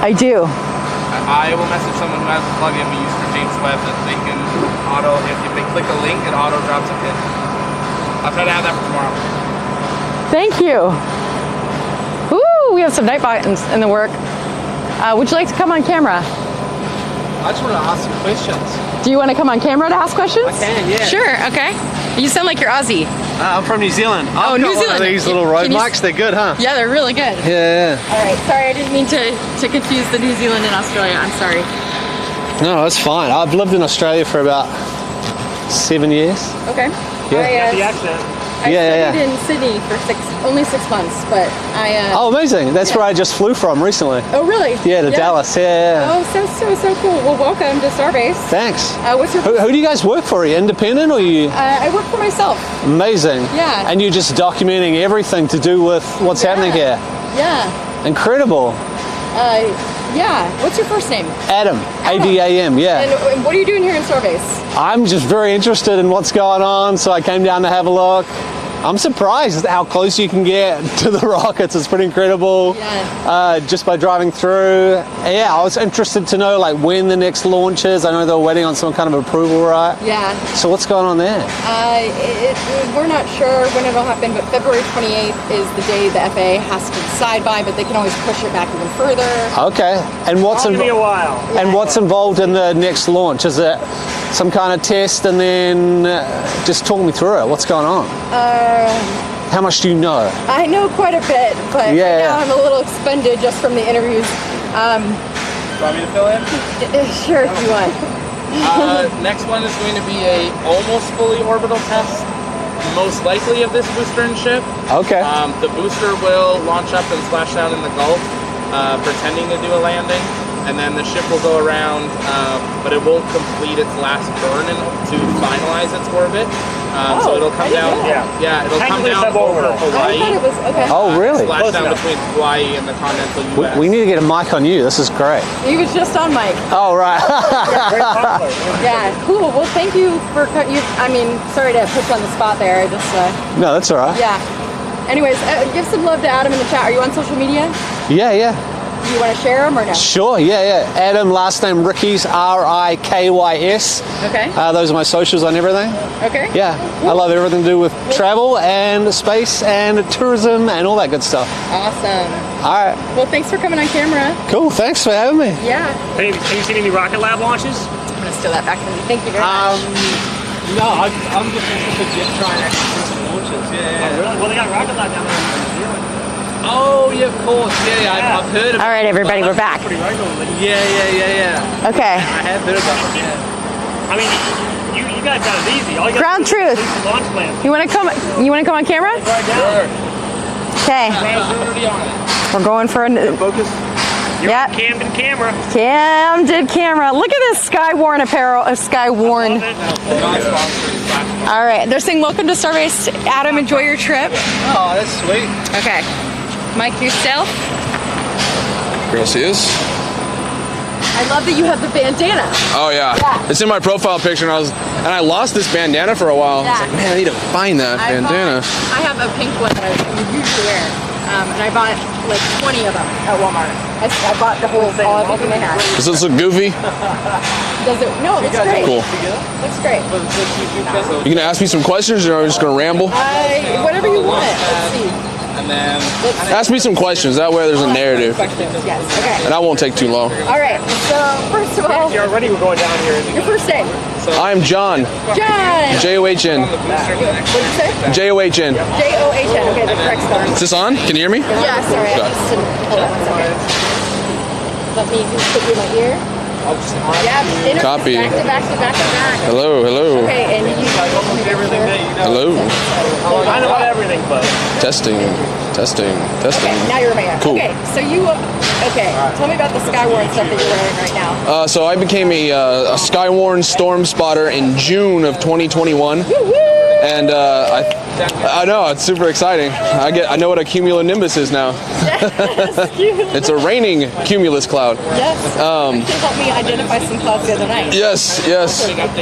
I do. I will message someone who has a plugin we use for James Webb that they can auto, if they click a link, it auto drops a pin. I'll try to have that for tomorrow. Thank you. Woo, we have some night buttons in the work. Would you like to come on camera? I just want to ask some questions. Do you want to come on camera to ask questions? I can, yeah. Sure, okay. You sound like you're Aussie. I'm from New Zealand. Oh, New Zealand. One of these little road mics, they're good, huh? Yeah, they're really good. Yeah. All right, sorry, I didn't mean to confuse the New Zealand and Australia. I'm sorry. No, that's fine. I've lived in Australia for about 7 years. Okay. Yeah. I studied in Sydney for only 6 months, but I... Oh, amazing. That's where I just flew from recently. Oh, really? Yeah, to Dallas. Yeah. Oh, so cool. Well, welcome to Starbase. Thanks. What's your... Who do you guys work for? Are you independent or you... I work for myself. Amazing. Yeah. And you're just documenting everything to do with what's happening here. Yeah. Incredible. Yeah. What's your first name? Adam. A-D-A-M, yeah. And what are you doing here in Starbase? I'm just very interested in what's going on, so I came down to have a look. I'm surprised at how close you can get to the rockets. It's pretty incredible. Yeah. Just by driving through. Yeah, I was interested to know like when the next launch is. I know they're waiting on some kind of approval, right? Yeah. So what's going on there? We're not sure when it'll happen, but February 28th is the day the FAA has to decide by, but they can always push it back even further. Okay. And what's It'll be a while. And what's involved in the next launch? Is it some kind of test, and then just talk me through it? What's going on? How much do you know? I know quite a bit, but right now I'm a little expended just from the interviews. Want me to fill in? Sure, if you want. Next one is going to be a almost fully orbital test, most likely of this booster and ship. Okay. The booster will launch up and splash down in the Gulf, pretending to do a landing, and then the ship will go around, but it won't complete its last burn to finalize its orbit. So it'll come down. Yeah, it'll come down over Hawaii. I thought it was okay. Oh, really? Splash down between Hawaii and the continental U.S. We need to get a mic on you. This is great. He was just on mic. Oh, right. Yeah, cool. Well, thank you for you. I mean, sorry to put you on the spot there. I just. No, that's all right. Yeah. Anyways, give some love to Adam in the chat. Are you on social media? Yeah. Do you want to share them or no? Sure, yeah. Adam, last name Rickys, R-I-K-Y-S. Okay. Those are my socials on everything. Okay. Yeah, I love everything to do with travel and space and tourism and all that good stuff. Awesome. All right. Well, thanks for coming on camera. Cool, thanks for having me. Yeah. Have you seen any Rocket Lab launches? I'm going to steal that back from you. Thank you very much. No, I'm just interested in trying to actually do some launches. Yeah. Oh, really? Well, they got Rocket Lab down there in New Zealand. Oh, yeah, of course. Yeah. I've heard of it. All right, everybody, we're back. Pretty regularly. Yeah. Okay. I have heard about it. Yeah. I mean, you guys got it easy. All you Ground got to do is truth. release the launch plan. You want to come on camera? Right down. Okay. We're going for a Focus. You're Yep. on Camden camera. Camden camera. Look at this Skywarn apparel. Skywarn. All right. They're saying welcome to Starbase. Adam, enjoy your trip. Oh, that's sweet. Okay. Mike, yourself. Gracias. I love that you have the bandana. Oh yeah. It's in my profile picture, and I lost this bandana for a while. I was like, man, I need to find that bandana. I have a pink one that I would usually wear, and I bought like 20 of them at Walmart. I bought the whole everything they had. Does this look goofy? Does it? No, it looks great. Cool. Looks great. You gonna ask me some questions, or are you just gonna ramble? Whatever you want. Let's see. And then Ask me some questions. That way, there's a narrative, Questions, yes. Okay. and I won't take too long. All right. So first of all, You're already going down here. your first day. I'm John. John. J-O-H-N. What did you say? J-O-H-N. J-O-H-N. Okay, the correct spelling. Is this on? Can you hear me? Yeah, sorry. I just didn't. Hold on one second. Let me just put you in my ear. Yeah, interviews Copy. back to back to back to back. Hello, hello. Okay, and you. Hello. I know about everything, but Testing. Okay, now you're in my ear. Cool. Okay, so you. Okay, tell me about the Skywarn stuff that you're wearing right now. So I became a Skywarn storm spotter in June of 2021. And I know, it's super exciting. I know what a cumulonimbus is now. It's a raining cumulus cloud. Yes. You helped me identify some clouds the other night. Yes.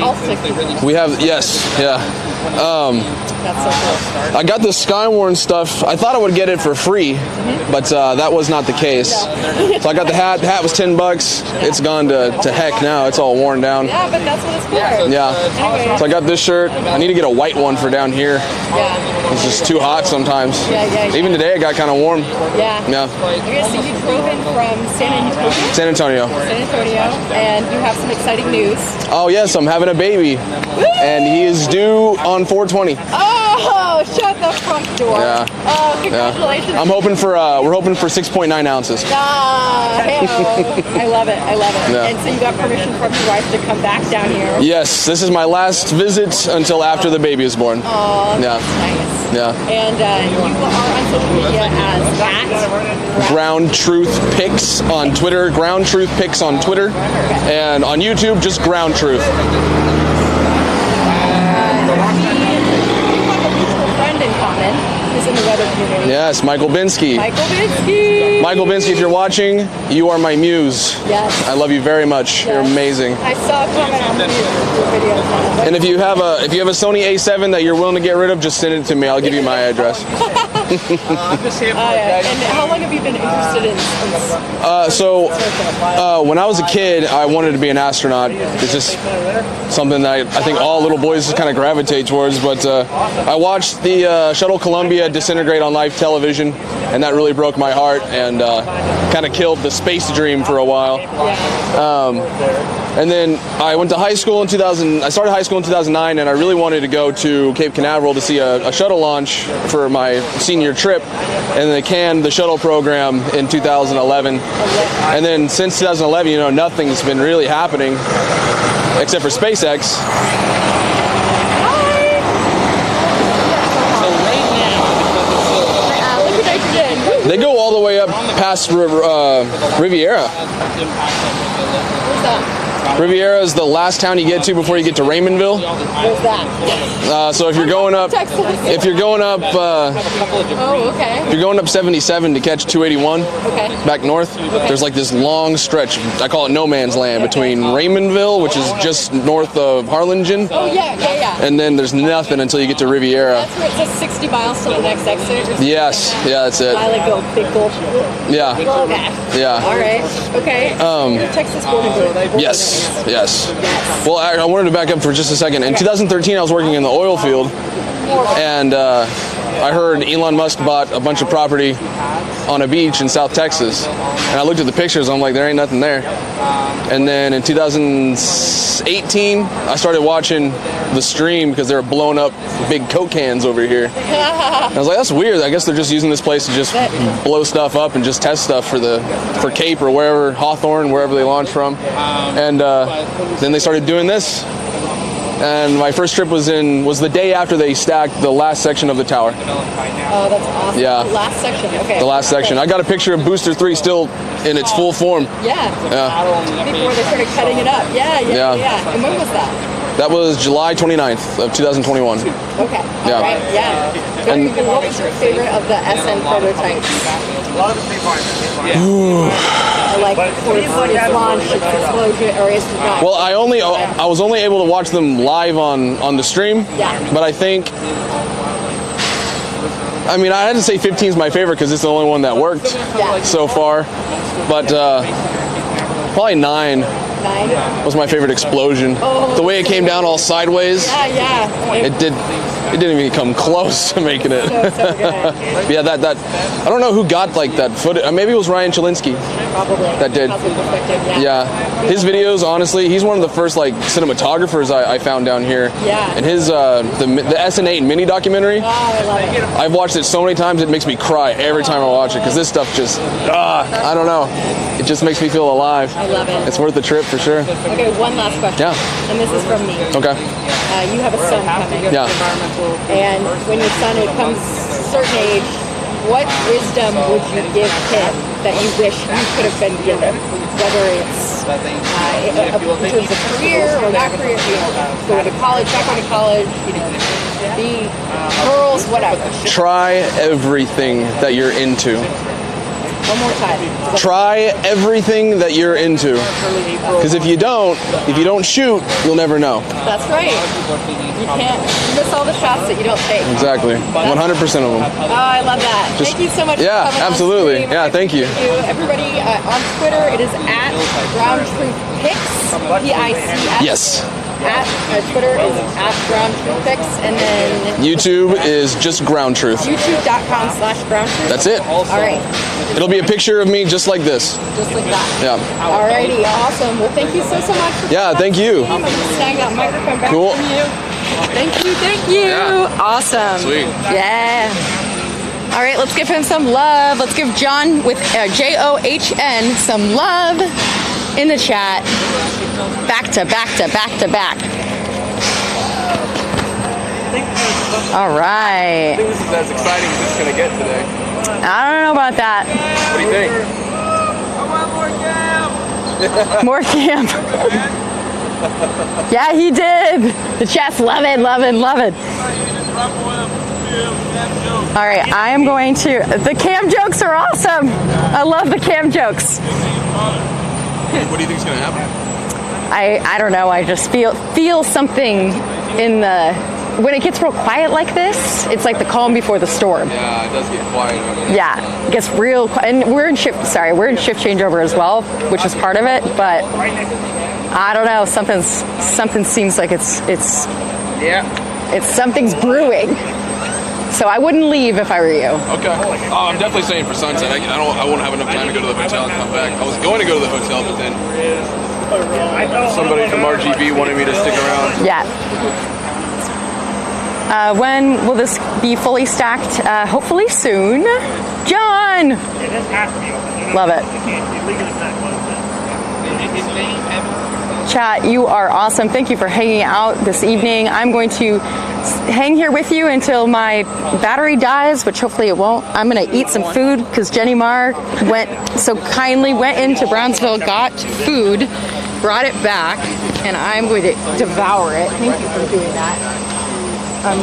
All 60. We have, yeah. That's so cool. I got the Skywarn stuff. I thought I would get it for free, but that was not the case. So I got the hat. The hat was $10. It's gone to heck now. It's all worn down. Yeah, but that's what it's for. Yeah. Anyway. So I got this shirt. I need to get a white one for down here. Yeah. It's just too hot sometimes. Yeah. Even today it got kind of warm. Yeah. Yeah. Okay, so you drove in from San Antonio. And you have some exciting news. Oh yes, I'm having a baby, and he is due on 4/20. Oh, shut the front door. Yeah. Oh, congratulations. I'm hoping for we're hoping for 6.9 ounces. Ah, hey-o. I love it. Yeah. And so you got permission from your wife to come back down here. Yes, this is my last visit until after the baby is born. Oh, Yeah. that's nice. Yeah. And you are on social media as that. Ground Truth Pics on Twitter, Ground Truth Pics on Twitter, and on YouTube, just Ground Truth. Friend in common who's in the weather community. Yes, Michael Binsky. Michael Binsky, if you're watching, you are my muse. Yes. I love you very much. You're amazing. I saw a comment on your videos. And if you have a Sony A7 that you're willing to get rid of, just send it to me. I'll give you my address. And how long have you been interested in space? When I was a kid, I wanted to be an astronaut. It's just something that I think all little boys just kind of gravitate towards. But I watched the Shuttle Columbia disintegrate on live television, and that really broke my heart and kind of killed the space dream for a while. And then I went to high school in 2000. I started high school in 2009, and I really wanted to go to Cape Canaveral to see a shuttle launch for my senior trip. And they canned the shuttle program in 2011. And then since 2011, nothing's been really happening except for SpaceX. They go all the way up past Riviera. Where's that? Riviera is the last town you get to before you get to Raymondville. Where's that? So if you're going up, if you're going up 77 to catch 281 back north, there's like this long stretch. I call it no man's land between Raymondville, which is just north of Harlingen. Oh yeah. And then there's nothing until you get to Riviera. That's where it says 60 miles to the next exit. Yes, yeah, that's it. I like go big gold. Yeah. Okay. Yeah. All right. Okay. You're Texas born and bred. Yes. Well, I wanted to back up for just a second. In 2013, I was working in the oil field, and I heard Elon Musk bought a bunch of property on a beach in South Texas. And I looked at the pictures, I'm like, there ain't nothing there. And then in 2018, I started watching the stream because they were blowing up big Coke cans over here. And I was like, that's weird. I guess they're just using this place to just blow stuff up and just test stuff for Cape or wherever, Hawthorne, wherever they launch from. And then they started doing this. And my first trip was the day after they stacked the last section of the tower. Oh, that's awesome. Yeah. The last section. Okay. The last section. I got a picture of Booster 3 still in its full form. Yeah. Before they started cutting it up. Yeah. And when was that? That was July 29th of 2021. Okay. Yeah. All right. Yeah. And what was your favorite of the SN prototypes? Like its launch, its explosion, or its not? Well, I was only able to watch them live on the stream. Yeah. But I think, I had to say 15 is my favorite because it's the only one that worked so far. But probably 9 was my favorite explosion. The way it came down all sideways. Yeah. It did. it didn't even come close to making it. So good. Yeah, that I don't know who got like that footage. Maybe it was Ryan Chelinsky. Probably. That did. Yeah. His videos, honestly, he's one of the first like cinematographers I found down here. Yeah. And his the SN8 mini documentary. Oh, I love it. I've watched it so many times it makes me cry every time I watch it because this stuff just I don't know. It just makes me feel alive. I love it. It's worth the trip for sure. Okay, one last question. Yeah. And this is from me. Okay. You have a son coming. Yeah. And when your son becomes a certain age, what wisdom would you give him that you wish you could have been given? Whether it's in terms of career or not career, going to college, not going to college, be girls, whatever. Try everything that you're into. One more time. Try everything that you're into. Because if you don't shoot, you'll never know. That's right. You can't miss all the shots that you don't take. Exactly. 100% of them. Oh, I love that. Thank you so much for coming absolutely. on stream. Yeah, thank you. Everybody on Twitter, it is at BrownTruthPics, P-I-C-S. Yes. Twitter is at BrownTruthPics, and then YouTube is just Ground Truth. YouTube.com/GroundTruth. That's it. All right. It'll be a picture of me just like this. Just like that. Yeah. Alrighty, awesome. Well, thank you so much. Yeah, thank you. I'm going to snag that microphone back Cool. from you. Thank you. Yeah. Awesome. Sweet. Yeah. All right, let's give him some love. Let's give John with John some love in the chat. Back to back to back to back. All right. I think this is as exciting as it's going to get today. I don't know about that. What do you think? I want more camp. More camp. Yeah, he did. The chat's loving, loving, loving. All right, I am going to. The cam jokes are awesome. I love the cam jokes. What do you think is going to happen? I don't know. I just feel something in the. When it gets real quiet like this, it's like the calm before the storm. Yeah, it does get quiet. Yeah, it gets real quiet. And we're in shift changeover as well, which is part of it. But I don't know. Something seems like it's something's brewing. So I wouldn't leave if I were you. Okay. Oh, I'm definitely staying for sunset. I won't have enough time to go to the hotel and come back. I was going to go to the hotel, but then somebody from RGB wanted me to stick around. Yeah. When will this be fully stacked? Hopefully soon. John! Love it. Chat, you are awesome. Thank you for hanging out this evening. I'm going to hang here with you until my battery dies, which hopefully it won't. I'm going to eat some food because Jenny Marr went into Brownsville, got food, brought it back, and I'm going to devour it. Thank you for doing that. I'm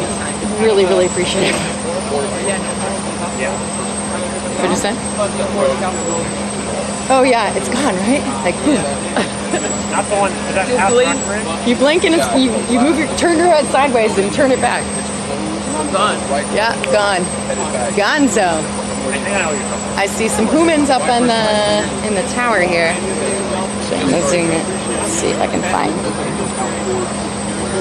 really, really appreciative. What did you say? Oh yeah, it's gone, right? Like boom. Not the one. Is that you blink and you turn your head sideways and turn it back. Gone. Yeah, gone. Gonzo. I see some humans up in the tower here. So I'm gonna zoom it. Let's see if I can find.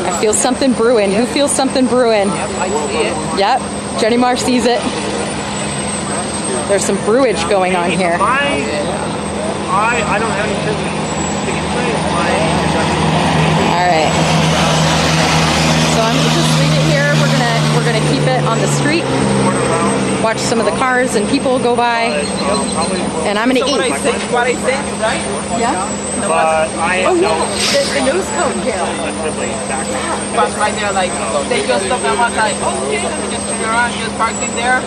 I feel something brewing. Who feels something brewing? I see it. Yep. Jenny Marr sees it. There's some brewage going on here. I don't have any business. All right. So I'm gonna just leave it here. We're gonna keep it on the street. Watch some of the cars and people go by. And I'm gonna eat. What I sent you, right? Yeah. But I Oh yeah. The news code here. But right there, like, they just stopped and I was like, okay, let me just turn around, just parked in there.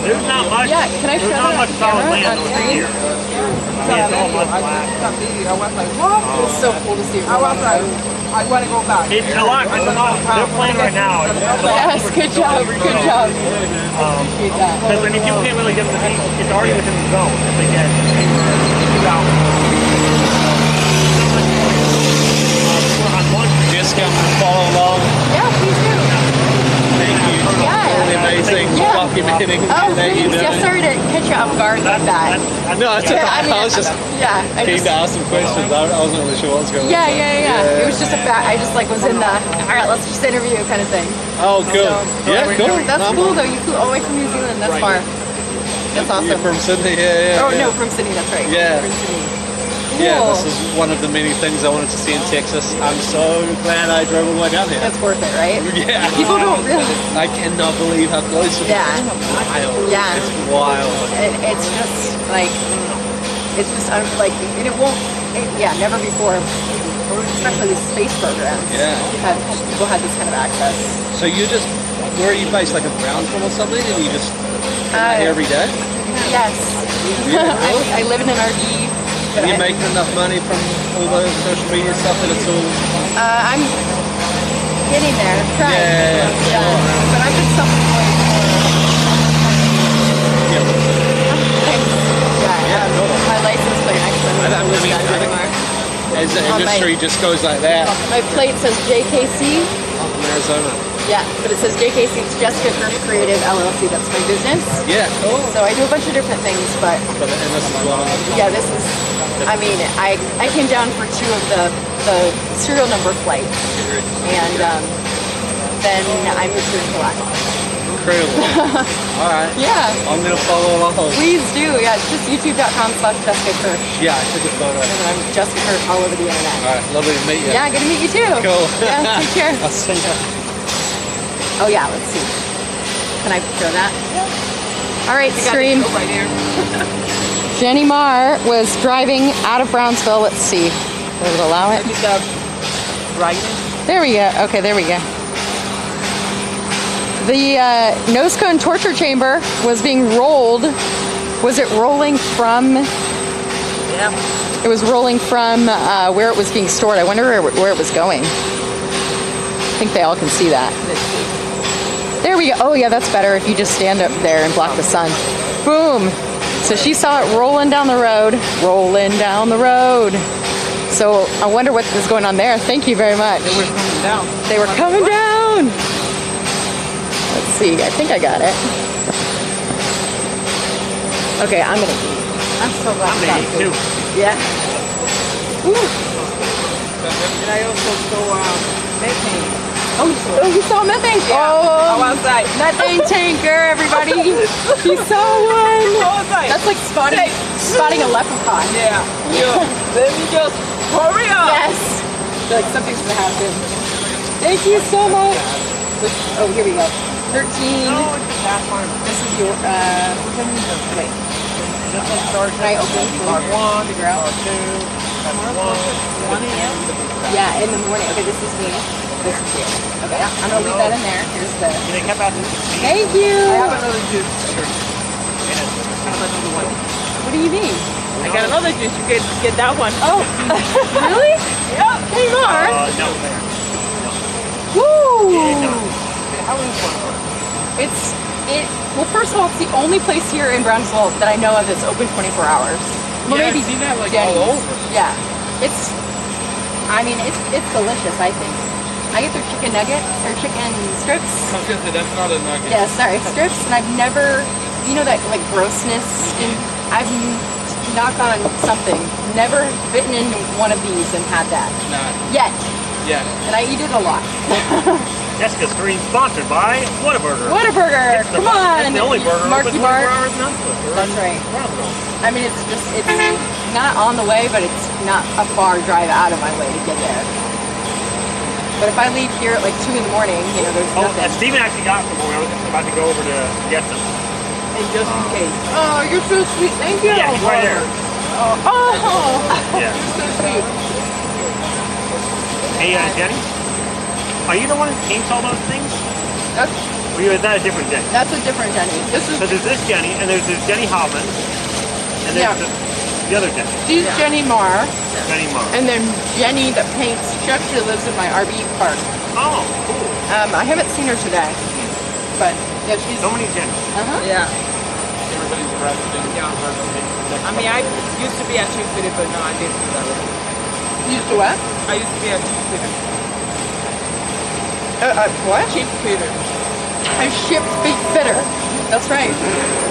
There's not much. Yeah, can I show There's not that much solid camera land on over screen? here. It's all mud flat. I was like, what? It's so cool to see. I was like, I want to go back. It's a lot. They're playing right now. Yes, good job. Good job. Appreciate that. Because I mean, people can't really get the beach. It's already within the zone. If they get out. Just come and follow along. Yeah, please do. Thank you. Yeah. Really amazing. Yeah. Document. kidding. Oh, thanks. Yeah, sorry to catch you off guard like that. No, it's Yeah, I mean, I was just I keen just, to ask some questions. I wasn't really sure what was going on. yeah. It was just a fact. I just like was in the, all right, let's just interview kind of thing. Oh, good. Yeah, cool. That's cool though. You flew all the way from New Zealand. That's far. That's awesome. You're from Sydney, yeah. Oh no, from Sydney. That's right. Yeah. From Sydney. Yeah, Cool. this is one of the many things I wanted to see in Texas. I'm so glad I drove all the way down here. It's worth it, right? Yeah. People don't realize. I cannot believe how close it is. Yeah. It's wild. Yeah. It's wild. It's just like, it's just like, and it won't. Never before, especially with space programs. Yeah. People had this kind of access. So you just, where are you based? Like in Brownsville or something? And you just come out here every day? Yes. Yeah, cool. I live in an RV. Are you making enough money from all the social media stuff that it's all... I'm getting there. Trying. Yeah. But I've been self-employed for. My license plate actually. As the industry just goes like that. My plate says JKC. I'm from Arizona. Yeah, but it says JKC. It's Jessica Kirsh Creative LLC. That's my business. Yeah, cool. So I do a bunch of different things, but And this is one of them. yeah, this is. I mean, I came down for 2 of the serial number flights, and then I moved here to Alaska. Incredible. All right. Yeah. I'm going to follow along. Please do. Yeah, it's just youtube.com/Jessica Kirsh. Yeah, I took a photo. And I'm Jessica Kirsh all over the internet. All right, lovely to meet you. Yeah, good to meet you too. Cool. Yeah, take care. I'll see you. Oh yeah, let's see. Can I show that? Yeah. All right, stream. Right here. Jenny Marr was driving out of Brownsville. Let's see. Will it allow it? Right. There we go. Okay, there we go. The nose cone torture chamber was being rolled. Was it rolling from? Yeah. It was rolling from where it was being stored. I wonder where it was going. I think they all can see that. There we go. Oh yeah, that's better if you just stand up there and block the sun. Boom. So she saw it rolling down the road. Rolling down the road. So I wonder what was going on there. Thank you very much. They were coming down. They were coming down. Let's see. I think I got it. Okay, I'm gonna eat. I'm so glad I got food. Yeah. Woo. And I also saw methane. Oh, you saw a methane? Yeah. Oh, outside. methane tanker, everybody. He saw one. Outside. That's like spotting a leprechaun. Yeah. Let me just hurry up. Yes. I feel like something's gonna happen. Thank you so much. Oh, here we go. 13. This is your, wait. Can I open for one? Figure out. 1 a.m. Yeah, in the morning. Okay, this is me. This is you. Okay, I'm gonna leave that in there. Here's the. Thank you. I have another juice. What do you mean? I got another juice. You can get that one. Oh, really? Yep. Hey, Mark. No. Woo! How is it? Well, first of all, it's the only place here in Brownsville that I know of that's open 24 hours. Well, Yeah, maybe I've seen that, like, Denny's. all over. Yeah, it's delicious. I think I get their chicken nuggets or chicken strips. I was gonna say that's not a nugget. Yeah, sorry, strips, and I've never, that like grossness, and I've knock on something, never bitten into one of these and had that Not. yet, Yeah. and I eat it a lot. Jessica Screen sponsored by Whataburger. Whataburger, It's the- come on, It's the only burger Marky open 24 Mark. hours in Huntsville. That's right. Brownsville. I mean, it's not on the way, but it's not a far drive out of my way to get there. But if I leave here at like 2 in the morning, there's Oh, nothing. Steven actually got some more. I was about to go over to get some. And just in case. Oh, you're so sweet. Thank you. Yeah, he's right there. Oh, Yeah. so sweet. Hey, Jenny, are you the one who paints all those things? Or is that a different Jenny? That's a different Jenny. This is So there's this Jenny, and there's this Jenny Hoffman, and there's the other Jenny, she's Jenny Marr, Jenny Marr. and then Jenny that paints. She actually lives in my RV park. Oh, cool. I haven't seen her today, but yeah, she's. So many Jennies. Yeah. Everybody's arrested. Yeah. I mean, I used to be a chief fitter, but no, I didn't do that. Used to what? I used to be a chief fitter. What? Chief fitter. A ship fitter. That's right.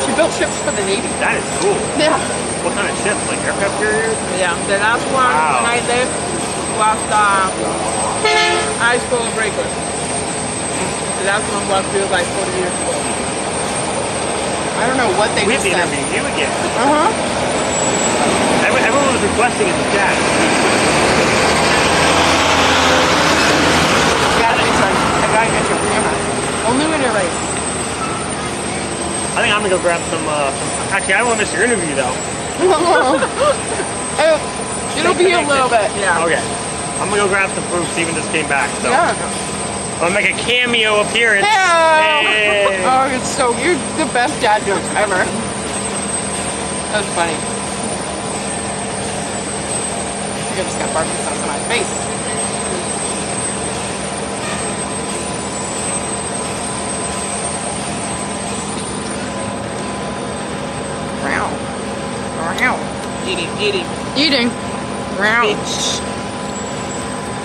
She built ships for the Navy. That is cool. Yeah. What kind of ship? Like aircraft carriers? Yeah, the last one Wow. when I left was the ice floe breaker. The last one was built like 40 years ago. I don't know what they We have just to said. interview you again. Uh-huh. Everyone was requesting in the chat. Got it. I gotta get your camera. Only when you're ready. I think I'm gonna go grab some. Actually, I don't want to miss your interview though. It'll be a little bit. Yeah. Okay. I'm gonna go grab some food. Steven just came back, so Yeah. I'm gonna make a cameo appearance. Hey. Oh, it's so you're the best dad jokes ever. That's funny. I just got barbecue sauce on my face. Eating. Eating.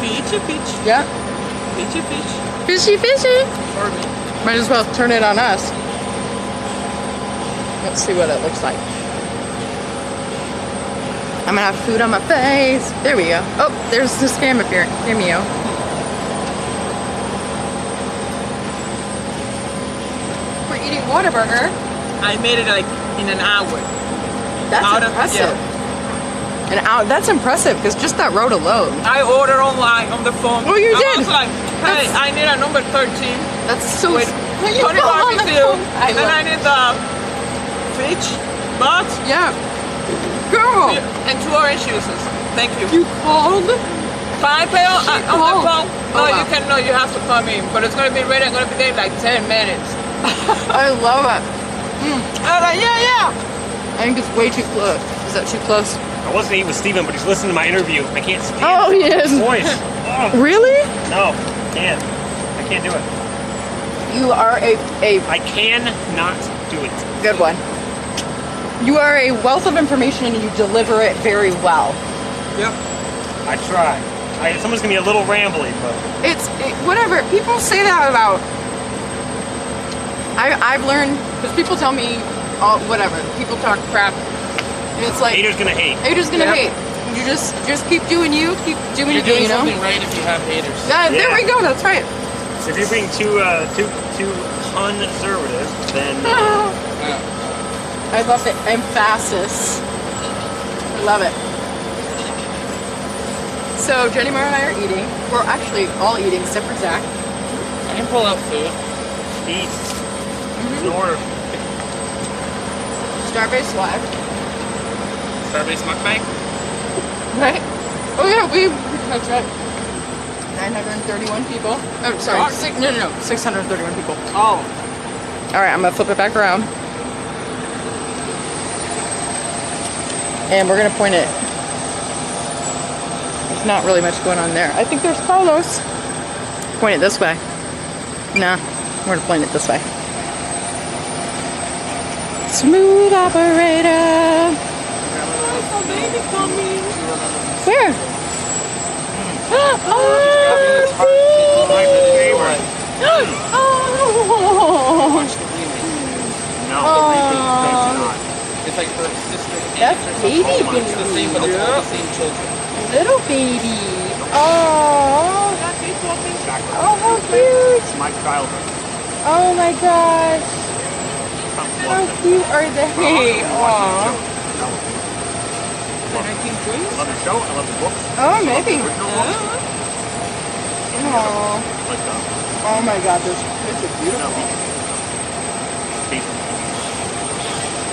Peach. Peach. Yeah. Peach. Fishy, fishy. For me. Might as well turn it on us. Let's see what it looks like. I'm gonna have food on my face. There we go. Oh, there's this cameo. We're eating Whataburger. I made it like in an hour. That's Out of- impressive. That's impressive because just that road alone. I ordered online on the phone. Oh, you I did? was like, hey, That's- I need a number 13 That's so. with When you Tony go on the barbecue, phone- I and love I need the fish, but Yeah. Girl, and 2 orange juices. Thank you. you called? Can I pay on the called. phone? No, Oh, wow. you can. No, you have to come in. But it's gonna be ready. I'm gonna be there in like 10 minutes. I love it. I was like, yeah. I think it's way too close. Is that too close? I wasn't eating with Steven, but he's listening to my interview. I can't stand Oh, he his is. voice. Oh, Really? no, can't. I can't do it. You are a I cannot do it. good one. You are a wealth of information and you deliver it very well. Yep. I try. Someone's gonna be a little rambly, but Whatever. People say that about. I've learned because people tell me, whatever. People talk crap. And it's like haters gonna hate. haters gonna Yeah. hate. You just keep doing you. Keep doing You're you. doing You know. something right if you have haters. There Yeah. we go. That's right. If you're being too conservative, then I love it. Emphasis. I love it. So Jenny Mara and I are eating. We're actually all eating except for Zach. I can pull out food. eat. In order. Starbase Live. Starbase mukbang. Right? Oh yeah, that's right. 931 people. Oh, sorry. What? 631 people. Oh. All right, I'm gonna flip it back around. And we're gonna point it. There's not really much going on there. I think there's Carlos. Point it this way. Nah, we're gonna point it this way. Smooth operator. Where? My favorite. Oh. No, It's like her sister. That's baby It's the same, but it's all the same children. Little baby. Oh. Oh, how cute. my childhood. Oh my gosh. How cute are they? Aww. I love the show. I love the books. Oh, maybe. Original books. Aww. Like Oh my god, this is beautiful.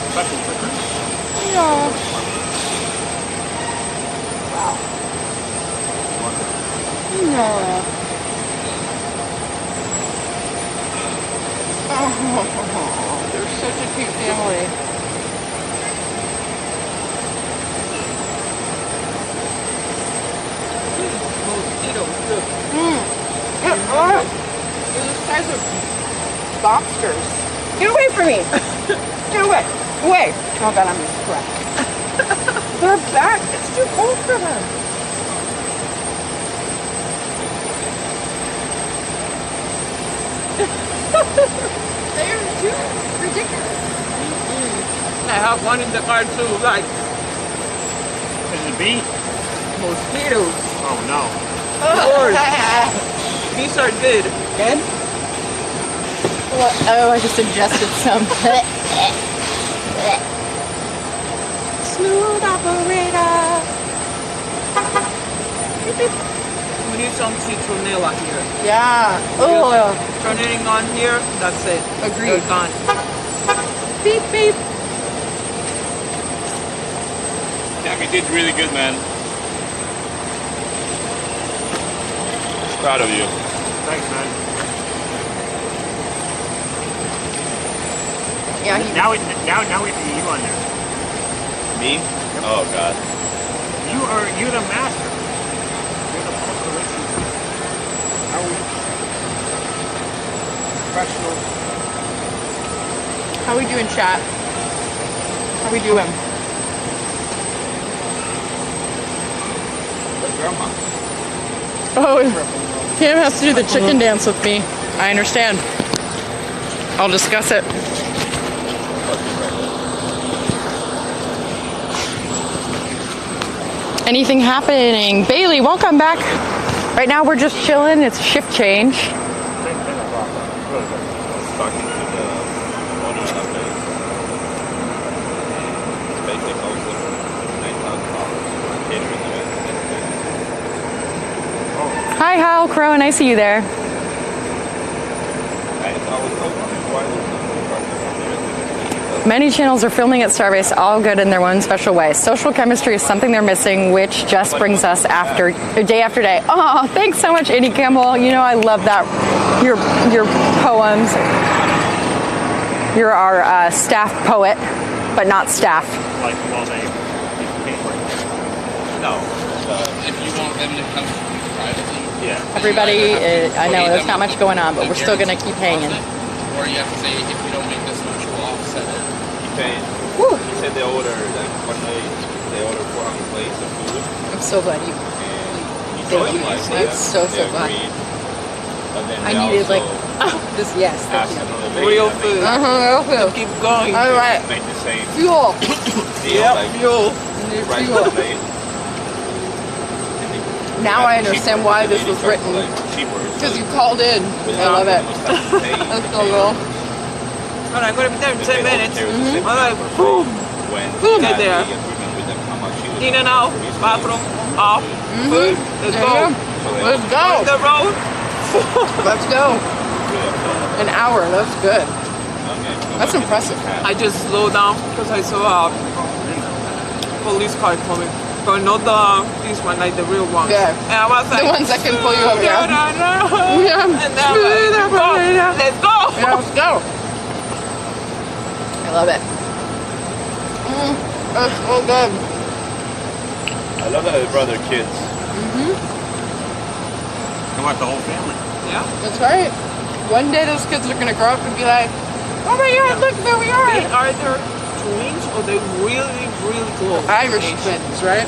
Especially for Kirsh. Yeah. Yeah. Oh, they're such a cute family. They're the size of lobsters. Get away from me! Get away! Away! Oh god, I'm correct. They're back. It's too cold for them. They are too ridiculous. I have one in the car too, like Is it bee? mosquitoes. Oh no. Of course. These are good. Good? What? Oh, I just ingested some. Smooth operator. We need some citronella here. Yeah. Oh, Turn it on here, that's it. Agreed. They're done. beep, beep. Damn, you did really good, man. Proud of you. Thanks, man. Yeah, Now we see you on there. Me? Oh, God. You're the master. You're the public relations. How are we? Professional. How we doing, chat? How we doing? Grandma. Oh, Cam has to do the chicken dance with me. I understand. I'll discuss it. Anything happening? Bailey, welcome back. Right now we're just chilling. It's a shift change. Talking to the owner of the SpaceX also $9,000 catering event. Hi, Hal Crow. I see you there. I was wondering why Many channels are filming at Starbase, all good in their own special way. Social chemistry is something they're missing, which just brings us day after day. Oh, thanks so much, Andy Campbell. You know I love that. Your poems. You're our staff poet, but not staff. Like, well, they No. If you want them to come privately, yeah. Everybody, I know there's not much going on, but we're still going to keep hanging. or you have to say, if you don't make this much, we'll offset it. Woo. He said they ordered, like, one day, they ordered 400 plates of food. I'm so glad you. And he Thank told you. them, like, I'm so they glad. agreed. But then I they needed also this. Yes. asked Thank you. another lady Real that food. Real food. Keep going. All right. made the same Fuel. deal, like, Fuel. right Fuel. to the plate. Now I understand why this was written. Because you called in. I love it. That's so cool. All right, I'm gonna be there in 10 minutes. All right, boom. Boom. Get there. In and out, bathroom, off, food. Let's go. Let's go. On the road. Let's go. An hour. That's good. That's impressive. I just slowed down because I saw a police car coming. But not this one, like the real ones. Yeah. And I was like, The ones that can pull you over. Yeah. Yeah. And then I'm like, let's go. Yeah, let's go. I love it. That's so good. I love that they brought their kids. Come on, the whole family. Yeah. That's right. One day those kids are going to grow up and be like, oh my God, look, there we are. They are there twins or they really, really close? Irish twins, right?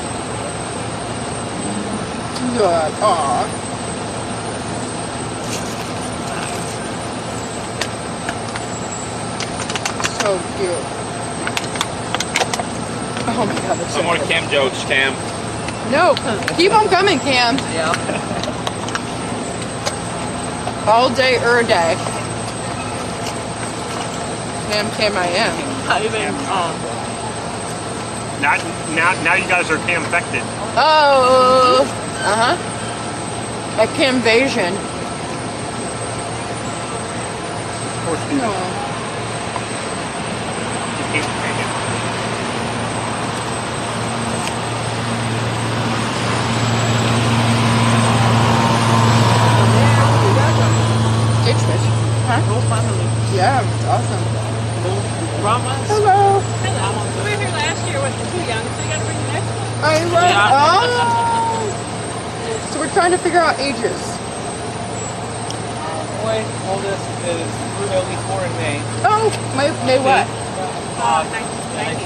Good. Aw. So cute. Oh my God, that's so Some more good. Cam jokes, Cam. No, keep them coming, Cam. Yeah. All day, day. Cam, I am. I even, Now you guys are cam-affected. Oh, a Camvasion. Of course you No. can't take it. Ditch fish. Huh? whole family. Yeah, awesome. Grandmas. Hello. We were here last year with the two young, so you gotta bring the next one. I love. Yeah. Oh. So we're trying to figure out ages. Boy, oldest is he'll be 4 in May. Oh, May what? 19.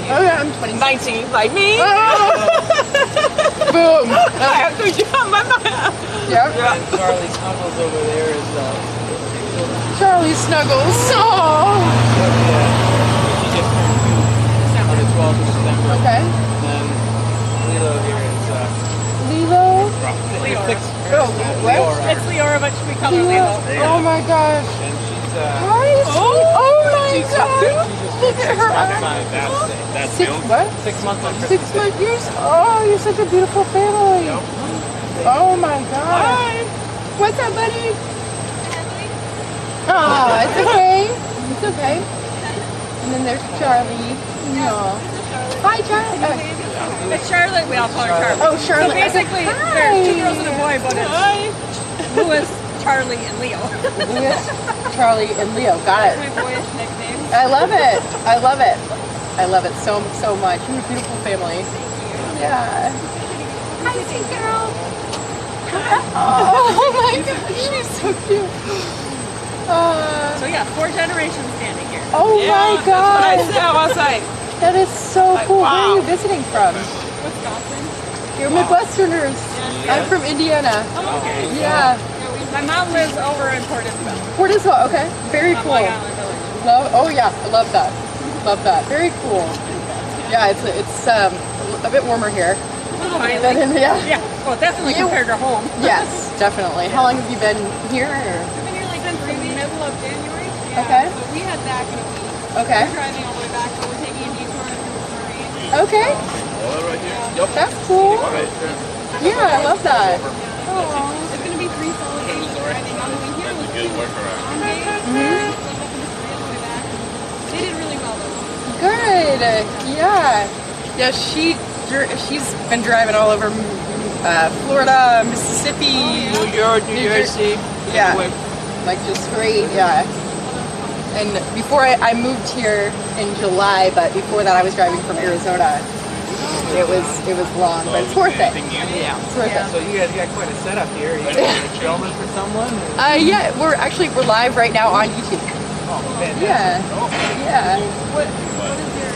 Oh yeah, I'm 20. 19, like me. Oh. Boom. I have to jump my mind. Yep. And Charlie Snuggles over there is Charlie Snuggles. Oh. she just turned 2. Okay. And then Lilo here is Lilo. Six. Oh, what? It's Leora, but we call her Lilo. Oh my gosh. And she's Hi, sweet. Oh my god. Look at her eyes. that's Six what? 6 months on 6 months. Oh, you're such a beautiful family. Oh my god. What's up, buddy? Oh, it's okay. It's okay. And then there's Charlie. No. Hi, Charlie. It's Charlotte, we all call her Charlotte. Oh, Charlotte. So basically, there's 2 girls and a boy, but it's Louis, Charlie, and Leo. Louis, Charlie, and Leo. Got it. My boyish nicknames. I love it. I love it. I love it so much. You're a beautiful family. Yeah. Hi, sweet girl. Oh my gosh, she's so cute. So yeah, 4 generations standing here. Oh my god. That's what I said. That is so cool. wow. Where are you visiting from? Wisconsin. You're Midwesterners. I'm from Indiana. Oh, okay. Yeah. My mom lives over in Port Isabel. Port Isabel. Okay. Very cool. Long Island Village. Love. Oh yeah. I love that. Love that. Very cool. Yeah. It's a bit warmer here. Than in, yeah. Yeah. Well, definitely compared to home. Yes, definitely. How long have you been here? Or? I've been here like since the middle of January. Yeah. Okay. So we had back in a week. Okay. We're driving all the way back, so we're taking a detour to Missouri. Okay. Right here. That's cool. Yeah, I love that. Oh, it's gonna be 3 solid days driving all the way here. That's a good workaround. They did really well though. Good. Yeah. Yeah, she's been driving all over Florida, Mississippi, New York, New Jersey. Yeah. Like just great, yeah. And before I moved here in July, but before that I was driving from Arizona. It was long, but it's worth it. Yeah. It's worth So you got quite a setup here. Are you filming for someone? it. Yeah, we're live right now on YouTube. Oh, fantastic. Yeah. Yeah. What is your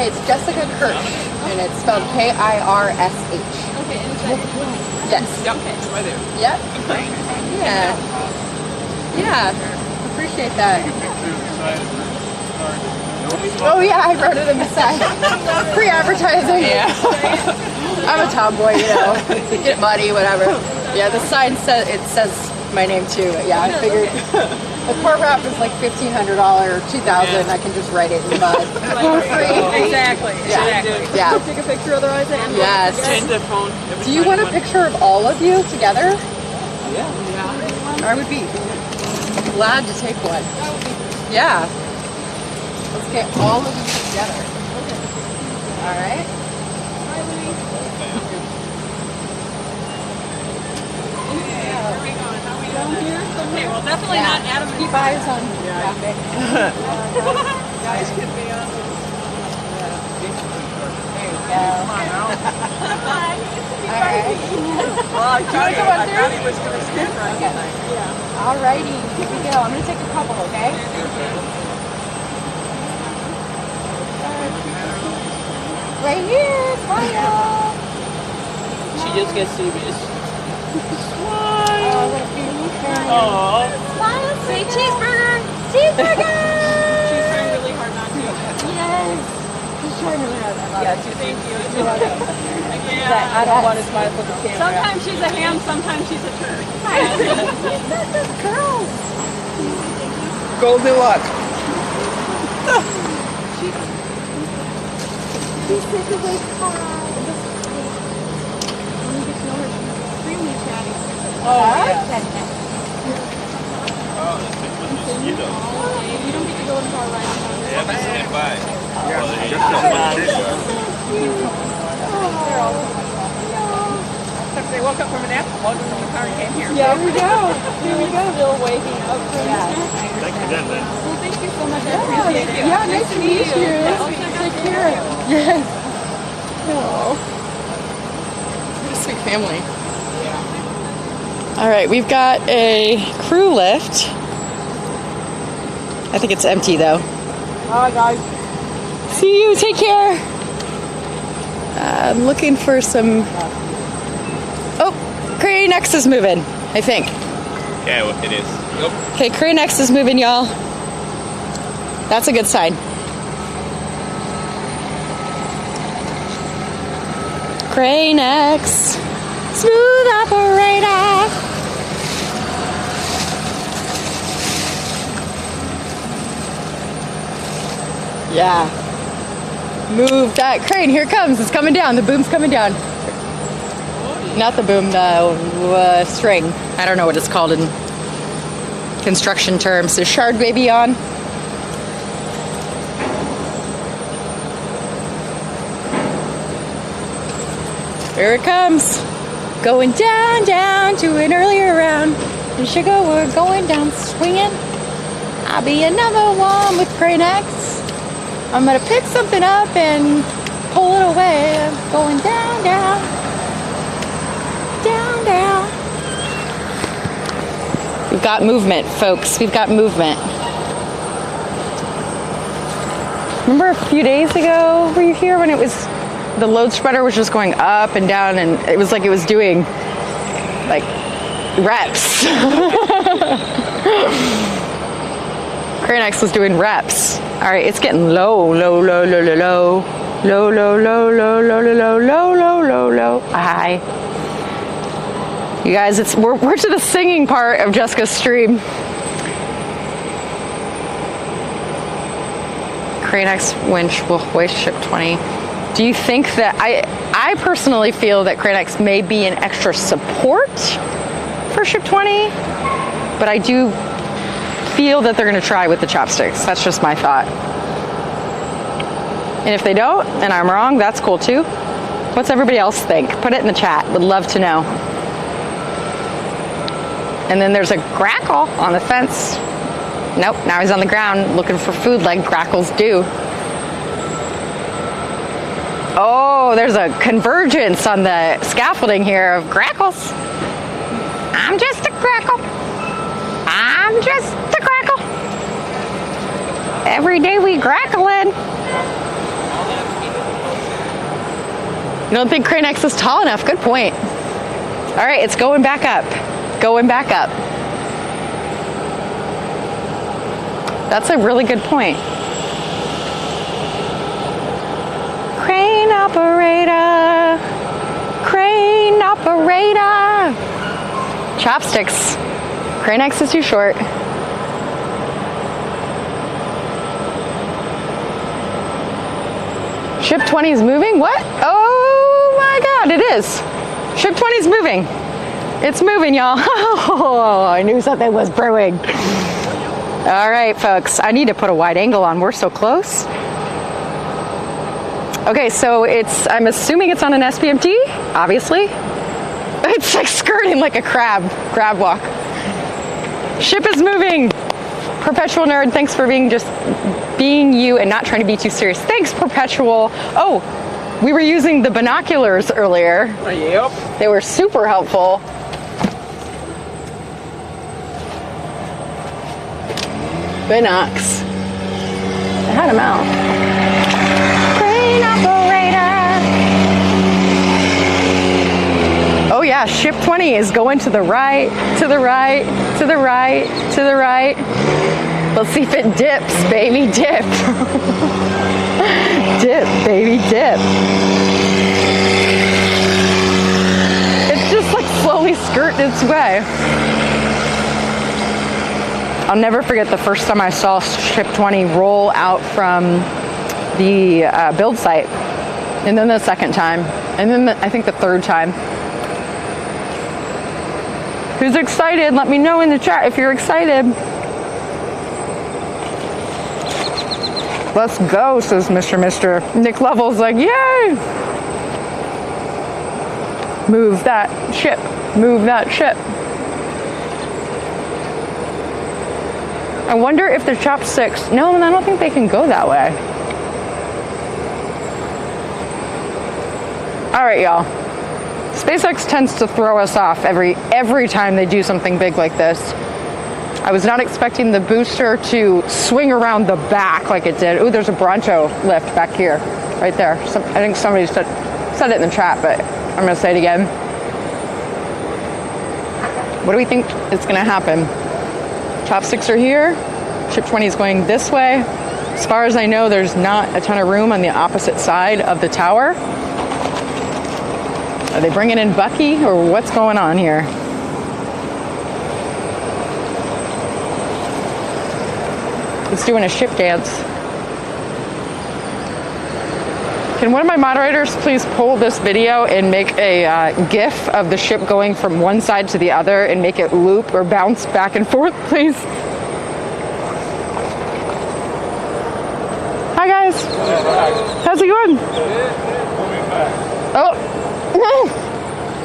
It's Jessica Kirsh, and it's spelled Kirsh. okay, and is that Yes. Yep, it's right there. Yep. Yeah. Yeah. Appreciate that. Oh yeah, I wrote it in the side. Free advertising. Yeah. I'm a tomboy, you know. Get muddy, whatever. Yeah, the sign says my name too. Yeah, I figured the part wrap is like $1,500 or $2,000. I can just write it in mud for free. Exactly. Yeah. Exactly. Yeah. Take a picture otherwise. Yes. Change the phone. Do you want a picture of all of you together? Yeah. I would be glad to take one. Yeah. Let's get all of you together. All right. Okay, well, definitely not Adam. Keep eyes on traffic. Guys, get me on. There you go. All right. Well, I thought through? he was going to skip right tonight. Yeah. All righty. Here we go. I'm going to take a couple, okay? Right here. Smile. She just gets serious. Oh, what a beautiful family. Aww. Smile. Say cheeseburger. Cheeseburger. She's trying really hard not to. Yes. She's trying really hard. Yeah, thank you. Yeah. I don't want to smile for the camera. Sometimes she's a ham, sometimes she's a turd. Girls. Goldilocks. She's such a big pie. When you get to know her, she's extremely chatty. Oh, yeah. Oh, that's big with mosquito. You don't get to go into our ride. Yeah, they stand by. Well, they're just Except they woke up from a nap, walked in the car and came here. Yeah, here we go. Here we go. Still waking up from Thank you, then. Well, thank you so much. I appreciate it. Yeah, nice to meet you. Take care. Yes. Oh. What a sweet family. All right, we've got a crew lift. I think it's empty though. Hi, guys. See you. Take care. I'm looking for some. Oh, Crane X is moving, I think. Yeah, well, it is. Yep. Okay, Crane X is moving, y'all. That's a good sign. Crane X, smooth operator. Yeah. Move that crane. Here it comes. It's coming down. The boom's coming down. Not the boom, the string. I don't know what it's called in construction terms. Is Shard Baby on? Here it comes. Going down, down to an earlier round. And sugar, we're going down swinging. I'll be a number one with Crane X. I'm gonna pick something up and pull it away. I'm going down, down, down, down. We've got movement, folks. We've got movement. Remember a few days ago, were you here when it was, the load spreader was just going up and down, and it was like it was doing like reps. Crane X was doing reps. All right, it's getting low, low, low, low, low, low, low, low, low, low, low, low, low, low, low, low, low. Hi. You guys, we're to the singing part of Jessica's stream. Crane X winch will hoist ship 20. Do you think that I personally feel that Crane X may be an extra support for ship 20, but I do feel that they're going to try with the chopsticks. That's just my thought. And if they don't, and I'm wrong, that's cool too. What's everybody else think? Put it in the chat. Would love to know. And then there's a grackle on the fence. Nope, now he's on the ground looking for food like grackles do. Oh, there's a convergence on the scaffolding here of grackles. I'm just a grackle. I'm just a grackle. Every day we grackling. You don't think Crane X is tall enough? Good point. All right, it's going back up. Going back up. That's a really good point. Crane operator. Crane operator. Chopsticks. Crane X is too short. Ship 20 is moving? What? Oh my God, it is. Ship 20 is moving. It's moving, y'all. Oh, I knew something was brewing. All right, folks, I need to put a wide angle on. We're so close. Okay, so I'm assuming it's on an SPMT, obviously. It's like skirting like a crab walk. Ship is moving. Perpetual nerd, thanks for being you and not trying to be too serious. Thanks, Perpetual. Oh, we were using the binoculars earlier. Yep. They were super helpful. Binocs. I had them out. Crane operator. Oh yeah, ship 20 is going to the right, to the right, to the right, to the right. Let's see if it dips, baby, dip. Dip, baby, dip. It's just like slowly skirting its way. I'll never forget the first time I saw ship 20 roll out from the build site. And then the second time. And then I think the third time. Who's excited? Let me know in the chat if you're excited. Let's go, says Mr. Nick Level's like, yay! Move that ship. Move that ship. I wonder if the chopsticks... No, I don't think they can go that way. All right, y'all. SpaceX tends to throw us off every time they do something big like this. I was not expecting the booster to swing around the back like it did. Ooh, there's a Broncho lift back here, right there. I think somebody said it in the chat, but I'm gonna say it again. What do we think is gonna happen? Chopsticks are here. Ship 20 is going this way. As far as I know, there's not a ton of room on the opposite side of the tower. Are they bringing in Bucky or what's going on here? It's doing a ship dance. Can one of my moderators please pull this video and make a GIF of the ship going from one side to the other and make it loop or bounce back and forth, please? Hi guys. How's it going? Oh.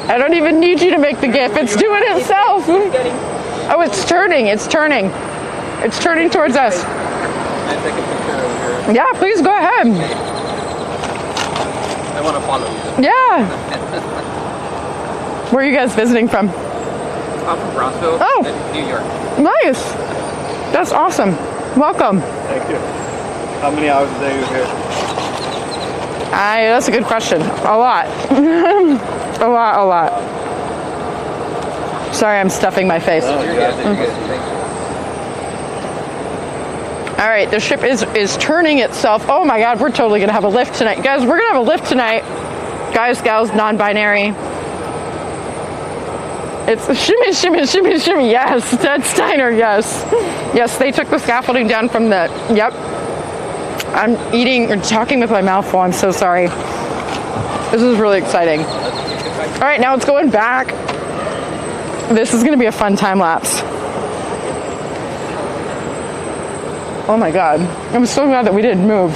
I don't even need you to make the GIF. It's doing it itself. Oh, it's turning. It's turning. It's turning towards us. Yeah, please go ahead. I want to follow you. Yeah. Where are you guys visiting from? I'm from Brownsville, New York. Nice. That's awesome. Welcome. Thank you. How many hours a day are you here? That's a good question. A lot. a lot. Sorry, I'm stuffing my face. You're good. Thank you. All right, the ship is turning itself. Oh my God, we're totally gonna have a lift tonight. Guys, we're gonna have a lift tonight. Guys, gals, non-binary. It's shimmy, shimmy, shimmy, shimmy. Yes, Ted Steiner, yes. Yes, they took the scaffolding down from the, yep. I'm eating or talking with my mouth full, I'm so sorry. This is really exciting. All right, now it's going back. This is gonna be a fun time lapse. Oh my God, I'm so glad that we didn't move.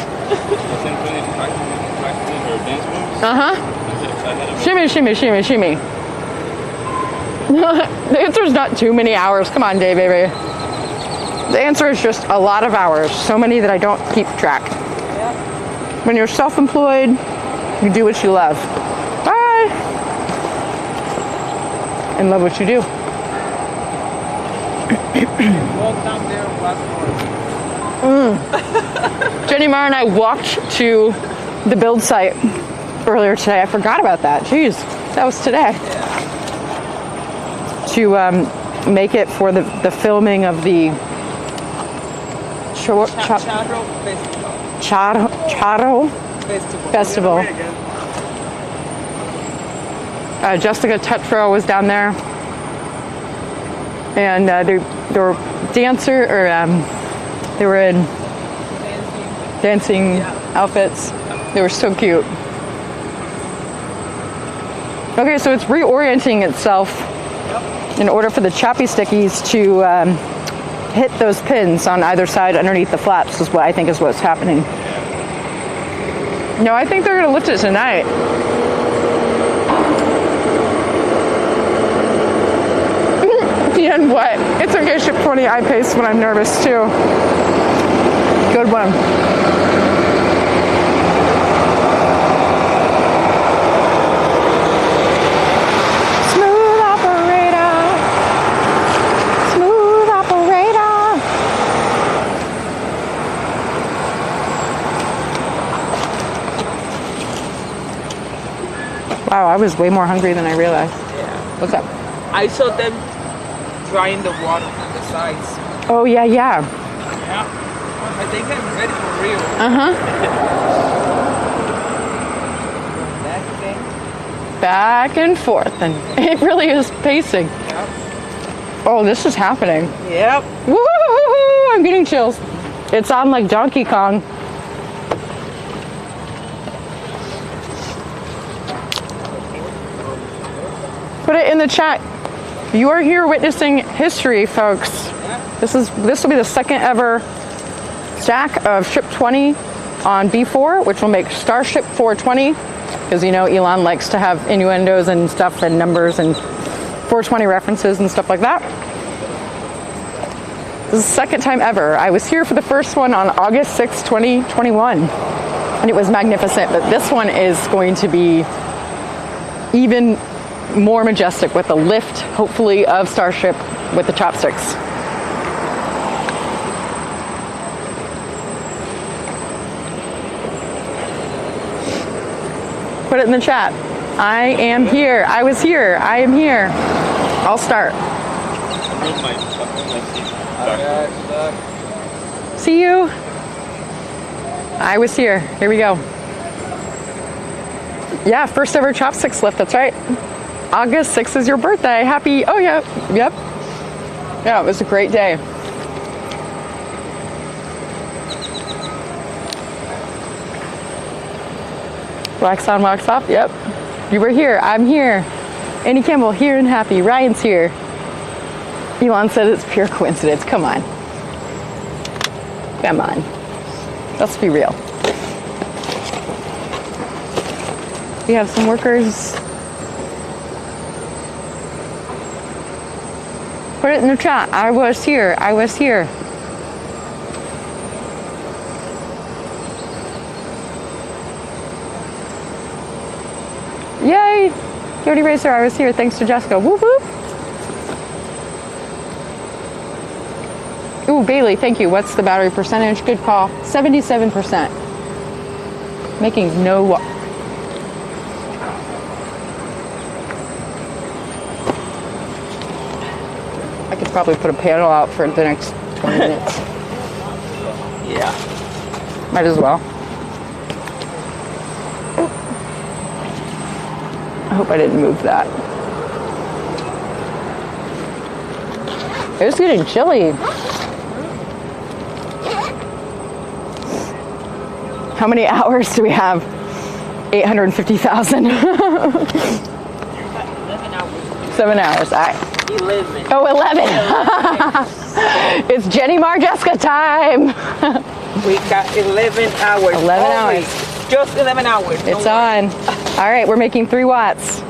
Uh-huh. Shimmy, shimmy, shimmy, shimmy. The answer is not too many hours. Come on, Day Baby. The answer is just a lot of hours. So many that I don't keep track. When you're self-employed, you do what you love. Bye. And love what you do. Walk down there, Jenny Mar and I walked to the build site earlier today. I forgot about that. Jeez, that was today. To make it for the filming of the Charo Festival. Jessica Tetro was down there, and they were dancer or they were in dancing outfits. They were so cute. Okay, so it's reorienting itself in order for the choppy stickies to hit those pins on either side underneath the flaps is what I think is what's happening. No, I think they're going to lift it tonight. And what? It's okay, Ship 20. I pace when I'm nervous too. Good one. Smooth operator. Smooth operator. Wow, I was way more hungry than I realized. Yeah. What's up? I saw them drying the water from the sides. Oh, yeah. Yeah. I think I'm ready for real. Back and forth, and it really is pacing. Yep. Oh, this is happening. Yep. Woo-hoo-hoo-hoo! I'm getting chills. It's on like Donkey Kong. Put it in the chat. You are here witnessing history, folks. This will be the second ever stack of Ship 20 on B4, which will make Starship 420, because you know Elon likes to have innuendos and stuff and numbers and 420 references and stuff like that. This is the second time ever. I was here for the first one on August 6, 2021, and it was magnificent, but this one is going to be even more majestic with the lift, hopefully, of Starship with the chopsticks. Put it in the chat. I am here. I was here. I am here. I'll start. See you. I was here. Here we go. Yeah, first ever chopsticks lift, that's right. August 6th is your birthday. Happy, oh yeah, yep. Yeah, it was a great day. Wax on, wax off, yep. You were here, I'm here. Andy Campbell here and happy, Ryan's here. Elon said it's pure coincidence, come on. Come on, let's be real. We have some workers. Put it in the chat. I was here. I was here. Yay! Yodi Racer, I was here. Thanks to Jessica. Whoop whoop. Ooh, Bailey, thank you. What's the battery percentage? Good call. 77%. Making no. I could probably put a panel out for the next 20 minutes. Yeah. Might as well. I hope I didn't move that. It was getting chilly. How many hours do we have? 850,000. 7 hours. All right. 11. Oh, 11. It's Jenny Marjeska time. We got 11 hours. 11 hours. Just 11 hours. It's on. All right, we're making 3 watts.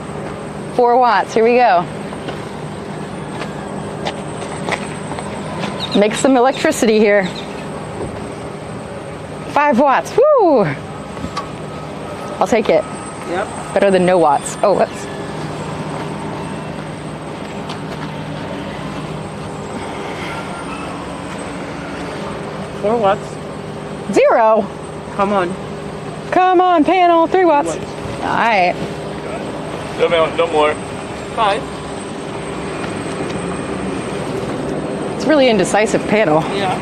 4 watts. Here we go. Make some electricity here. 5 watts. Woo! I'll take it. Yep. Better than no watts. Oh, whoops. Four watts. 0. Come on. Come on, panel. 3 watts. All right. No more. 5. It's really indecisive panel. Yeah.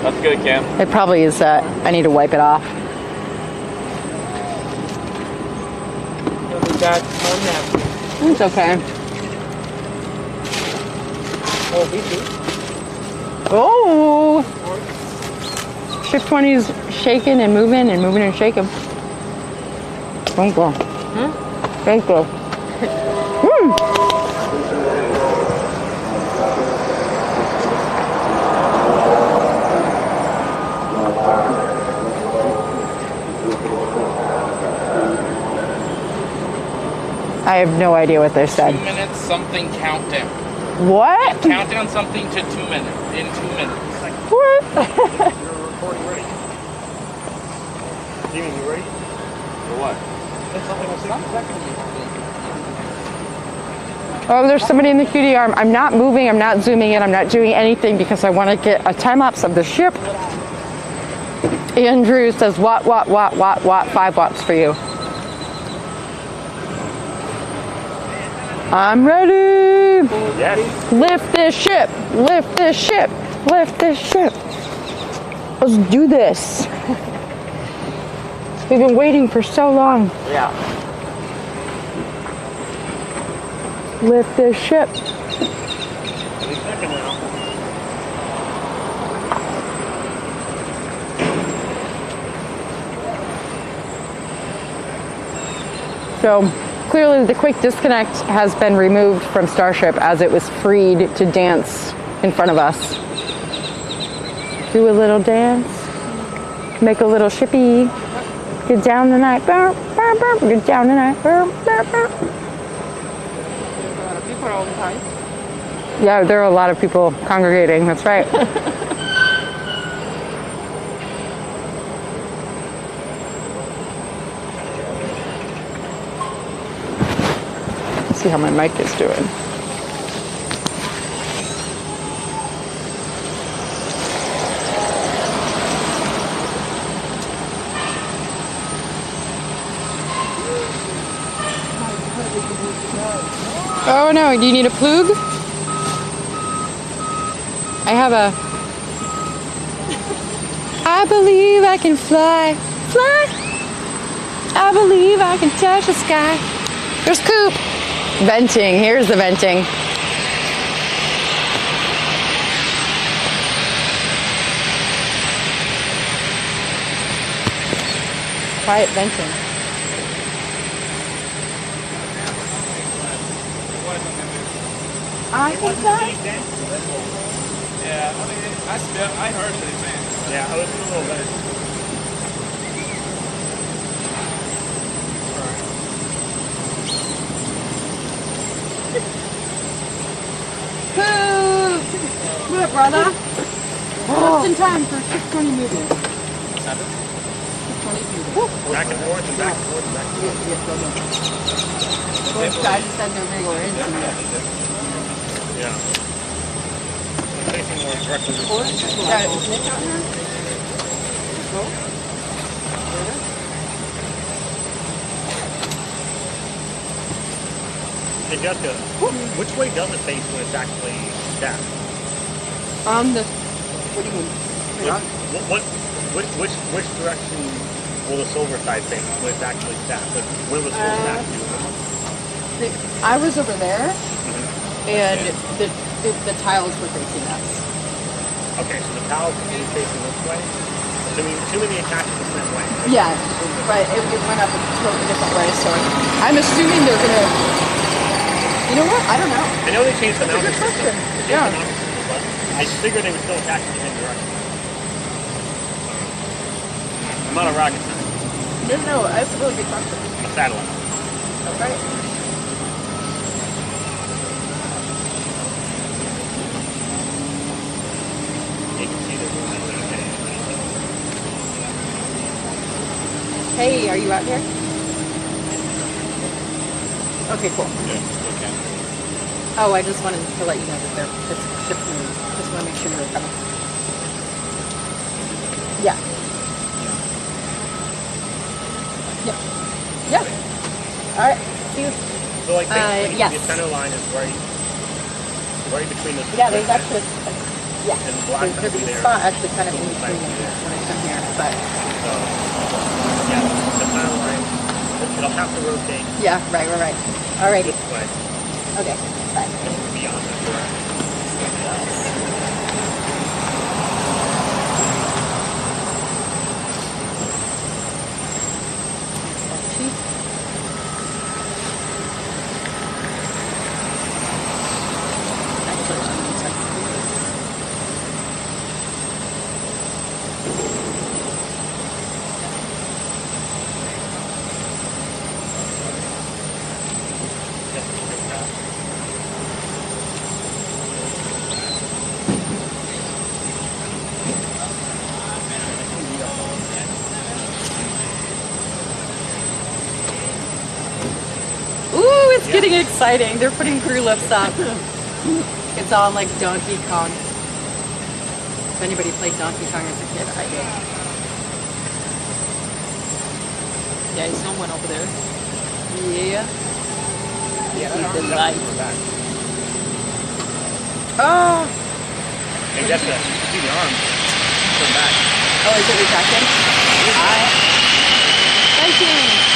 That's good, Cam. It probably is. I need to wipe it off. And we got one napkin. It's okay. Oh, we do. Oh! Shift 20's shaking and moving and moving and shaking. Thank you. Thank you. I have no idea what they said. 2 minutes something countdown. What? Countdown something to 2 minutes. In 2 minutes. What? You're recording ready. You mean you ready? For what? Oh, there's somebody in the QD arm. I'm not moving, I'm not zooming in, I'm not doing anything because I want to get a time lapse of the ship. Andrew says, watt, 5 watts for you. I'm ready. Yes. Lift this ship, lift this ship, lift this ship. Let's do this. We've been waiting for so long. Yeah. Lift this ship. So clearly the quick disconnect has been removed from Starship as it was freed to dance in front of us. Do a little dance. Make a little shippy. Get down tonight. Burp, burp, burp. Get down tonight. Burp, burp, burp. Yeah, there are a lot of people congregating. That's right. Let's see how my mic is doing. Oh no, do you need a plug? I have a... I believe I can fly. Fly! I believe I can touch the sky. There's Coop. Venting. Here's the venting. Quiet venting. I think that. Yeah, I mean, I heard what he meant. Yeah, I was a little bit. What, brother? Just in time for a 620 movie. Back and forth and back and forth and back and forth. Both sides said they're going to go into it. Yeah. Facing more directly. Yeah, is Nick out here? Hey Jessica, which way does it face when it's actually stacked? What do you mean? Which direction will the silver side face when it's actually stacked? Like, when was silver stacked? I was over there, and the tiles were facing us. Okay, so the tiles will be facing this way? Assuming they attach it the same way. Right? Yeah, but it went up a totally different way, so I'm assuming they're going to... You know what? I don't know. I know they changed the mounting That's a good system. question. Yeah. But I figured they would still attach in the same direction. I'm not a rocket scientist. No, that's a really good question. I'm a satellite. Okay. You can see there's no Hey, are you out here? Okay, cool. Oh, I just wanted to let you know that it's ships moving. Just want to make sure you were coming. Yeah. Yeah. Yeah. All right. See you. So like basically yes. the center line is right between the... Yeah, there's actually... Yeah. And the black There's be a there. spot actually kind of in between when I come here, but... So, yeah, the center line, it'll have to rotate Yeah, right. All right. this way. Okay, bye. Beyond that direction. It's getting exciting. They're putting crew lifts up. It's on like Donkey Kong. If anybody played Donkey Kong as a kid, I did. Yeah, there's someone over there. Yeah. Yeah, the light. Oh! Hey Jessica, you can see the arm. Come back. Oh, is it retracting? Thank you.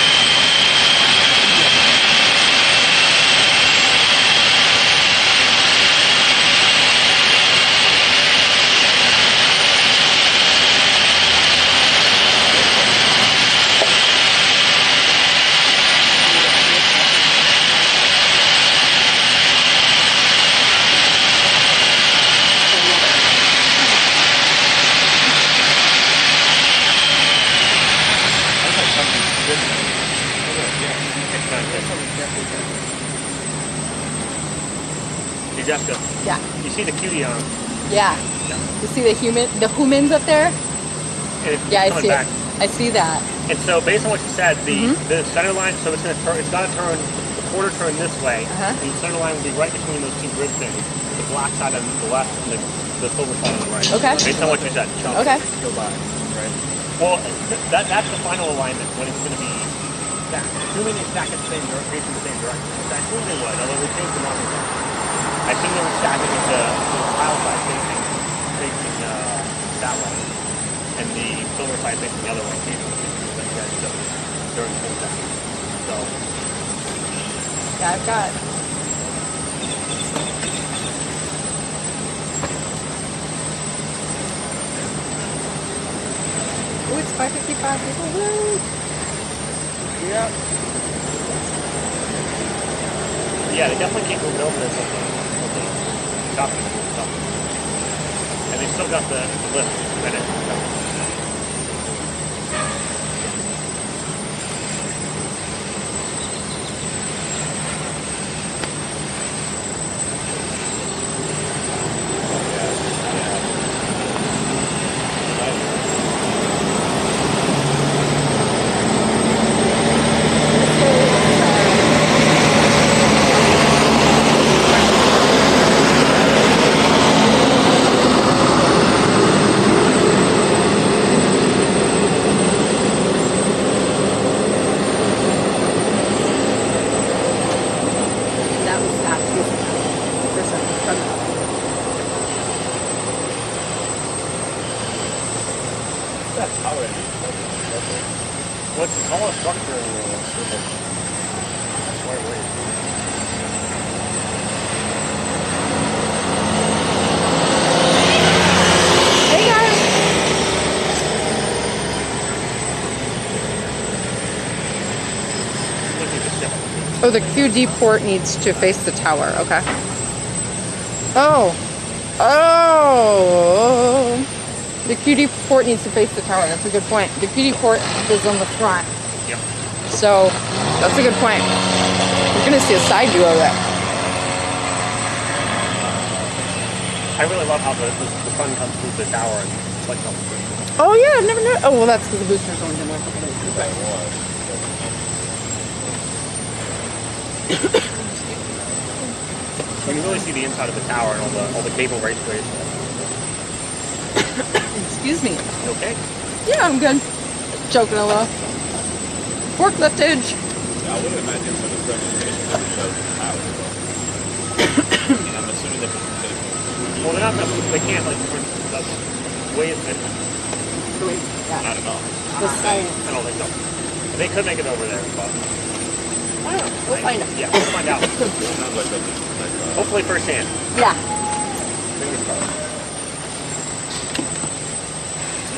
Hey Jessica. Yeah. You see the cutie arm? Yeah. You see the humans up there? Yeah, I see it. I see that. And so, based on what you said, the center line, so it's got to turn, the quarter turn this way, and the center line will be right between those two grid things, the black side on the left and the silver side on the right. Okay. Based on what you said. Okay. Go by, right? Well, that's the final alignment when it's going to be stacked. Assuming they stack it the same facing the same direction. Which I assume they would, although we changed the mounting direction. I assume they would stack it with the tile side facing that way, and the silver side facing the other way. So during cubesat. So Yeah, I've got. Oh, it's 5:55 people. Woo! yeah. Yeah, they definitely can't go building this with the shopping and stuff. And they still got the lift in it. What's the tallest structure in the circle? Wait. Hey guys! Oh, the QD port needs to face the tower. Okay. Oh. The QD port needs to face the tower. That's a good point. The QD port is on the front. Yep. So, that's a good point. We're going to see a side view of it. I really love how the sun comes through the tower and lights up the bridge. Oh, yeah, I've never known. Oh, well, that's because the booster's only been there a couple days. Okay. You can really see the inside of the tower and all the cable raceways. Excuse me. You okay? Yeah, I'm good. Choking a little. Forkliftage. I would imagine some of the presentation shows the tower. I'm assuming the presentation. Well, they're not they can't, like, for instance, the way it's been. Yeah. I don't know. The science. I don't think so. They could make it over there, but I don't know. We'll find out. yeah, we'll find out. It sounds like a Hopefully firsthand. Yeah. Fingers crossed.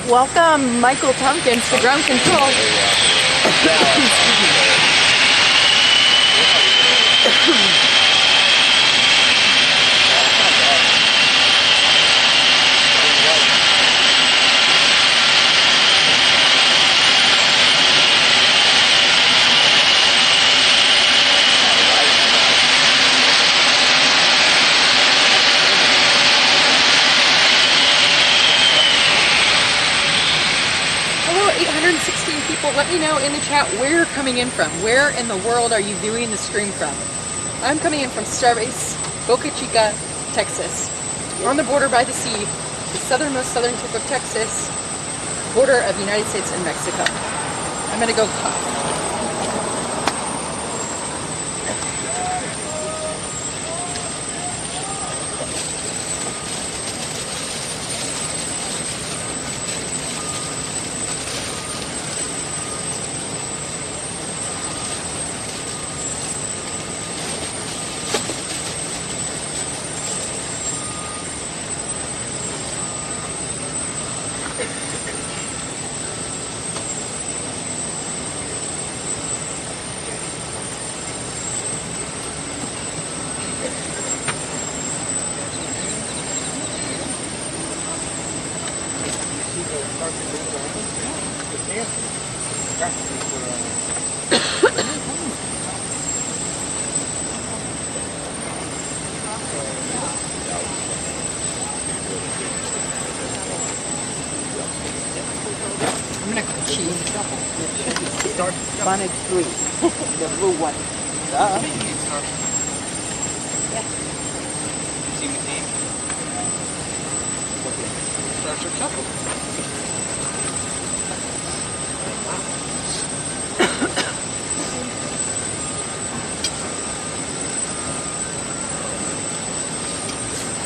Welcome, Michael Tompkins, to ground control. Hello, 816 people. Let me know in the chat where you're coming in from. Where in the world are you viewing the stream from? I'm coming in from Starbase, Boca Chica, Texas. We're on the border by the sea, the southernmost southern tip of Texas, border of the United States and Mexico. I'm gonna go cough. I'm gonna go cheese. Bonnet 3. The blue one. Yeah. Team to team. Starship Shuffle.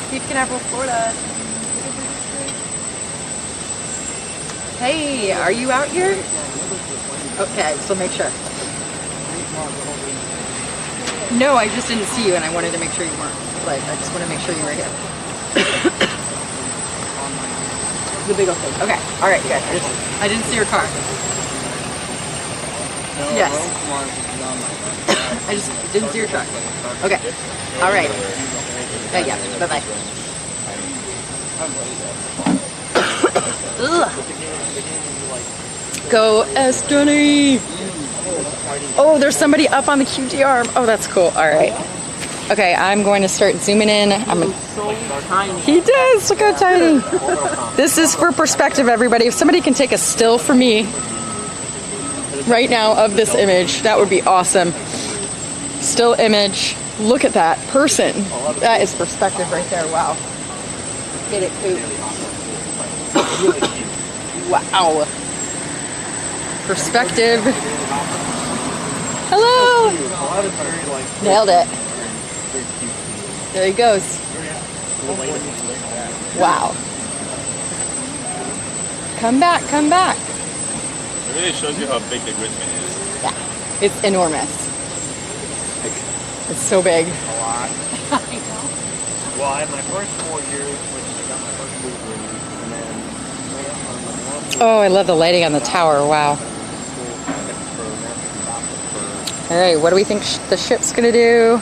Cape Canaveral, Florida. Hey, are you out here? Okay, so make sure. No, I just didn't see you and I wanted to make sure you weren't. Like, I just want to make sure you were here. The big old thing. Okay, alright, good. I didn't see your car. Yes. I just didn't see your truck. Okay, alright. Yeah, bye-bye. Go Estony! Oh, there's somebody up on the QT arm. Oh, that's cool. All right. Okay, I'm going to start zooming in. He does. Look how tiny. This is for perspective, everybody. If somebody can take a still for me right now of this image, that would be awesome. Still image. Look at that person. That is perspective right there. Wow. Get it, Coop. Wow. Perspective. Hello. Nailed it. There he goes. Wow. Come back, come back. It really shows you how big the Grisman is. Yeah, it's enormous. It's so big. A lot. Well, I had my first 4 years, which I got my first mover, and then Oh, I love the lighting on the tower. Wow. All right, what do we think the ship's gonna do?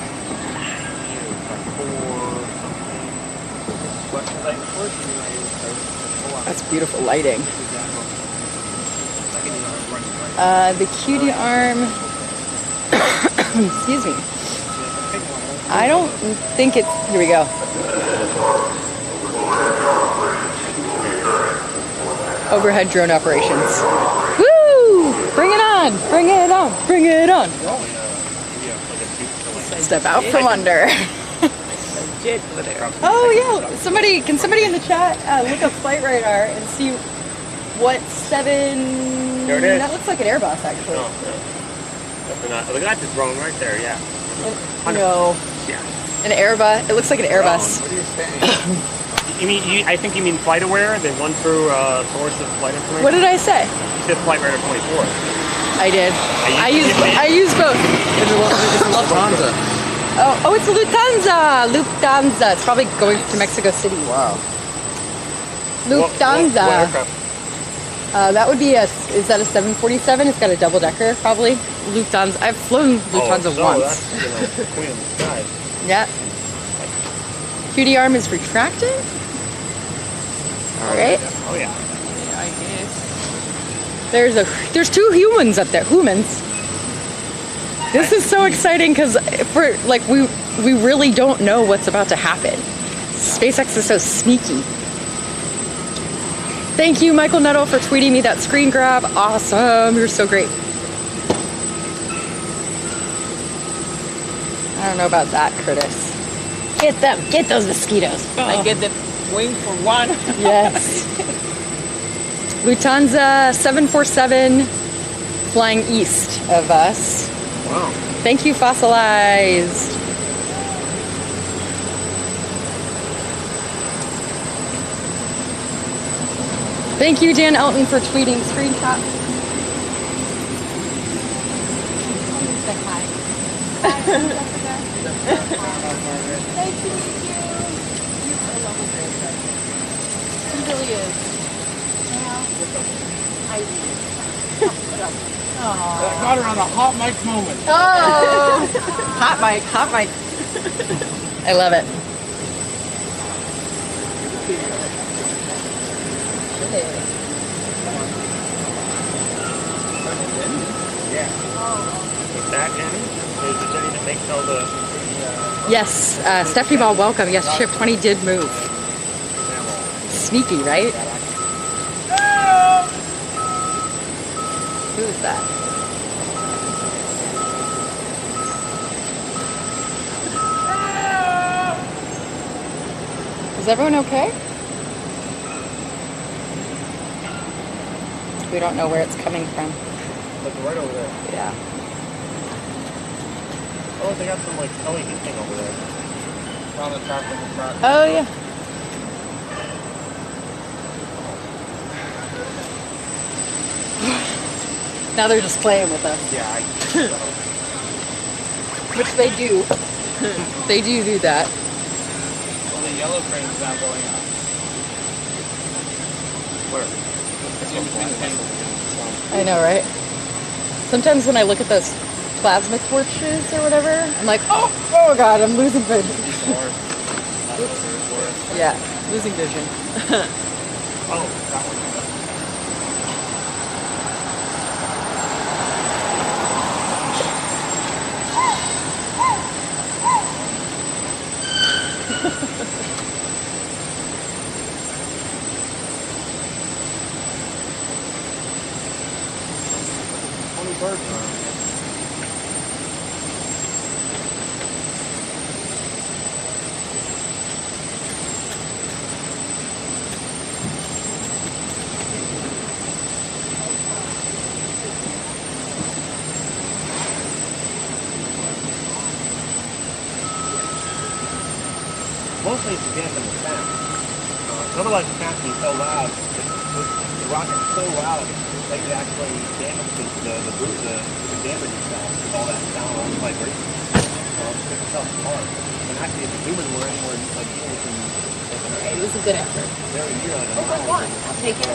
That's beautiful lighting. The QD arm, excuse me. I don't think it's, here we go. Overhead drone operations. Woo! Bring it on! Bring it on! Bring it on! Step out from under. Oh yeah! Can somebody in the chat look up flight radar and see what 7? There it is. That looks like an Airbus actually. No, look at that drone right there. Yeah. No. Yeah. An Airbus. It looks like an Airbus. What are you saying? I think you mean flight aware. They run through source of flight information. What did I say? You said flight radar 24. I did. I use both. Lufthansa. Oh, it's Lufthansa. Lufthansa. It's probably going to Mexico City. Wow. Lufthansa. What aircraft? That would be is that a 747? It's got a double decker, probably. Lufthansa. I've flown Lufthansa once. That's, queen of the sky. Yeah. QD arm is retracting. All right. Oh yeah. I guess. There's 2 humans up there. Humans. This is so exciting because we really don't know what's about to happen. SpaceX is so sneaky. Thank you, Michael Nettle, for tweeting me that screen grab. Awesome. You're so great. I don't know about that, Curtis. Get them. Get those mosquitoes. I get the wing for one. Yes. Lufthansa 747 flying east of us. Wow. Thank you, Fossilized. Thank you, Dan Elton, for tweeting screenshot. Say hi. Nice to meet you. You are a lovely person. He really is. Yeah. I I got her on a hot mic moment. Oh! Hot mic, hot mic. I love it. Is that Jenny? Is it Jenny that makes all the Yes, Stephanie Ball, welcome. Yes, ship 20 did move. Sneaky, right? Who is that? Is everyone okay? We don't know where it's coming from. Like right over there. Yeah. Oh, they got some like LED thing over there. On the top of the front. Oh yeah. Now they're just playing with us. Yeah, Which they do. They do that. Well, the yellow crane's now going up. Where? I know, right? Sometimes when I look at those plasma torches or whatever, I'm like, oh god, I'm losing vision. Yeah, losing vision. Oh, that one. Mostly it's dampen the sound. Otherwise the sound can be so loud. The rocket's so loud, like it actually damages the dampen yourself with all that sound, all the vibration. It itself apart. And actually if the human were anywhere like It was a good effort. very near like a Oh, mile, I'll take it.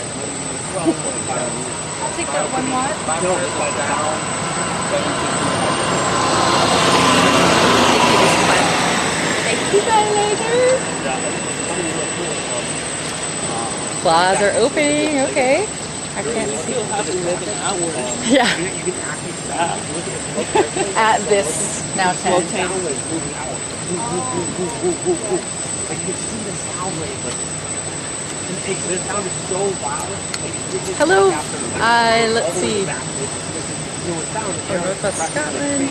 well, I'll take that one more. no, it's like down. See you guys later. Claws are opening. Okay. I can't see. Yeah. At this now 10. Like you can see the sound wave, like the sound is so loud. Hello. Let's see. Northwest Scotland.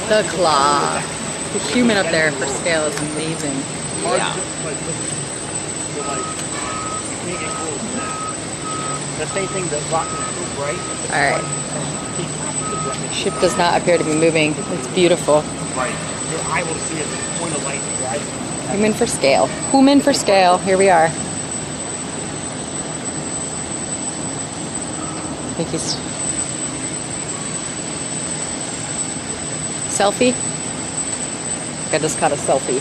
The claw. The human up there for scale is amazing. Yeah. The same thing, the rocket is so bright. Alright. Ship does not appear to be moving. It's beautiful. Right. Your eye will see it at the point of light driving. Human for scale. Human for scale. Here we are. I think he's... Selfie? I just caught a selfie.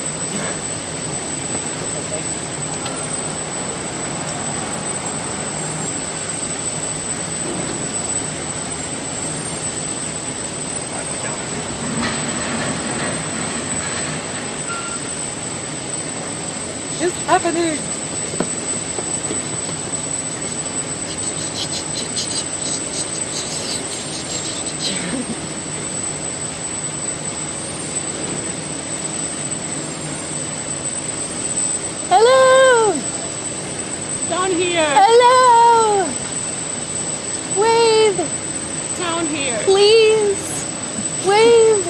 What's happening? Hello! Down here. Hello! Wave! Down here. Please! Wave!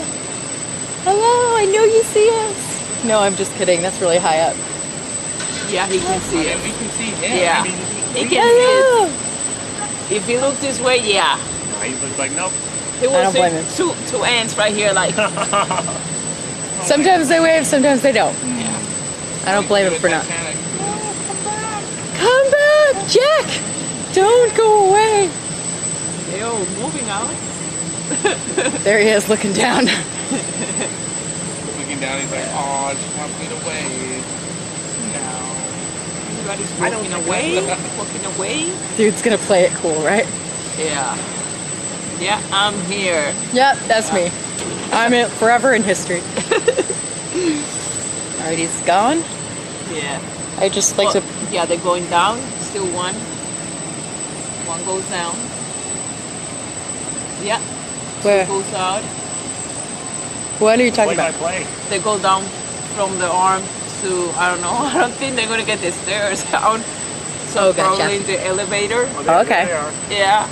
Hello, I know you see us. No, I'm just kidding. That's really high up. Yeah, he can see it. We can see him. Yeah. He can Hello! see it. If he looked this way, yeah. He looks like, nope. He I don't will blame him. see two ants right here, like. Sometimes they wave, sometimes they don't. Yeah. I don't blame him for not. Titanic. Come back, Jack! Don't go away. They're all moving out. There he is, looking down. Looking down, he's like, oh, she wants me to wave. No. Everybody's walking away. Walking away. Dude's gonna play it cool, right? Yeah. Yeah, I'm here. Yep, that's me. I'm in forever in history. Alright, he's gone. Yeah. I just like to. Yeah, they're going down. Still one. One goes down. Yeah. Where? Two goes out. What are you talking about? They go down from the arm to, I don't know. I don't think they're gonna get the stairs down. So gotcha. probably the elevator. Oh, okay. Yeah.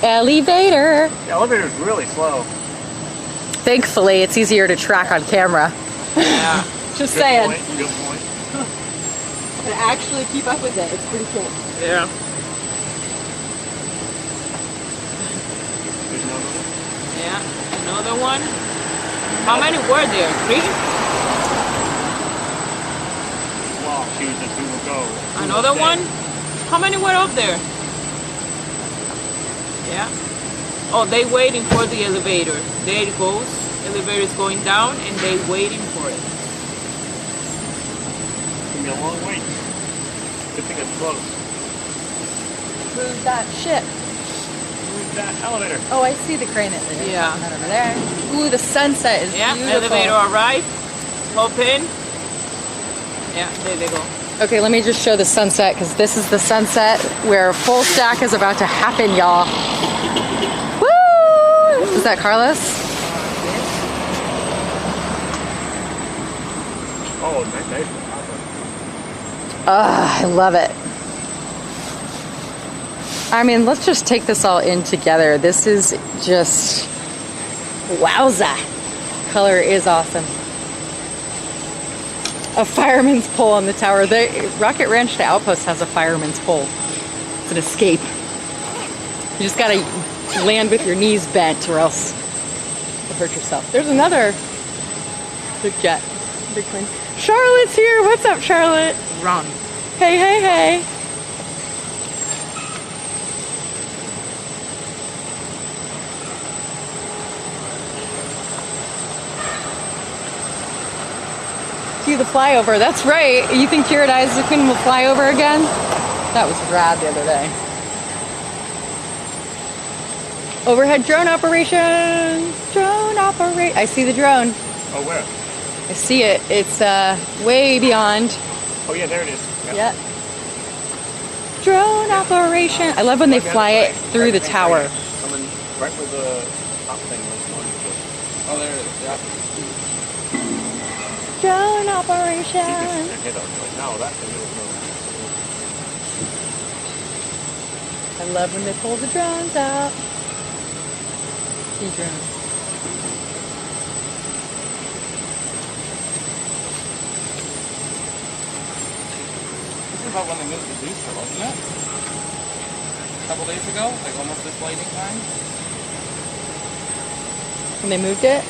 Elevator. The elevator's really slow. Thankfully, it's easier to track on camera. Yeah. Just saying. Good point. To actually keep up with it, it's pretty cool. Yeah. Yeah. Another one. How many were there? 3? Well, choose as who will go. Another one? How many were up there? Yeah. Oh, they waiting for the elevator. There it goes. Elevator is going down, and they waiting for it. It's gonna be a long wait. Good thing it's close. Move that ship. Move that elevator. Oh, I see the crane that they're Yeah. talking about over there. Ooh, the sunset is Yeah, beautiful. elevator arrived. Hop in. Yeah, there they go. Okay, let me just show the sunset because this is the sunset where full stack is about to happen, y'all. Woo! Is that Carlos? Oh, nice. I love it. I mean, let's just take this all in together. This is just wowza. Color is awesome. A fireman's pole on the tower. The Rocket Ranch to Outpost has a fireman's pole. It's an escape. You just gotta land with your knees bent or else you'll hurt yourself. There's another big jet. Big plane. Charlotte's here. What's up, Charlotte? Run. Hey, hey, hey. Do the flyover. That's right. You think Jared Isaacman will fly over again? That was rad the other day. Overhead drone operation. Drone operate. I see the drone. Oh, where? I see it. It's way beyond. Oh, yeah, there it is. Yep. Drone operation. I love when they fly it through the tower. Coming right where the top thing was. Oh, there it is. Yeah. Drone operation. Okay, no, that thing I love when they pull the drones out. See drones. This is about when they moved the booster, wasn't it? A couple days ago, like almost this lighting time. When they moved it?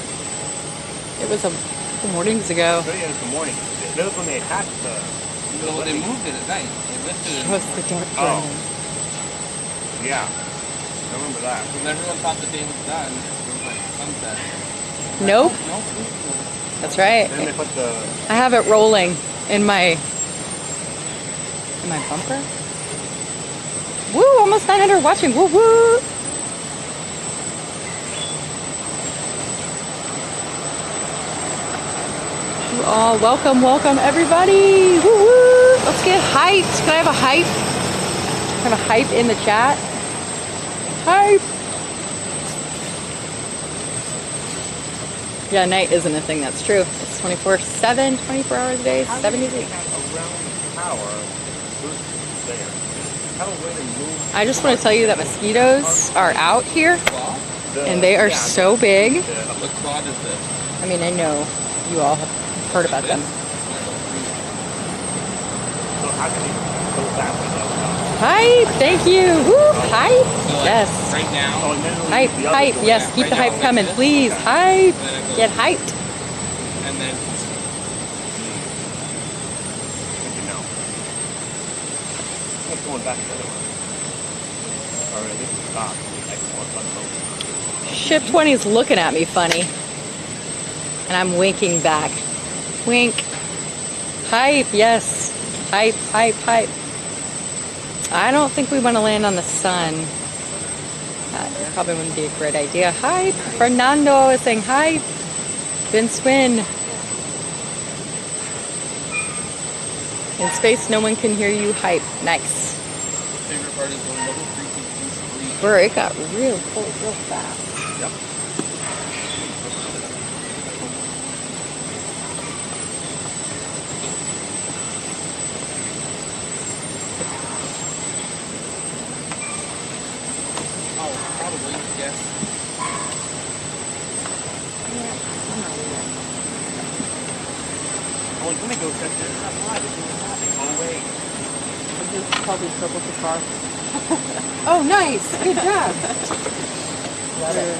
It was a couple mornings ago. So, yeah, it was the morning. That was when they hatched the... No, they moved it at night. They lifted it. Show us the dark Oh. drone. Yeah. I remember that. Because everyone thought the day was done. It was like sunset. Nope. Nope. That's right. Then they put the... I have it rolling in my bumper. Woo! Almost 900 watching. Woo woo! You all welcome everybody. Woo woo! Let's get hyped. Can I have a hype? Have a hype in the chat. Hype. Yeah, night isn't a thing. That's true. It's 24/7, 24 hours a day, 7 days a week. Around power versus there. How do they move? I just want to tell you that mosquitoes are out here, and they are so big. What quad is this? I mean, I know you all have heard about them. So how can you go that way? Hype! Thank you! Woo! Hype! Yes. Right now. Oh, and then Hype, the other hype, door. yes, keep the hype coming, please. Hype! Get hyped. And then You know. What's going back the other way? Or at least stop. Ship 20 is looking at me funny. And I'm winking back. Wink. Hype, yes. Hype, hype, hype. I don't think we want to land on the sun. That probably wouldn't be a great idea. Hype. Fernando is saying hype. Vince Win. In space, no one can hear you. Hype. Nice. favorite part is the little freaking Bro, it got real cold real fast. Yep. Oh, probably, yes. I was gonna go check this. It's not live. It's not happening. Oh wait. I just probably trouble the car. Oh, nice. Good job. Love it.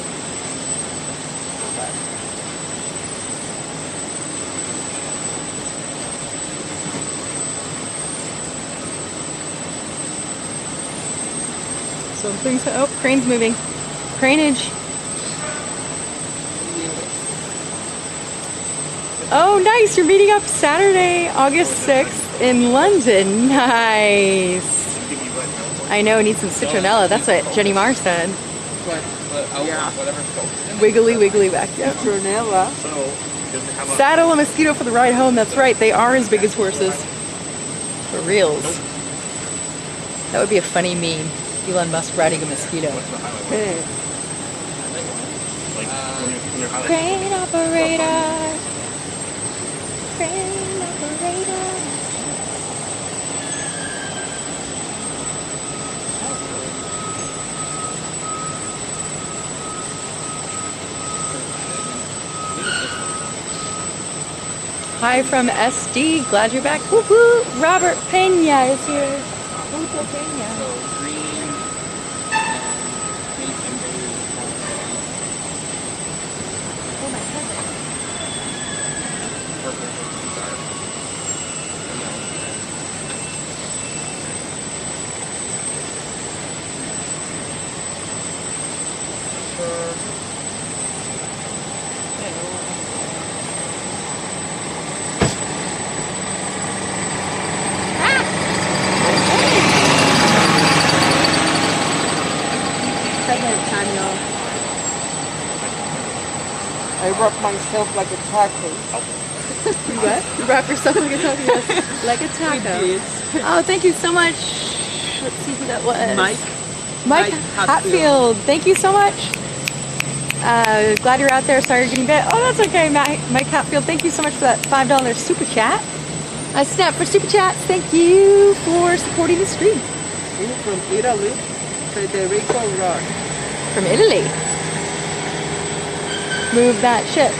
Something's, oh, crane's moving. Craneage. Oh, nice. You're meeting up Saturday, August 6th in London. Nice. I know, need some citronella. That's what Jenny Marr said. Yeah. Wiggly, wiggly back. Yeah. Citronella. Saddle a mosquito for the ride home. That's right. They are as big as horses. For reals. That would be a funny meme. Elon Musk riding a mosquito. Crane operator. Crane operator. Hi from SD. Glad you're back. Woo woo. Robert Pena is here. Mucho Pena. I wrap myself like a taco. You what? You wrap yourself like a taco? Yes. Like a taco. Oh, thank you so much. Let's see who that was. Mike Hatfield. Thank you so much. Glad you're out there. Sorry you're getting bit. Oh, that's okay, Mike Hatfield. Thank you so much for that $5 super chat. A snap for super chats. Thank you for supporting the stream. From Italy, Federico Rock. From Italy. Move that ship.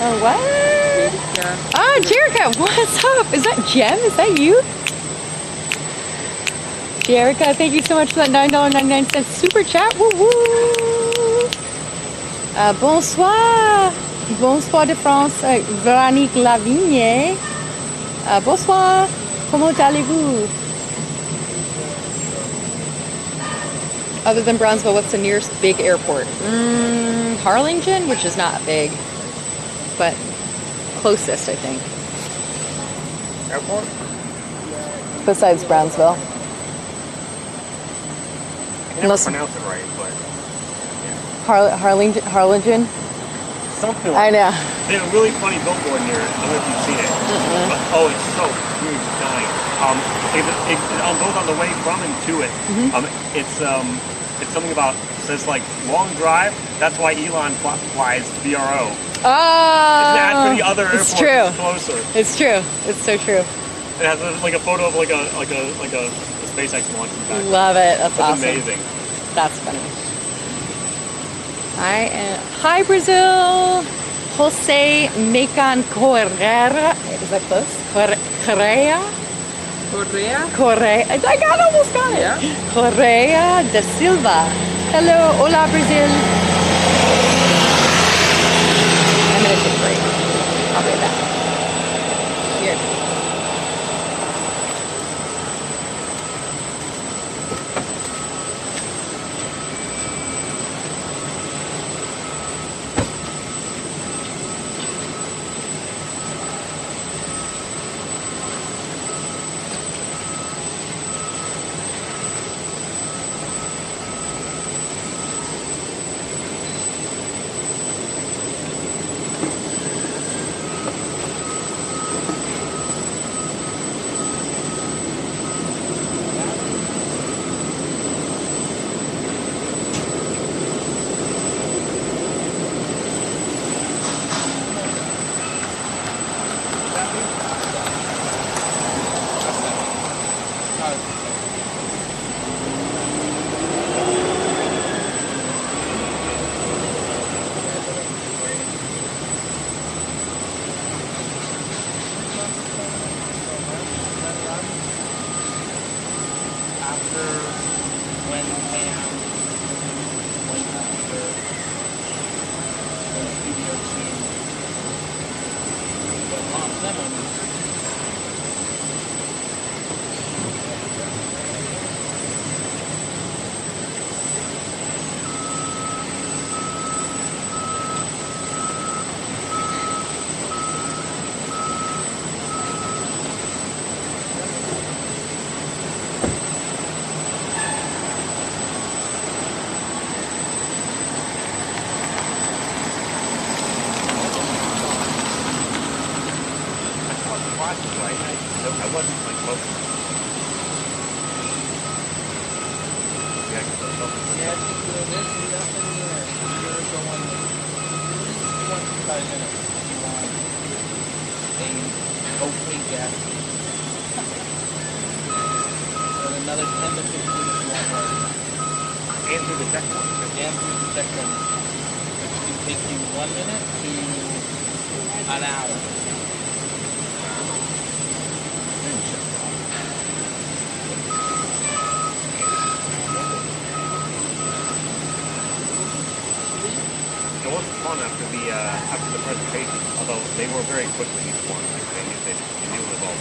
Oh, what? Oh, Jerica, what's up? Is that Jem? Is that you? Jerica, thank you so much for that $9.99 super chat. Woo woo. Bonsoir. Bonsoir de France. Véronique Lavigne. Bonsoir. Comment allez-vous? Other than Brownsville, what's the nearest big airport? Harlingen, which is not big, but closest, I think. Airport? Besides Brownsville. I can never pronounce it right, but Harlingen? something I like know. They have a really funny billboard near it. I don't know if you've seen it. But, oh, it's so huge, dying. Both on the way from and to it. It's something about, says like long drive. That's why Elon flies to BRO. Oh, It's an ad for the other airport. it's true. That's closer. It's true. It's so true. It has like a photo of like a SpaceX launch in the back. Love it. That's awesome. Amazing. That's funny. Hi, Brazil. Jose Mecan Correa. Is that close? Correa? I almost got it. Yeah. Correa da Silva. Hello. Hola, Brazil. I'm going to take a break. I'll be back. Here. through the checkpoint. Scan through the checkpoint. It can take you 1 minute to an hour. It wasn't fun after the presentation, although they were very quickly each one. Like they knew it was all.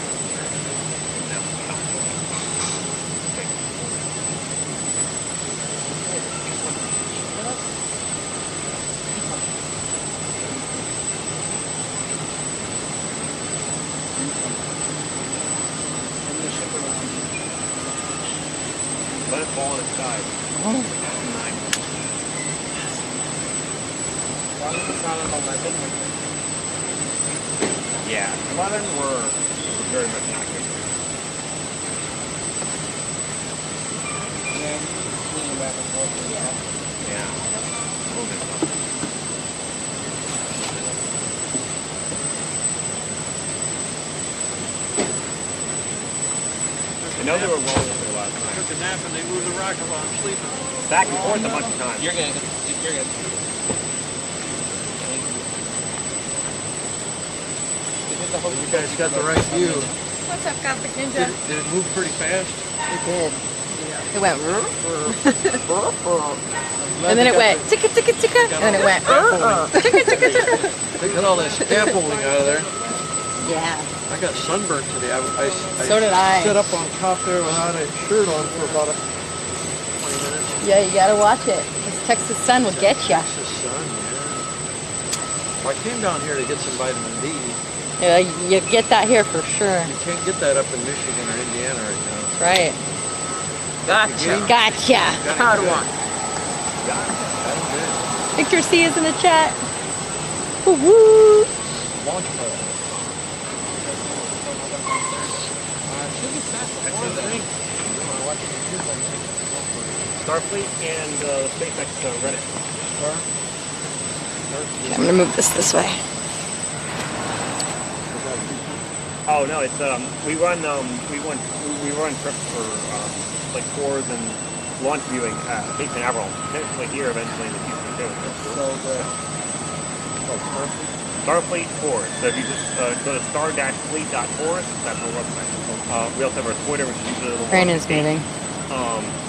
Let it fall on its side. Yeah, 11 were very much not good. Yeah. I know they were rolling up there last night. I took a nap and they moved the rocket while I'm sleeping. Back and forth a bunch of times. You're good. You're good. You guys got the right view. What's up, Gothic Ninja? Did it move pretty fast? It did. It went and then it went ticka ticka ticka, and then it went ticka ticka ticka. They got all that scaffolding out of there. Yeah. I got sunburned today. So did I. Sit up on top there without a shirt on for about 20 minutes. Yeah, you gotta watch it. This Texas sun will get ya. Texas sun, yeah. Well, I came down here to get some vitamin D. Yeah, you get that here for sure. You can't get that up in Michigan or Indiana right now. Right. Gotcha. Gotcha. Hard one. Victor C is in the chat. Woo-woo. Launch pad. Starfleet and SpaceX Reddit. Okay, I'm gonna move this way. Oh no, it's we run trips for like tours and launch viewing at Cape Canaveral. Potentially here eventually in the future too. So Starfleet tours. So if you just go to star-fleet.tours, that's our website. We also have our Twitter, which is a little Brandon's moving.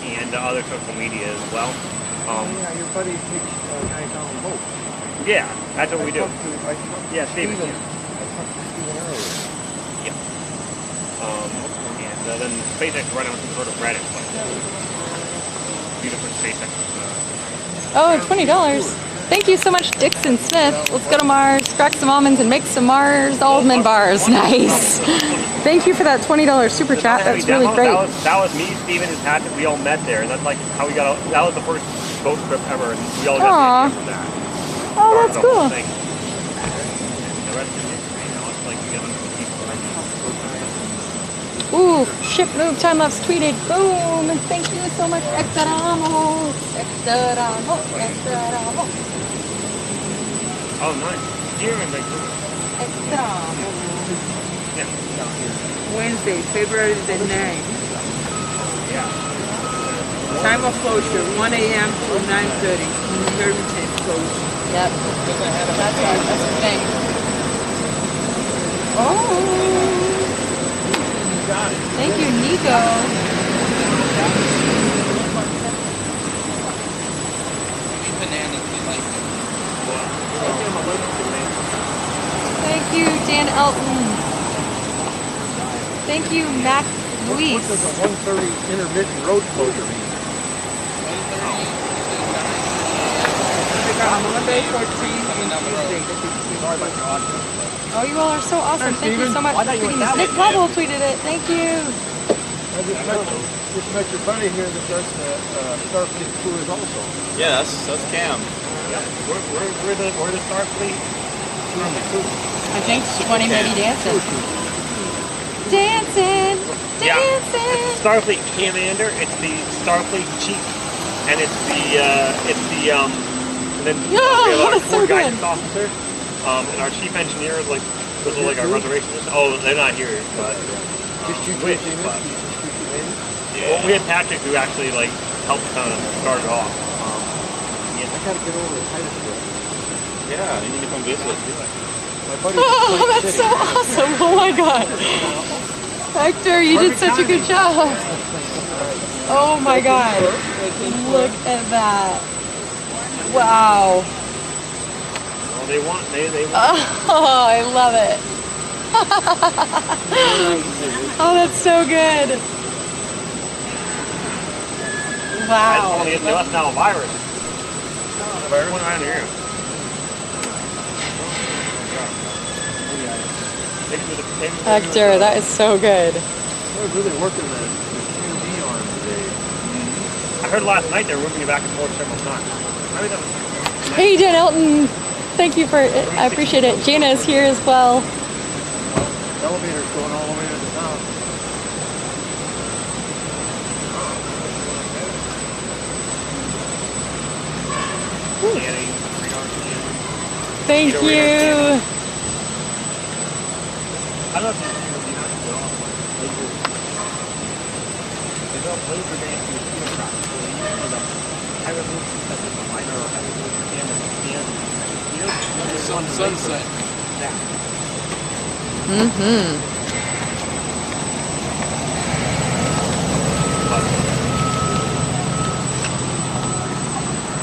And other social media as well. yeah, your buddy takes guys on a boat. Yeah, that's what we do. Yeah, Steven. I talked to Steven earlier. And then SpaceX run on some sort of Reddit, like few different SpaceX. Oh, $20. Thank you so much, Dixon Smith. Let's go to Mars, crack some almonds, and make some Mars almond bars. Nice. Thank you for that $20 super chat. That's really great. That was me, Steven, and Patrick. We all met there, and that's like how we got. That was the first boat trip ever, and we all got from that. Oh, that's cool. The rest of it, it's like we got people right now. Ooh, ship move, time lapse tweeted. Boom. And thank you so much, Extramos. Extramos. Extramos. Oh, nice. Here in Vancouver. Extramos. Yeah. Wednesday, February the 9th. Yeah. Time of closure, 1 a.m. to 9:30. Irvington closed. Yep. That's the thing. Oh. Thank you, Nico. Thank you, Dan Elton. Thank you, Mac Luis. What does a 1:30 intermittent road closure mean? Monday 14th and Tuesday. Oh, you all are so awesome. Thank you so much for tweeting this. Nick Lovell tweeted it. Thank you. I just met your buddy here that does the Starfleet tours also. Yeah, that's Cam. Yeah. We're the Starfleet. I think 20 maybe dancing. Dancing. Yeah. It's Starfleet Commander. It's the Starfleet Chief, and it's the and then we have our core guidance officer. And our chief engineer is like, those are like our reservations. Oh, they're not here, but yeah. Well, we had Patrick who actually like helped kind of start it off. I gotta get over the Titusville. Yeah, you need to come visit. Oh, that's so awesome. Oh my God. Hector, you did such a good job. Oh my God. Look at that. Wow. Well, they want. Oh, I love it. Oh, that's so good. Wow. They left now a virus. The virus went around here. Hector, that is so good. I was really working the QD arm today. I heard last night they were moving it back and forth several times. I mean, that was Hey, Jen Elton. Thank you for it. I appreciate it. Jana is here as well. Elevator's going all the way to the top. Thank you. I don't know if you've seen the United at all. They built laser bands to the field crop. So they use the high resolution stuff with the minor or high resolution camera to scan the Sunset. Mm-hmm.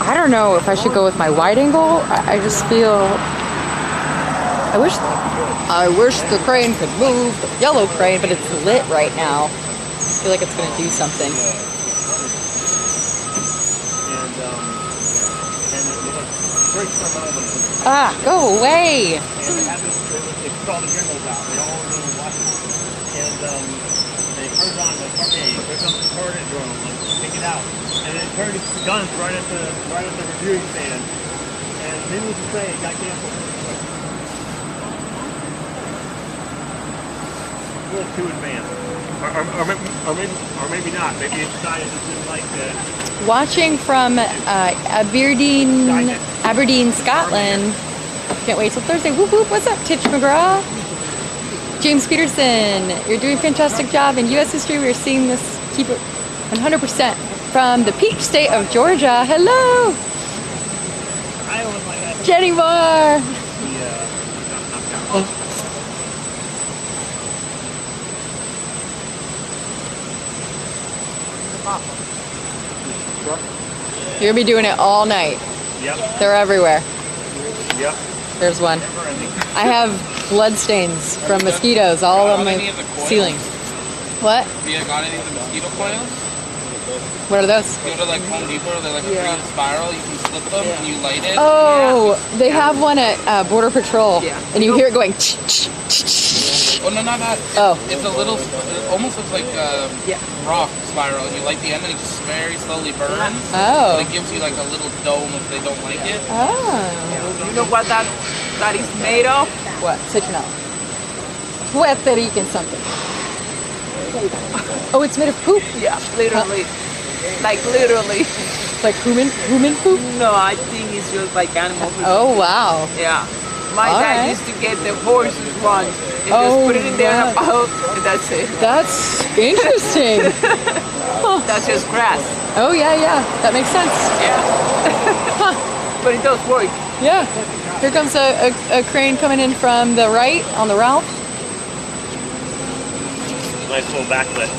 I don't know if I should go with my wide angle. I just feel. I wish the crane could move, the yellow crane, but it's lit right now. I feel like it's going to do something. Ah, go away! And they had this, they put all the gimbals out. They all really watch it. And they turned on the okay, here comes the coordinate drone. Let's take it out. And then it turned its guns right at the reviewing stand. And needless to say, it got canceled. A little too advanced. Or maybe not. Maybe it decided it didn't like the. Watching from Aberdeen, Scotland. Can't wait till Thursday. Whoop whoop. What's up, Titch McGraw? James Peterson, you're doing a fantastic job. In U.S. history, we are seeing this keep it 100% from the peach state of Georgia. Hello, Jenny Moore. You're gonna be doing it all night. Yep. They're everywhere. Yep. There's one. I have blood stains from mosquitoes all on my ceiling. What? Have you got any of the mosquito coils? What are those? You go to like Home Depot, they're like a green spiral. You can slip them and you light it. Oh, they have one at Border Patrol, and you hear it going. Oh no, not that. Oh. It's a little. It almost looks like rock spiral. You light the end and it just very slowly burns. Oh. And it gives you like a little dome if they don't like it. Oh. You know what that is made of? What? Citronella. Puerto Rican something. Oh, it's made of poop? Yeah, literally. Like literally. Like human poop? No, I think it's just like animal poop. Oh, wow. Yeah. My All dad right. used to get the horses one and just put it in there in a bowl, and that's it. That's interesting. That's just grass. Oh, yeah. That makes sense. Yeah. But it does work. Yeah. Here comes a crane coming in from the right on the Ralph. Nice little backlit.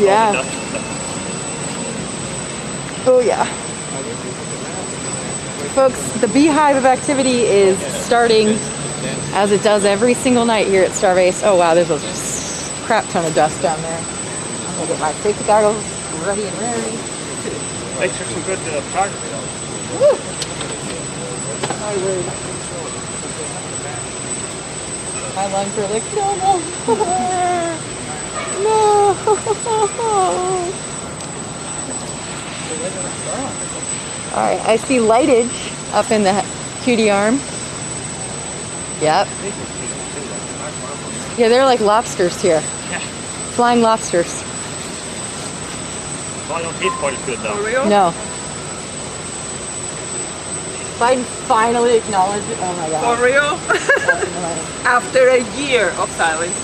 Yeah. Oh, yeah. Folks, the beehive of activity is starting as it does every single night here at Starbase. Oh, wow, there's a crap ton of dust down there. I'm going to get my safety goggles ready and ready. Makes for some good photography, though. Woo! My lungs are like, no. All right, I see lightage up in the QD arm. Yep. Yeah, they're like lobsters here. Yeah. Flying lobsters. Probably don't taste quite as good, though. For real? No. Biden finally acknowledged it. Oh my God. For real? After a year of silence.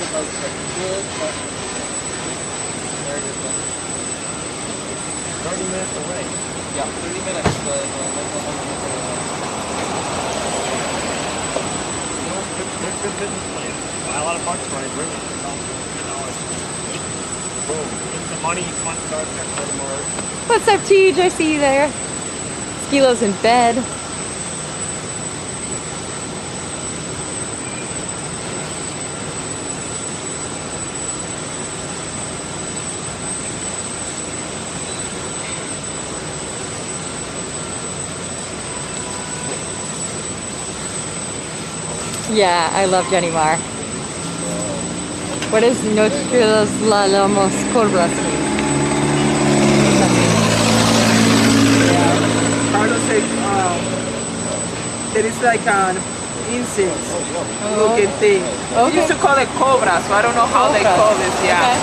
about good, but there it is. 30 minutes away. Yeah, 30 minutes. Good business plan. Buy a lot of parts for it, bring it. Boom. Get the money, fund Star Trek for the Mars. What's up, Tej? I see you there. Skilo's in bed. Yeah, I love Jenny Marr. What is Nuestros Lalamos Cobras mean? Carlos said there is like an insect looking thing. We used to call it cobra, so I don't know how they call this. Yeah. Okay.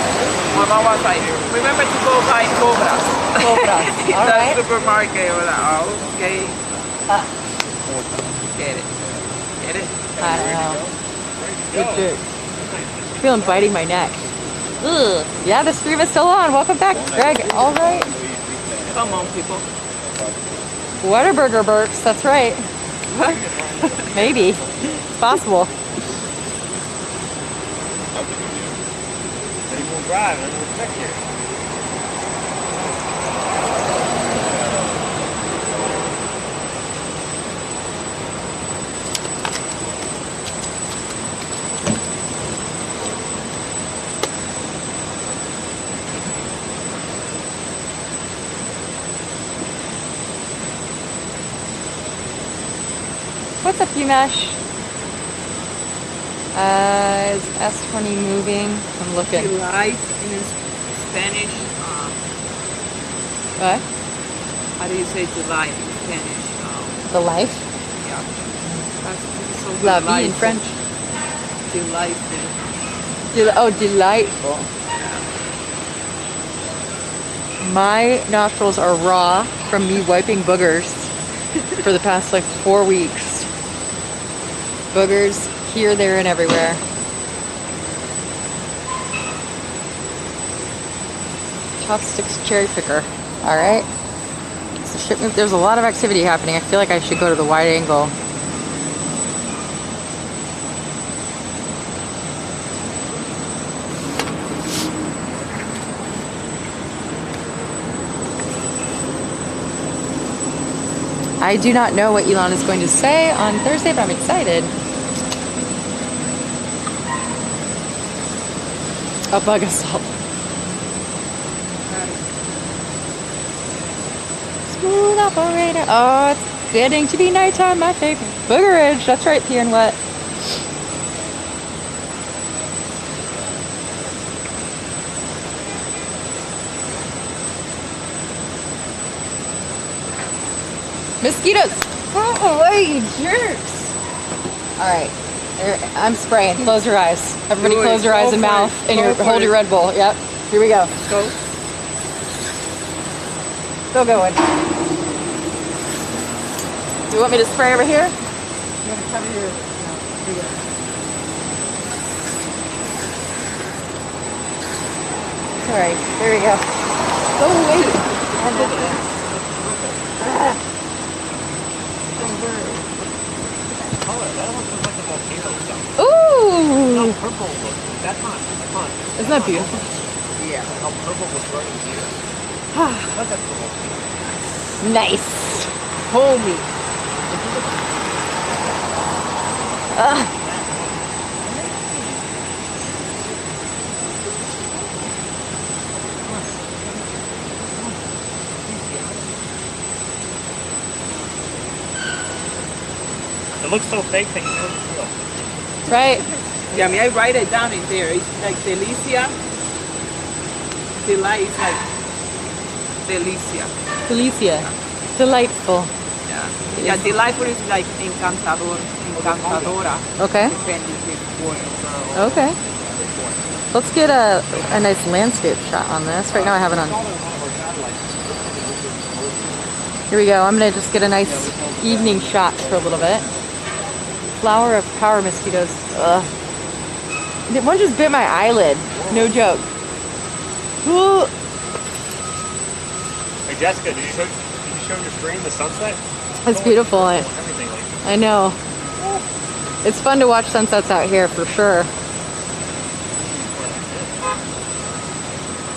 My mom was like, remember to go buy cobras. Cobras. In All the right. supermarket. I was like, oh, okay. Get it. Get it? I don't know. Good jerk. Feeling biting my neck. Ugh. Yeah, the stream is still on. Welcome back, Greg. All right. Come on, people. Whataburger burps. That's right. Maybe. It's possible. Then we'll drive and we'll check here. What's up, UMash? Is S20 moving? I'm looking. Life in Spanish. What? How do you say July in Spanish? The life? Yeah. That's so La vie in French. Delightful. Oh, delightful. My nostrils are raw from me wiping boogers for the past like 4 weeks. Boogers here, there, and everywhere. Chopsticks cherry picker. All right. So ship move. There's a lot of activity happening. I feel like I should go to the wide angle. I do not know what Elon is going to say on Thursday, but I'm excited. A bug assault. Smooth operator. Oh, it's getting to be nighttime, my favorite. Boogerage. That's right, Pure and Wet. Mosquitoes! Oh, away, jerks! Alright, I'm spraying. Close your eyes. Everybody close your eyes and mouth and hold your Red Bull. Yep, here we go. Go. Still going. Do you want me to spray over here? You want to cover your... No, here you go. Alright, there we go. Go away! Ooh! Purple look. That's not. Isn't that beautiful? Yeah. How purple was running here. That's purple. Nice. Homie. It looks so fake that you know it's real. Right? Yeah, I mean, I write it down in there. It's like Delicia. Delight is like Delicia. Delicia. Delightful. Yeah. Yeah, delightful is like encantador, encantadora. Okay. Depending if it's boy or girl. Okay. Let's get a nice landscape shot on this. Right now I have it on. Here we go. I'm going to just get a nice evening shot for a little bit. Flower of power mosquitoes. Ugh. One just bit my eyelid. No joke. Ooh. Hey Jessica, did you show your screen the sunset? It's beautiful. Everything like I know. It's fun to watch sunsets out here for sure.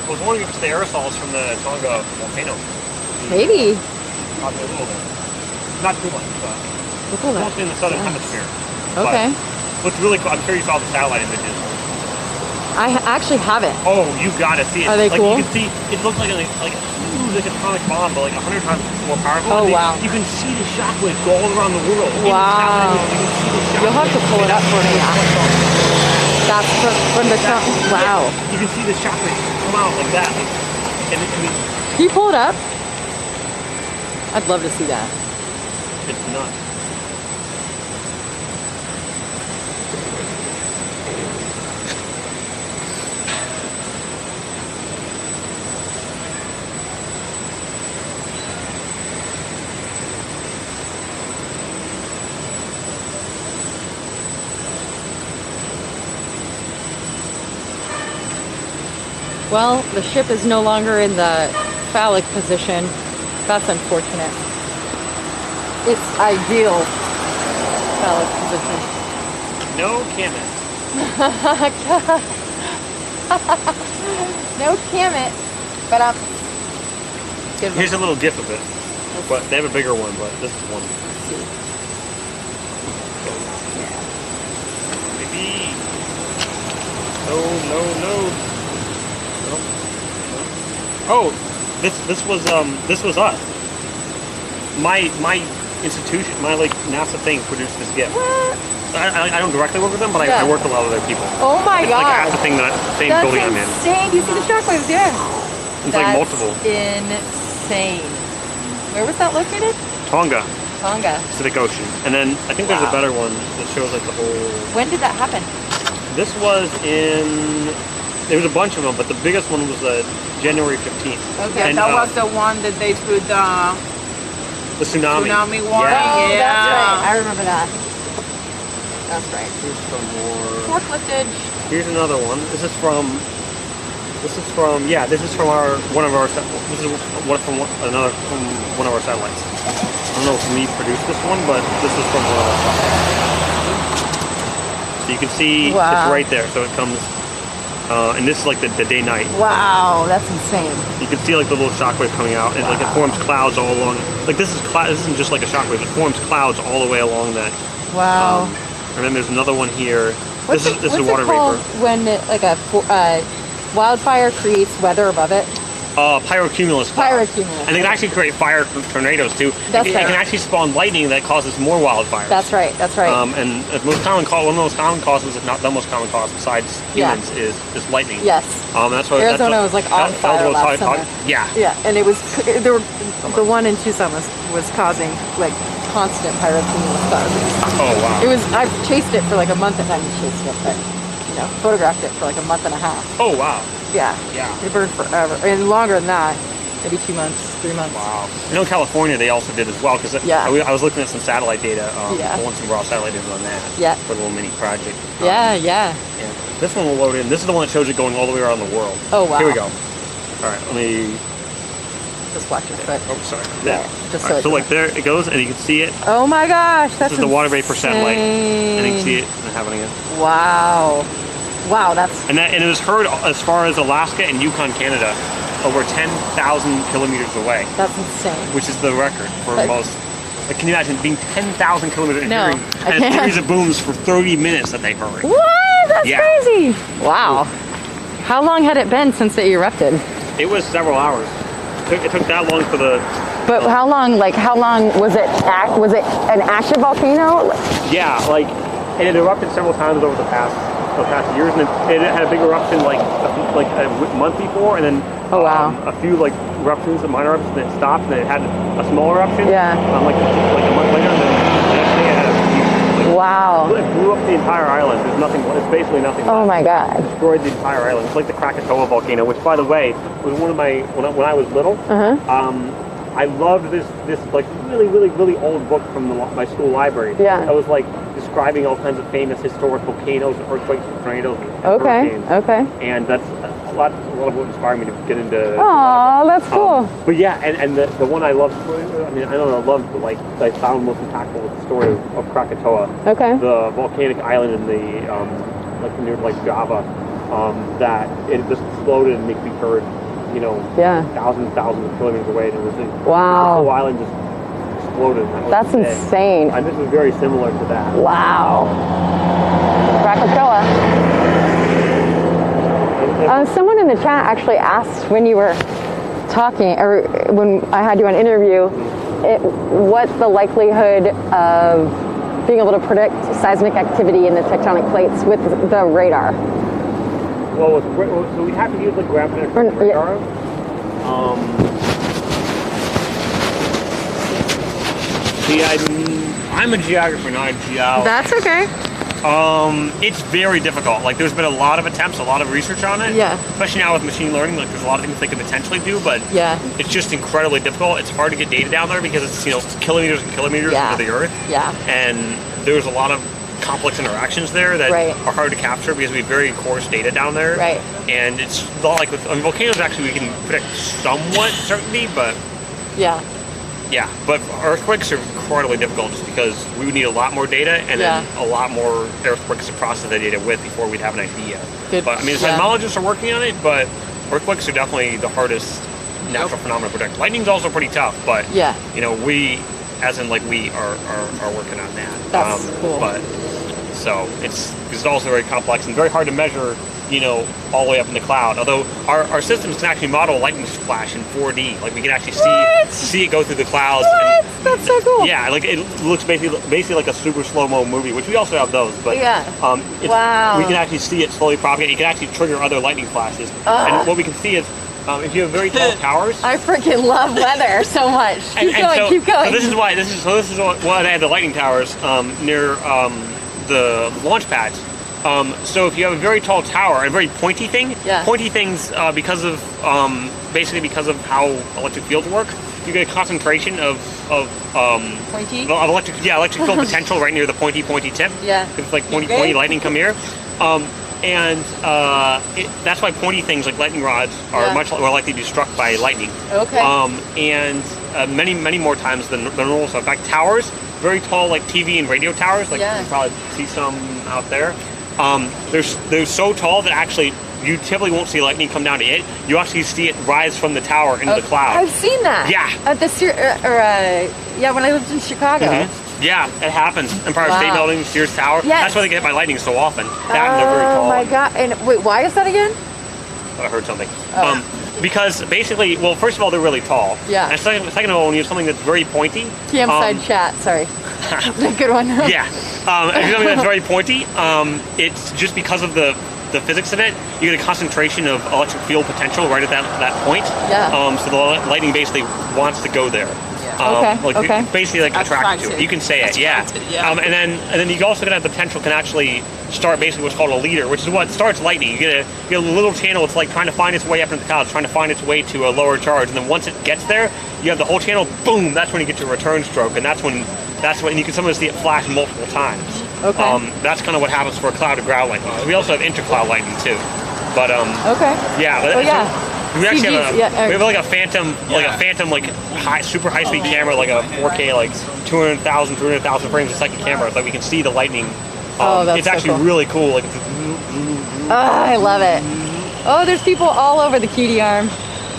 I was wondering if it's the aerosols from the Tonga volcano. Maybe. Probably a little bit. Not too much, but Look at that. mostly in the southern hemisphere. Okay. But what's really cool, I'm sure you saw the satellite images. I actually haven't. Oh, you gotta see it. Are they like, cool? You can see, it looks like a atomic bomb, but like 100 times more powerful. Oh, And wow. You can see the shockwaves go all around the world. Wow. You'll have to pull it up for me. That's from the top. Wow. You can see the shockwaves come out like that. And I mean, Can you pull it up? I'd love to see that. it's nuts. Well, the ship is no longer in the phallic position. That's unfortunate. Its ideal phallic position. No comment. No Cammit, but good one. Here's a little gif of it. But they have a bigger one, but this is one. Let's see. Baby. No. Oh, this was us. My institution, my like NASA thing produced this gift. What? I don't directly work with them, but Yeah. I work with a lot of their people. Oh my it's god. Like half the thing that same That's building I'm in. insane. You see the shockwaves, yeah. It's like multiple. Insane. Where was that located? Tonga, Tonga. Pacific Ocean, and then I think there's a Wow. better one that shows like the whole. When did that happen? This was in. There was a bunch of them, but the biggest one was January 15th. Okay, And, that was the one that they put the tsunami. tsunami warning. Yeah. Oh, Yeah. that's right. I remember that. That's right. Here's some more. More footage. Here's another one. This is from one of our satellites. I don't know if we produced this one, but this is from one of our satellites. So you can see Wow. it's right there. So it comes, and this is like the day-night. Wow, that's insane. You can see like the little shockwave coming out, and like it forms clouds all along. Like this isn't just like a shockwave; it forms clouds all the way along that. Wow. And then there's another one here. What's This is it water called vapor. when a wildfire creates weather above it? Pyrocumulus cloud. Pyrocumulus. And they can actually create fire tornadoes too. That's it right. can actually spawn lightning that causes more wildfires. That's right. That's right. And the most common one of the most common causes, if not the most common cause, besides humans, is lightning. Yes. That's what Arizona was like on fire last summer. Yeah. Yeah, and it was the one in Tucson was causing like constant pyrocumulus clouds. Oh wow. It was. I've chased it for like a month and chased it, but photographed it for like a month and a half. Oh wow. Yeah. Yeah. It burned forever, and longer than that. Maybe 2 months, 3 months. Wow. I know in California they also did as well, because Yeah. I was looking at some satellite data. Yeah. I want some raw satellite data on that. Yeah. For a little mini project. Yeah. Yeah. This one will load in. This is the one that shows it going all the way around the world. Oh wow. Here we go. All right, let me. Just watch your foot. Oh, sorry. Yeah. Just All right, so like there it goes, and you can see it. Oh my gosh, that's This is the water vapor satellite, and you can insane. see it happening again. Wow. Wow, that's And it was heard as far as Alaska and Yukon, Canada, over 10,000 kilometers away. That's insane. Which is the record for But- most. Like, can you imagine being 10,000 kilometers No, hearing I and a can't. series of booms for 30 minutes that they heard? What? That's Yeah. crazy. Wow. How long had it been since it erupted? It was several hours. It took that long for the. But how long? Like how long was it? Was it an active volcano? Yeah, like it had erupted several times over the past years, and it had a big eruption like a month before, and then a few like eruptions, minor eruptions, and it stopped, and it had a small eruption. Yeah. Like a month later, and then the next day it had a huge. Wow. It blew up the entire island. There's nothing. It's basically nothing. Oh my God. It destroyed the entire island. It's like the Krakatoa volcano, which, by the way, was one of my when I was little. I loved this like really old book from my school library. Yeah. That was like describing all kinds of famous historic volcanoes, earthquakes, tornadoes, and hurricanes. Okay. And that's a lot of what inspired me to get into. Oh, that's cool. But yeah, and the one I loved, I mean, I don't know, I loved, but like I found most impactful was the story of Krakatoa. Okay. The volcanic island in the like near like Java, that it just exploded and makes me heard, you know, thousands of kilometers away, and it was the whole island just exploded. That's insane. And this was very similar to that. Wow. Krakatoa. Someone in the chat actually asked when you were talking, or when I had you on interview, what the likelihood of being able to predict seismic activity in the tectonic plates with the radar. Well, so we have to use the ground penetrating radar. See, I'm a geographer, not a geologist. That's okay. It's very difficult. Like, there's been a lot of attempts, a lot of research on it. Yeah. Especially now with machine learning, like there's a lot of things they could potentially do, but it's just incredibly difficult. It's hard to get data down there because it's, you know, kilometers and kilometers under the earth. Yeah. And there's a lot of complex interactions there that are hard to capture because we have very coarse data down there. Right. And it's not like with volcanoes, actually, we can predict somewhat certainty, but yeah, but earthquakes are incredibly difficult just because we would need a lot more data and then a lot more earthquakes to process the data with before we'd have an idea. But I mean, seismologists are working on it, but earthquakes are definitely the hardest natural phenomenon to predict. Lightning's also pretty tough, but you know, we, as in like we are working on that. That's cool. But so it's also very complex and very hard to measure, you know, all the way up in the cloud. Although our systems can actually model a lightning flash in 4D. Like we can actually see it go through the clouds. What? That's so cool. Yeah, like it looks basically like a super slow-mo movie, which we also have those. But we can actually see it slowly propagate. You can actually trigger other lightning flashes. And what we can see is if you have very tall towers. I freaking love weather so much. Keep going. So this is why this is why they have the lightning towers near the launch pads. So if you have a very tall tower, a very pointy thing, pointy things because of because of how electric fields work, you get a concentration of electric field potential right near the pointy tip. Yeah, it's like pointy lightning come here. That's why pointy things like lightning rods are much more likely to be struck by lightning. Okay. Many more times than normal. So in fact, towers, very tall like TV and radio towers, like you can probably see some out there. They're so tall that actually you typically won't see lightning come down to it. You actually see it rise from the tower into the cloud. I've seen that. Yeah. At the when I lived in Chicago. Mm-hmm. Yeah, it happens. Empire State Building, Sears Tower. Yes. That's why they get hit by lightning so often. They're very tall. Oh my god! And wait, why is that again? I heard something. Because basically, well, first of all, they're really tall. Yeah. And second of all, when you have something that's very pointy. TM side chat. Sorry. Good one. Yeah. If you have something that's very pointy, it's just because of the physics of it, you get a concentration of electric field potential right at that point. Yeah. So the lightning basically wants to go there. Basically like attracted to it. You can say it, yeah. And then you also gonna have the potential can actually start basically what's called a leader, which is what starts lightning. You get a little channel. It's like trying to find its way up into the clouds, trying to find its way to a lower charge, and then once it gets there, you have the whole channel. Boom! That's when you get your return stroke, and that's when you can sometimes see it flash multiple times. Okay. That's kind of what happens for a cloud of ground lightning. We also have intercloud lightning too, but we actually have like a phantom, super high speed camera, like a 4K, like 200,000 frames a second camera, so we can see the lightning. It's actually really cool. Like, I love it. Oh, there's people all over the QD arm.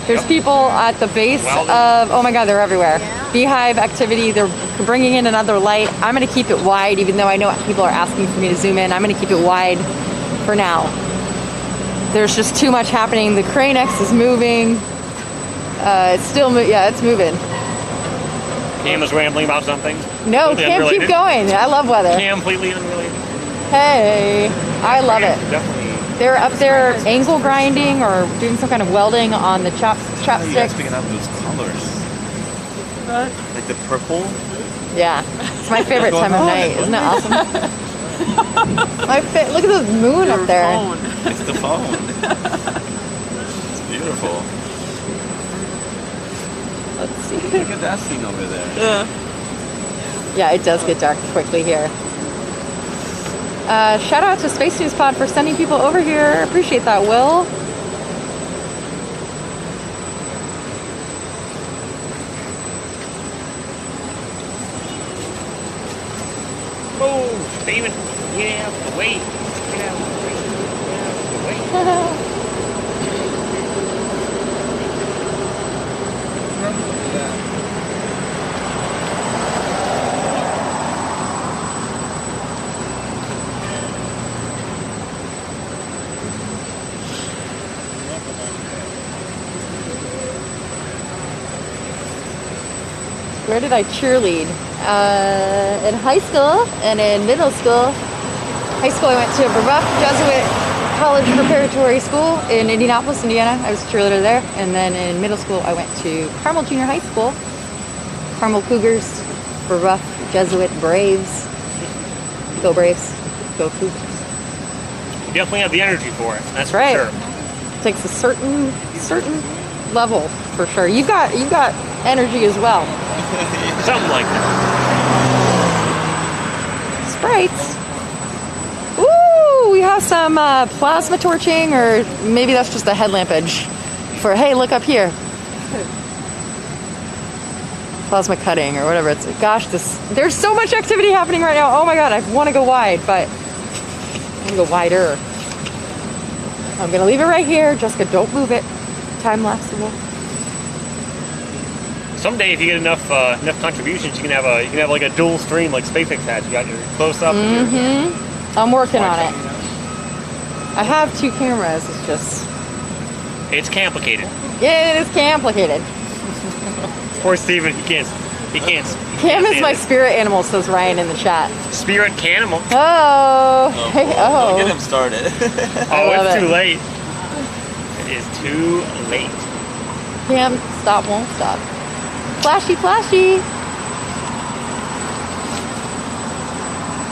There's people at the base of, oh my god, they're everywhere. Beehive activity, they're bringing in another light. I'm going to keep it wide, even though I know people are asking for me to zoom in. I'm going to keep it wide for now. There's just too much happening. The Crane X is moving. It's still it's moving. Cam is rambling about something. No, Cam, keep going. I love weather. Completely unrelated. Hey, I love it. Definitely. They're up there angle grinding or doing some kind of welding on the chopsticks. Picking up those colors. Like the purple. Yeah, it's my favorite time of night. Isn't that awesome? Look at the moon up there. It's the phone. It's beautiful. Let's see. Look at that scene over there. Yeah, it does get dark quickly here. Shout out to Space News Pod for sending people over here. Appreciate that, Will. Move, Steven. Get out the way. Get out the way. Get out the way. Where did I cheerlead? In high school and in middle school. High school I went to Brebeuf Jesuit College Preparatory School in Indianapolis, Indiana. I was a cheerleader there. And then in middle school I went to Carmel Junior High School. Carmel Cougars, Brebeuf Jesuit Braves. Go Braves, go Cougars. You definitely have the energy for it. That's right. for sure. Takes a certain level for sure. You've got energy as well. Something like that. Sprites. Ooh, we have some plasma torching, or maybe that's just a headlampage for, hey, look up here. Plasma cutting or whatever it's. Gosh, there's so much activity happening right now. Oh my god, I want to go wide, but I'm gonna go wider. I'm gonna leave it right here. Jessica, don't move it. Time lapseable. Someday, if you get enough contributions, you can have like a dual stream like SpaceX has. You got your close up. I'm working on it. I have 2 cameras. It's just. It's complicated. Yeah, it is complicated. Poor Steven, he can't. Cam is my spirit animal, says Ryan in the chat. Spirit canimal. Oh, hey, Don't get him started. It's too late. It is too late. Cam, stop, won't stop. Flashy, flashy.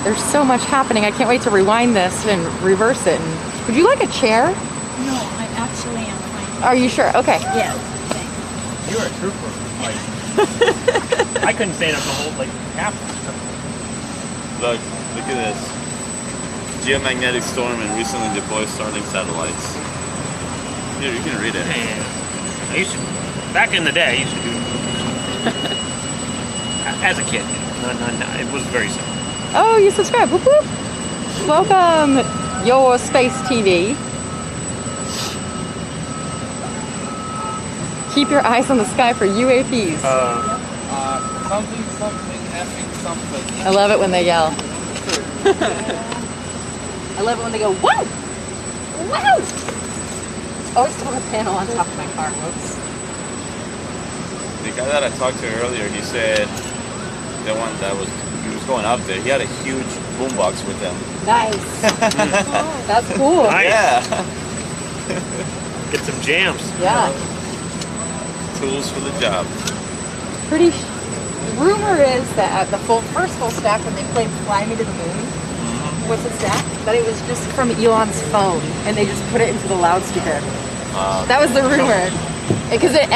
There's so much happening. I can't wait to rewind this and reverse it. And, would you like a chair? No, I actually am fine. Are you sure? Okay. Yes. You're a trooper. Like, I couldn't stand up the whole half. Look at this. Geomagnetic storm and recently deployed Starlink satellites. Here, you can read it. I used to, back in the day, I used to do as a kid. No, it was very simple. Oh, you subscribe. Whoop, whoop. Welcome, Your Space TV. Keep your eyes on the sky for UAPs. Something, effing something. I love it when they yell. I love it when they go, whoa! Whoa! Always on a panel on top of my car. Whoops. The guy that I talked to earlier, he said the one that was going up there, he had a huge boombox with him. Nice. That's cool. Nice. Yeah. Get some jams. Yeah. Tools for the job. Rumor is that at the first full stack when they played Fly Me to the Moon, what's the stack? That it was just from Elon's phone and they just put it into the loudspeaker. That was the rumor. Because it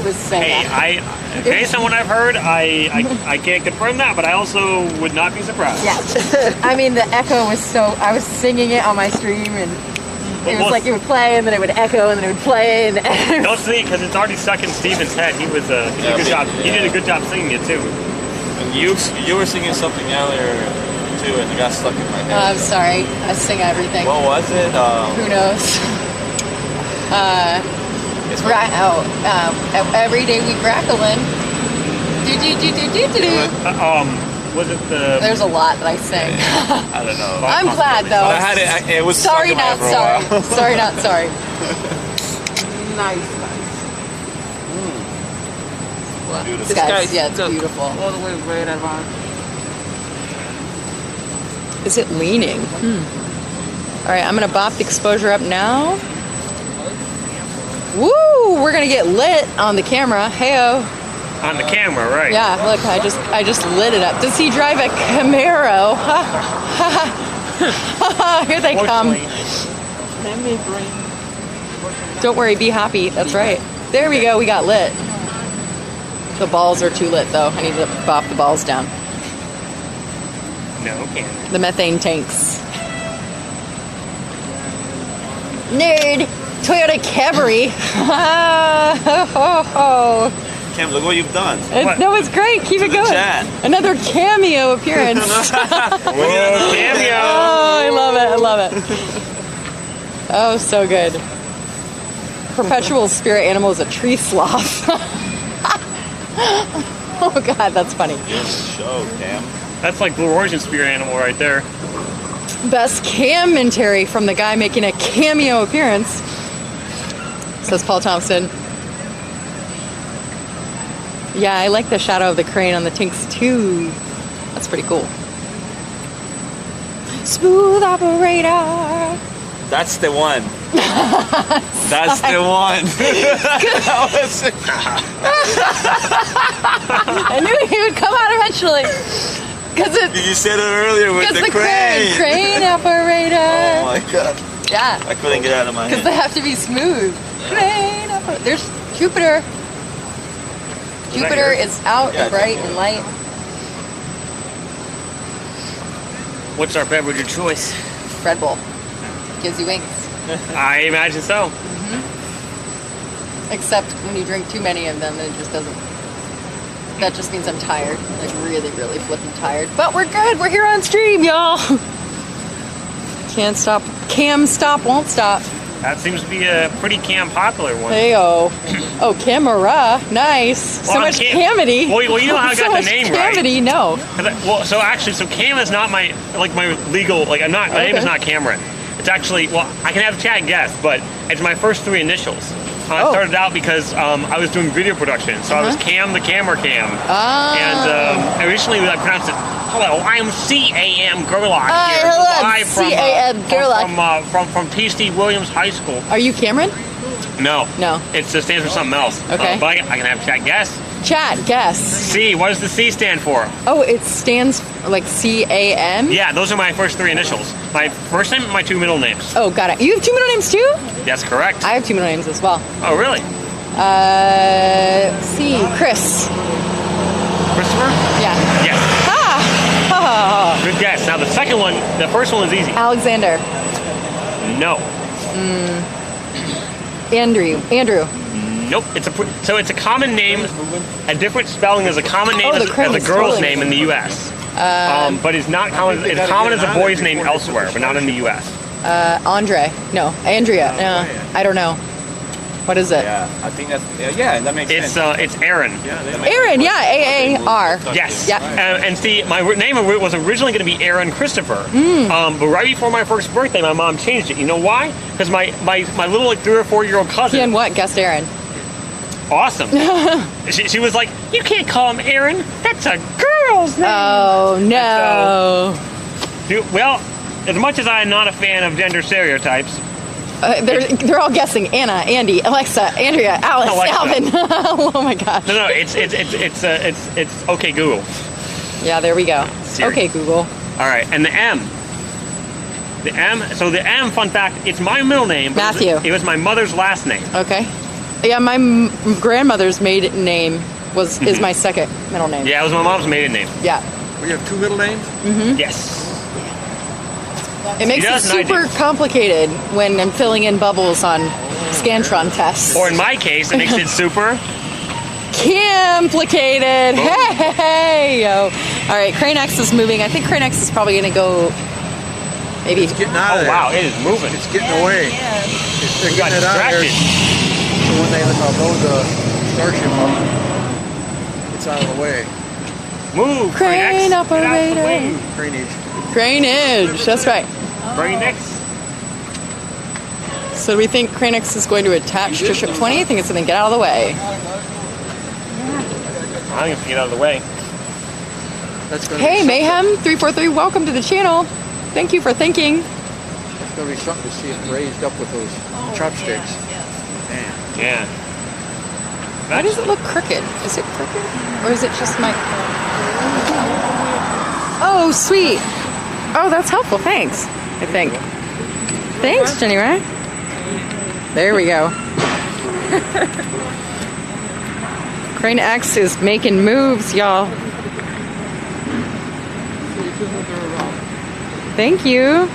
was so Hey, based on what I've heard, I can't confirm that, but I also would not be surprised. Yeah. I mean, the echo was so. I was singing it on my stream, and it was like it would play, and then it would echo, and then it would play. And don't sing it because it's already stuck in Steven's head. He did a good job. He did a good job singing it too. And you were singing something earlier too, and it got stuck in my head. I'm sorry. I sing everything. What was it? Who knows? Every day we crackling. Was it the? There's a lot that I sing. I don't know. I'm glad though. But I had it was sorry, not sorry. Sorry, not sorry. Nice. This guy's it's beautiful. All the way right around. Is it leaning? All right, I'm gonna bop the exposure up now. Woo! We're gonna get lit on the camera. Heyo. On the camera, right? Yeah. Look, I just lit it up. Does he drive a Camaro? Here they come. Let me bring. Don't worry, be happy. That's right. There we go. We got lit. The balls are too lit, though. I need to bop the balls down. No, can't. The methane tanks. Nerd! Toyota Camry! Cam, look what you've done. No, it's great. Keep it going. Chat. Another cameo appearance. Whoa, cameo! Oh, I love it. I love it. Oh, so good. Perpetual spirit animal is a tree sloth. Oh, God, that's funny. Good show, Cam. That's like Blue Origin spirit animal right there. Best commentary from the guy making a cameo appearance, says Paul Thompson. Yeah, I like the shadow of the crane on the tanks too. That's pretty cool. Smooth operator. That's the one. That's the one. I knew he would come out eventually. You said it earlier with the crane. Crane operator. Oh my God. Yeah. I couldn't get out of my Because head. they have to be smooth. Crane operator. There's Jupiter. Jupiter is out and bright and light. What's our beverage of choice? Red Bull. Gives you wings. I imagine so. Except when you drink too many of them, it just doesn't. That just means I'm tired. Like really, really flipping tired. But we're good. We're here on stream, y'all. Can't stop. Cam stop, won't stop. That seems to be a pretty popular one. Hey-oh. Oh, camera. Nice. So much camity. Well, you know how I got the name right. Camity, no. So Cam is not my legal, my name is not Cameron. It's actually, I can have Chad guess, but it's my first three initials. I started out because I was doing video production, so I was Cam the Camera Cam. And originally I pronounced it, hello, I am C.A.M. Gerlach here. Hello, C.A.M. Gerlach. From T.C. Williams High School. Are you Cameron? No. No. It stands for something else. Okay. But I can have Chad guess. Chat, guess. C, what does the C stand for? Oh, it stands for like C-A-M? Yeah, those are my first three initials. My first name and my two middle names. Oh, got it. You have two middle names too? That's correct. I have two middle names as well. Oh, really? C, Chris. Christopher? Yeah. Yes. Ah! Good guess. Now the second one, the first one was easy. Alexander. No. Andrew. Nope. It's a common name. A different spelling is a common name as a girl's name in the U.S. But it's not common. It's common as a boy's name elsewhere, but not in the U.S. Andre. No. Andrea. I don't know. What is it? Yeah, I think that's that makes sense. It's Aaron. Aaron. Yeah. A-A-R. Yes. Yeah. And see, my name was originally going to be Aaron Christopher. But right before my first birthday, my mom changed it. You know why? Because my little 3 or 4 year old cousin. And what? Guessed Aaron. Awesome. she was like, you can't call him Aaron. That's a girl's name. Oh, no. Well, as much as I'm not a fan of gender stereotypes. They're all guessing Anna, Andy, Alexa, Andrea, Alice, Alvin. Oh, my gosh. No, it's okay, Google. Yeah, there we go. Siri. Okay, Google. All right, and the M. The M, fun fact, it's my middle name. Matthew. It was my mother's last name. Okay. Yeah, my grandmother's maiden name is my second middle name. Yeah, it was my mom's maiden name. Yeah. We have two middle names? Mm-hmm. Yes. It makes it super complicated when I'm filling in bubbles on Scantron tests. Or in my case, it makes it super complicated. Hey, yo. All right, Crane X is moving. I think Crane X is probably going to go. Maybe. It's getting out of there. Wow, it is moving. It's getting away. They're getting it out of there. So when they load the Starship up, it's out of the way. Move, Crane operator. Craneage, that's right. Crane X. So we think Crane X is going to attach to ship 20. I think it's going to get out of the way. I think it's get out of the way. Hey, Mayhem 343, welcome to the channel. Thank you for thinking. It's going to be something to see it raised up with those chopsticks. Yeah. Why does it look crooked? Is it crooked? Or is it just my... Oh, sweet. Oh, that's helpful. Thanks, I think. Thanks, Jenny Ray. There we go. Crane X is making moves, y'all. Thank you.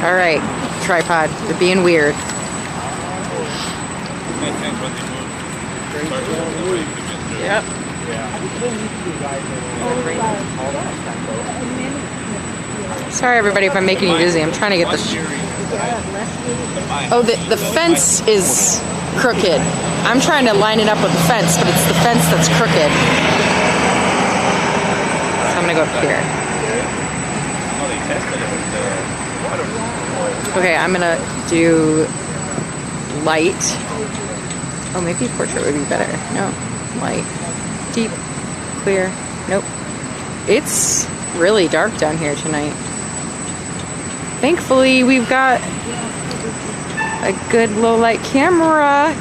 All right, tripod, you're being weird. Yep. Sorry, everybody, if I'm making you dizzy. I'm trying to get this. Oh, the fence is crooked. I'm trying to line it up with the fence, but it's the fence that's crooked. So I'm gonna go up here. Okay, I'm gonna do light. Oh, maybe portrait would be better. No, light, deep, clear. Nope. It's really dark down here tonight. Thankfully, we've got a good low light camera.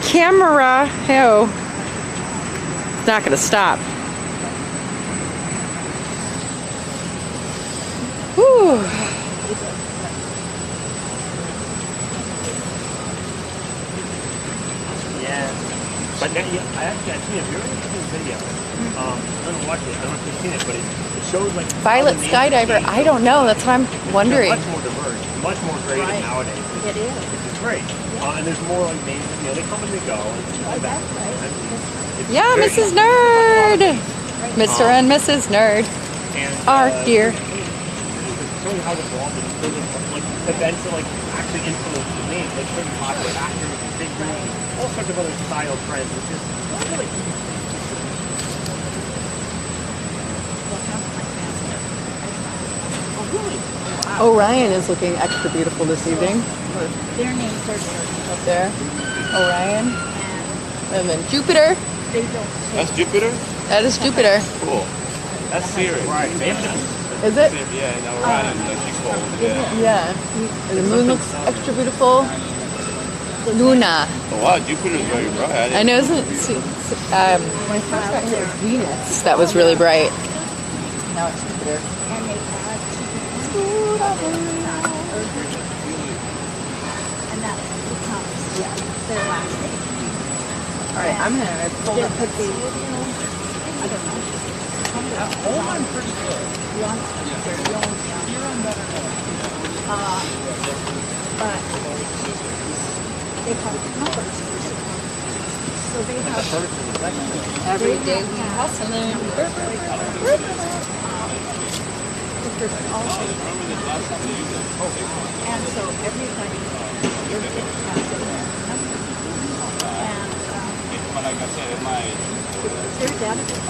Oh, it's not gonna stop. Whew. Yeah. But now, I actually have a very interesting video. I don't watch it. I don't know if you've seen it, but it shows like Violet skydiver. I don't know. That's what I'm wondering. Much more diverse, much more creative nowadays. It is. It's great, and there's more like names. You know, they come and they go. Yeah, Mrs. Nerd. Mr. and Mrs. Nerd are here. Showing how evolved it is. Like events that like actually influence the name, like certain popular actors, figures, all sorts of other style trends. It's just really. Orion is looking extra beautiful this evening. Their names are Up there. Orion. And then Jupiter. they don't That's Jupiter? That is Jupiter. Cool. That's Sirius. Right. Is it? Yeah, and Orion, like she's called. Yeah. Yeah. And the moon looks extra beautiful. Luna. Oh, wow, Jupiter's very bright. I know, isn't it? When I first got here, it was Venus. That was really bright. Now it's Jupiter. and that becomes their last name. All right, I'm gonna pull It up. could be, I don't know. I'm pretty good. You're on better than But they have numbers. So they have Every day we hustling. there's also and so everybody is interested in numbers. And But like I said, it might. their database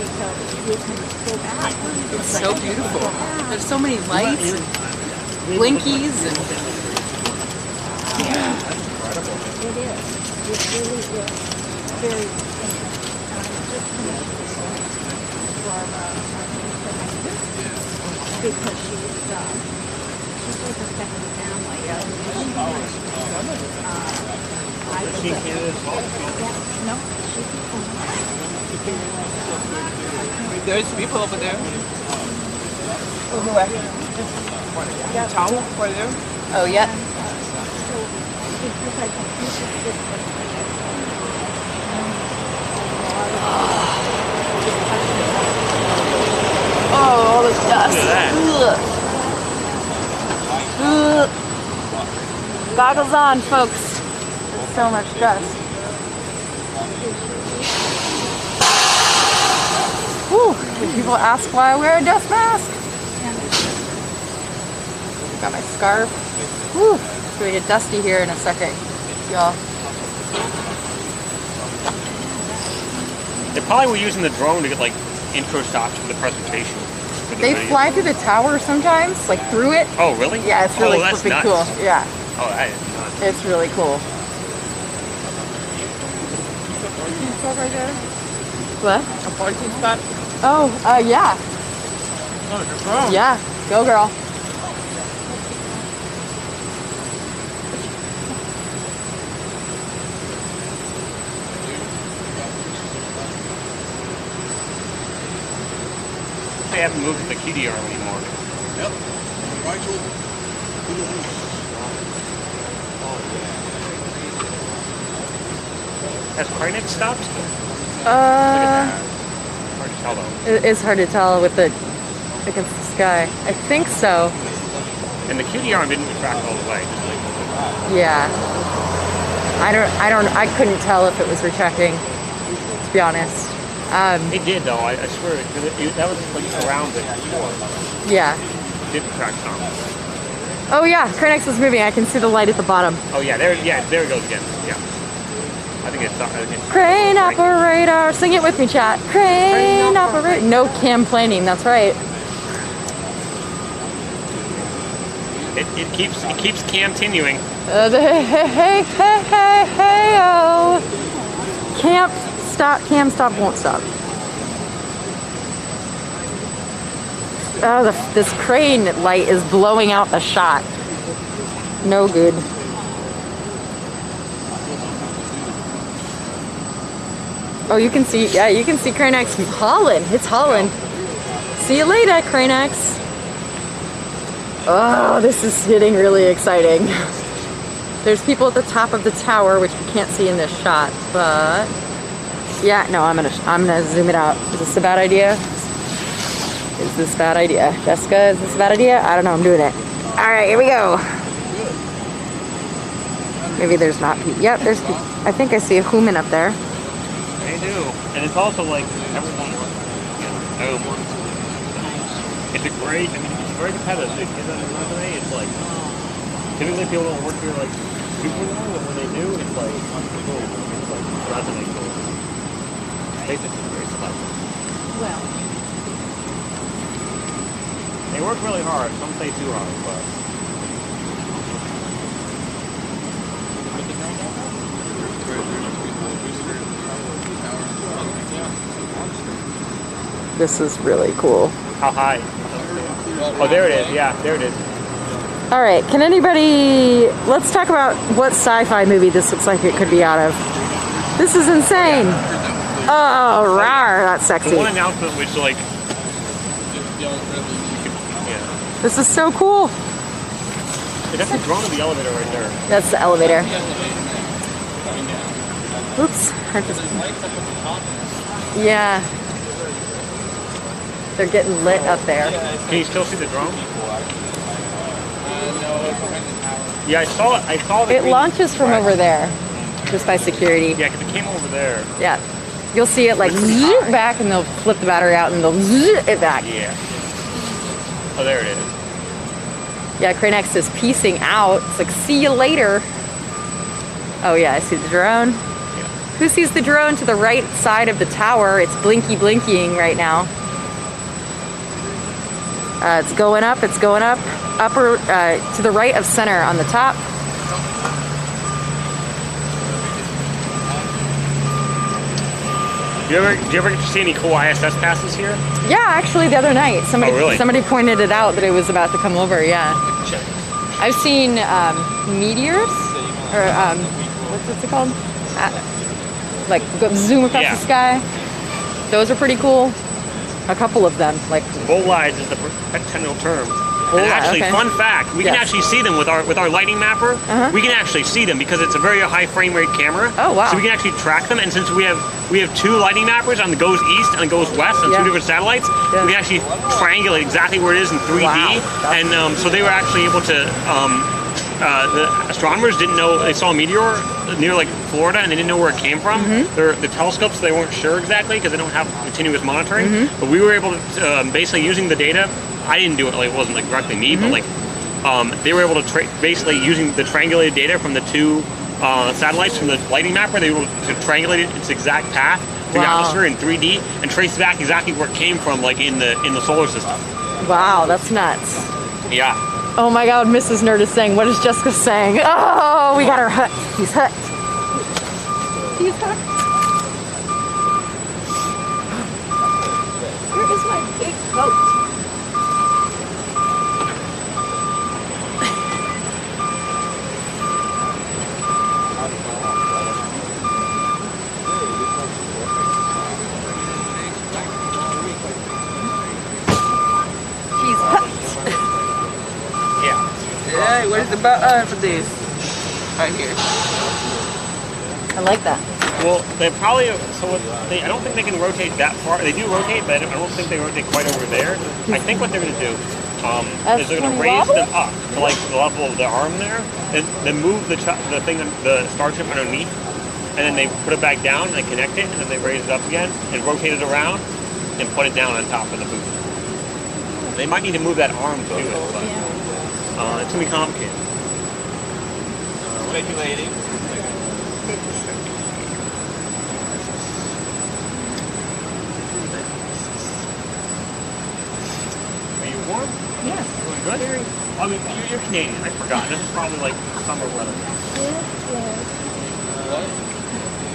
because you can go back. It's so beautiful. There's so many lights and blinkies and It is. It really is very interesting. And I'm just going to Barbara because she's with a second family. Is she in Canada as well? No, There's people over there. yeah. Tom over there. Oh yeah. Oh, all this dust. Ugh. Goggles on, folks. There's so much dust. Whew. People ask why I wear a dust mask. Got my scarf. Whew. It's gonna get dusty here in a second, y'all. They probably were using the drone to get like intro shots for the presentation. For the They video. fly through the tower sometimes, like through it. Oh, really? Yeah, it's really that's flipping nuts. cool. Yeah, Oh, that is nuts. it's really cool. What? A parking spot. Oh, yeah. Oh, it's a drone. Yeah, go girl. they haven't moved to the QD arm anymore. Yep. Has Krynex stopped? Hard to tell though. It's hard to tell with the against the sky. I think so. And the QD arm didn't retract all the way. Yeah. I couldn't tell if it was retracting, to be honest. It did though, I swear, that was like around it before. Yeah. It did retract some. Oh yeah, Krynex is moving. I can see the light at the bottom. Oh yeah, there it goes again. Yeah. I think it's Crane operator, sing it with me, chat. Crane operator. No complaining. That's right. It keeps continuing. Hey, oh. Cam stop, won't stop. Oh, this crane light is blowing out the shot. No good. Oh, you can see Krynex hauling. It's hauling. See you later, Krynex. Oh, this is getting really exciting. There's people at the top of the tower, which we can't see in this shot, but yeah, no, I'm gonna zoom it out. Is this a bad idea? Is this a bad idea? Jessica, is this a bad idea? I don't know, I'm doing it. All right, here we go. Maybe there's not people. Yep, there's people. I think I see a human up there. They do. And it's also like everyone. It's a great, it's very competitive. If you get on the resume, it's like, typically people don't work here like super long, but when they do, it's like, boom, it's like resume gold. SpaceX is very selective. Well. They work really hard. Some say too hard, but. This is really cool. How high? Oh, there it is. Yeah, there it is. All right, can anybody, let's talk about what sci-fi movie this looks like it could be out of. This is insane. Oh, rawr, that's sexy. One announcement was like, this is so cool. They got the drone of the elevator right there. That's the elevator. Oops. Yeah. They're getting lit up there. Can you still see the drone? Yeah, I saw it. It launches from over there, just by security. Yeah, because it came over there. Yeah. You'll see it like zoom back, and they'll flip the battery out, and they'll zoom it back. Yeah. Oh, there it is. Yeah, Krynex is piecing out. It's like, see you later. Oh yeah, I see the drone. Yeah. Who sees the drone to the right side of the tower? It's blinking right now. It's going up, upper, to the right of center on the top. Do you ever get to see any cool ISS passes here? Yeah, actually the other night. Somebody pointed it out that it was about to come over, yeah. I've seen meteors, or what's it called? Like zoom across the sky. Those are pretty cool. A couple of them, like bolides is the technical term. And actually, fun fact: we can actually see them with our lighting mapper. We can actually see them because it's a very high frame rate camera. Oh wow! So we can actually track them. And since we have two lighting mappers on the goes east and goes west on two different satellites, we can actually triangulate exactly where it is in 3D. Wow. And so they were actually able to. The astronomers didn't know, they saw a meteor near like Florida and they didn't know where it came from. The telescopes, they weren't sure exactly because they don't have continuous monitoring. But we were able to, basically using the data, I didn't do it, like it wasn't like directly me, but like they were able to, basically using the triangulated data from the two satellites from the lighting mapper, they were able to triangulate its exact path through the atmosphere in 3D and trace back exactly where it came from, like in the solar system. Wow, that's nuts. Yeah. Oh my God, Mrs. Nerd is saying, what is Jessica saying? Oh, we got her hooked. He's hooked. He's hooked. Where is my big coat? Okay, where's the button for this? Right here. I like that. Well, they probably, I don't think they can rotate that far. They do rotate, but I don't think they rotate quite over there. I think what they're going to do is they're going to raise them up to like the level of the arm there, and then move the thing, the Starship underneath, and then they put it back down and they connect it, and then they raise it up again and rotate it around and put it down on top of the booth. They might need to move that arm to it, but it's going to be complicated. Regulating. Are you warm? Yes. Good? I mean, you're Canadian, I forgot. This is probably like summer weather.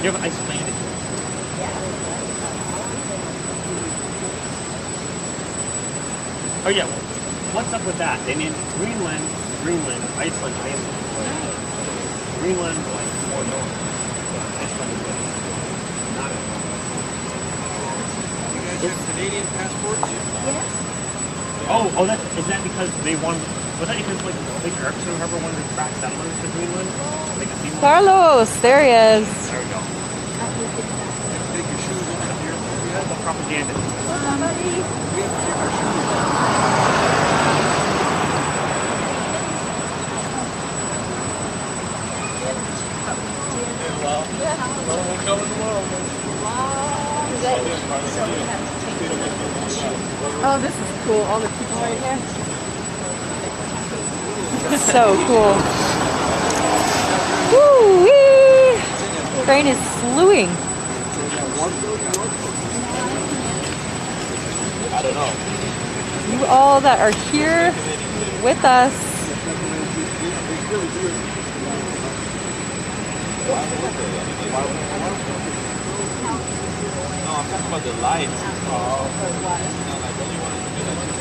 You have ice cream? Oh yeah, what's up with that? They need Greenland, Iceland. Greenland, like more north. Iceland is not as north. You guys have Canadian passports? Yes. Oh, is that because they won? Was that because like Erickson Harbor wanted to track settlers to Greenland? They could see one? Carlos, there he is. There we go. Take your shoes off here. That's the propaganda. Oh, this is cool. All the people right here. So cool. Woo-wee! Crane is slewing. I don't know. You all that are here with us. No, I'm talking about the lights. Like, don't you want it to be like this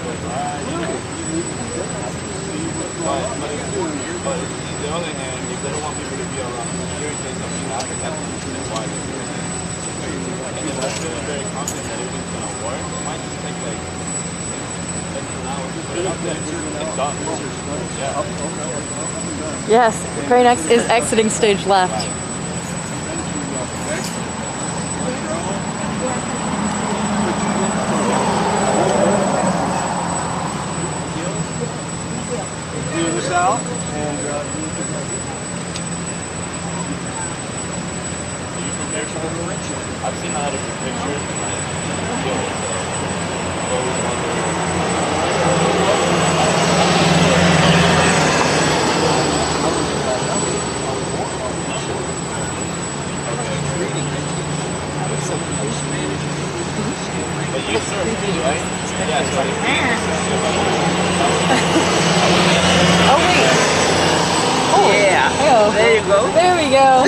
red light? But on the other hand, if they don't want people to be around here in case something happens, that's why they're doing it. And if they're feeling very confident that everything's going to work, it might just take like 10 hours to put it up there. It's done. Yeah. Yes, Crane X is exiting stage left. This out and I've seen a lot of your pictures and I've always wondered. But you surf too, right? Yeah, so Oh wait. Oh yeah. Oh. There you go. There we go.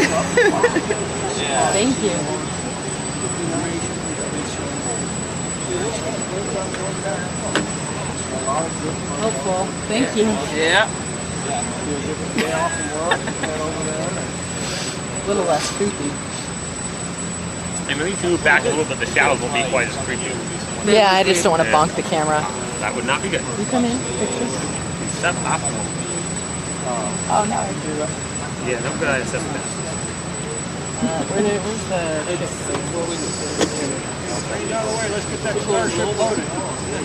yeah. Thank you. Helpful. Thank you. Yeah. A little less creepy. And maybe if you move back a little bit, the shadows won't be quite as creepy. Yeah, I just don't want to bonk the camera. That would not be good. You come in, pictures. Suboptimal. Oh, no, I do. Yeah, no good at assessment. where's the... Straight out of the way, let's get that Starship loaded.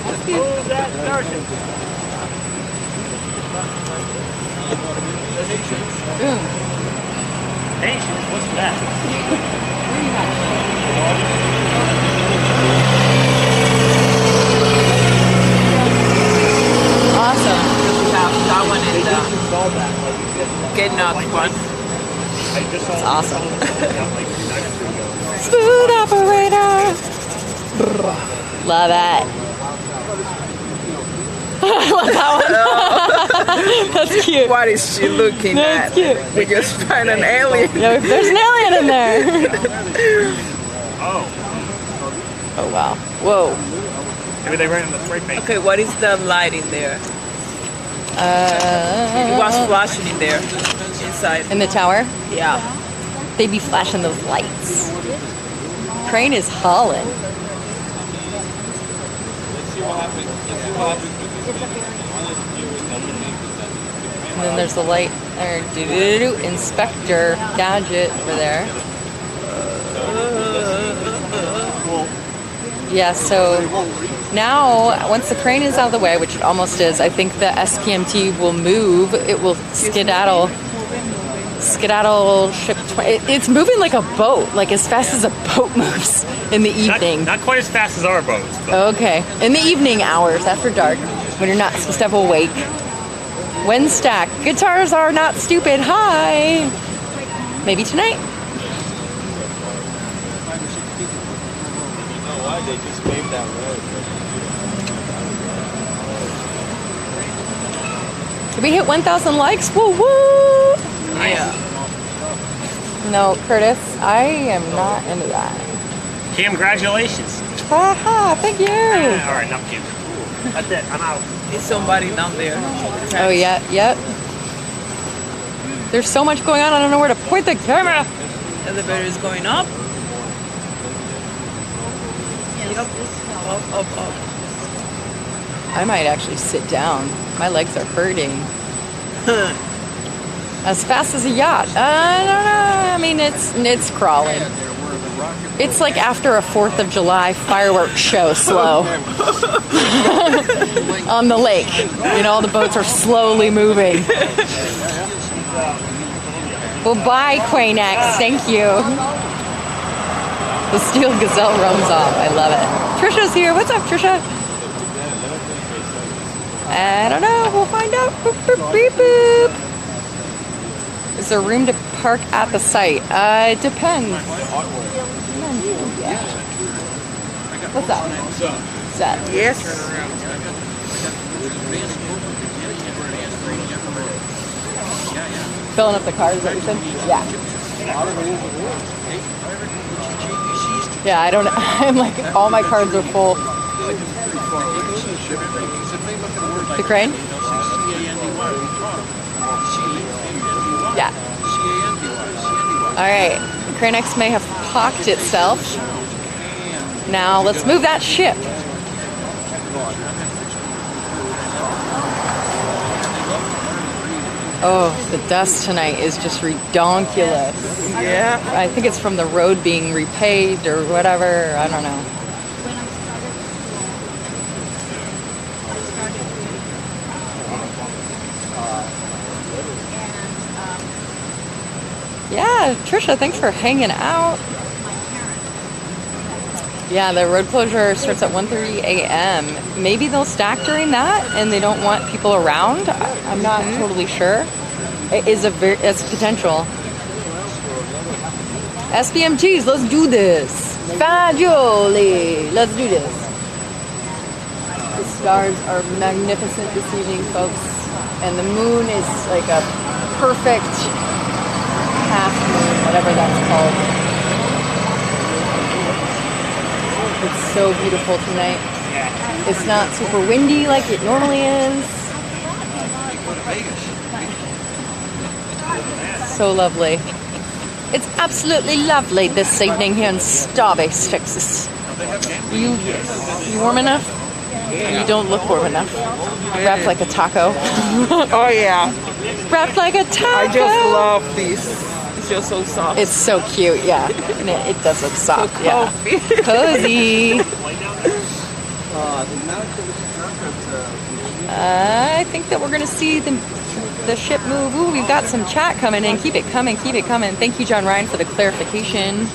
Let's move that Starship. Boom. Patience, what's that? Awesome. That one is getting out one. That's awesome. Smooth operator. Love it. I love that one. That's cute. What is she looking That's at? cute. We just find an alien. Yeah, there's an alien in there. Oh. Oh, wow. Whoa. Maybe they ran in the spray paint. Okay, what is the light in there? It was flashing in there, inside. In the tower? Yeah. They be flashing those lights. Crane is hauling. Let's see what happens. Let's see what happens with this. One of the viewers underneath is that And then there's the light, or inspector gadget over there. Yeah, so now, once the crane is out of the way, which it almost is, I think the SPMT will move. It will skedaddle ship. It's moving like a boat, like as fast as a boat moves in the evening. Not quite as fast as our boats. Okay, in the evening hours after dark, when you're not supposed to have awake. When stacked, guitars are not stupid. Hi. Maybe tonight. They just paved that road. Did we hit 1,000 likes? Woo woo! Yeah. No, Curtis, I am not into that. Congratulations. Haha, thank you. All right, enough kids. That's it. I'm out. Is somebody down there? Oh yeah, yep. There's so much going on. I don't know where to point the camera. Elevator is going up. Up, up, up. I might actually sit down. My legs are hurting. As fast as a yacht. I don't know. I mean, it's crawling. It's like after a 4th of July fireworks show, slow. On the lake. You know, all the boats are slowly moving. Well, bye, Quanex. Thank you. The Steel Gazelle runs off. I love it. Trisha's here. What's up, Trisha? I don't know. We'll find out. Boop, boop, beep, boop. Is there room to park at the site? It depends. Yeah. What's up? Set. Yes. Filling up the cars, is that what you said? Yeah. Yeah, I don't know. I'm like, all my cards are full. The crane? Yeah. Alright. The Crane X may have parked itself. Now let's move that ship. Oh, the dust tonight is just redonkulous. Yeah. I think it's from the road being repaved or whatever. I don't know. Yeah, Trisha, thanks for hanging out. Yeah, the road closure starts at 1:30 a.m. Maybe they'll stack during that and they don't want people around. I'm not totally sure. It's potential. SPMTs, let's do this. Fagioli, let's do this. The stars are magnificent this evening, folks. And the moon is like a perfect half moon, whatever that's called. It's so beautiful tonight. It's not super windy like it normally is. So lovely. It's absolutely lovely this evening here in Starbase, Texas. You warm enough? You don't look warm enough. Wrapped like a taco. Oh yeah. Wrapped like a taco. I just love this. It's just so soft. It's so cute, yeah. And it does look soft, so yeah. Cozy. I think that we're going to see the ship move. Ooh, we've got some chat coming in. Keep it coming, keep it coming. Thank you, John Ryan, for the clarification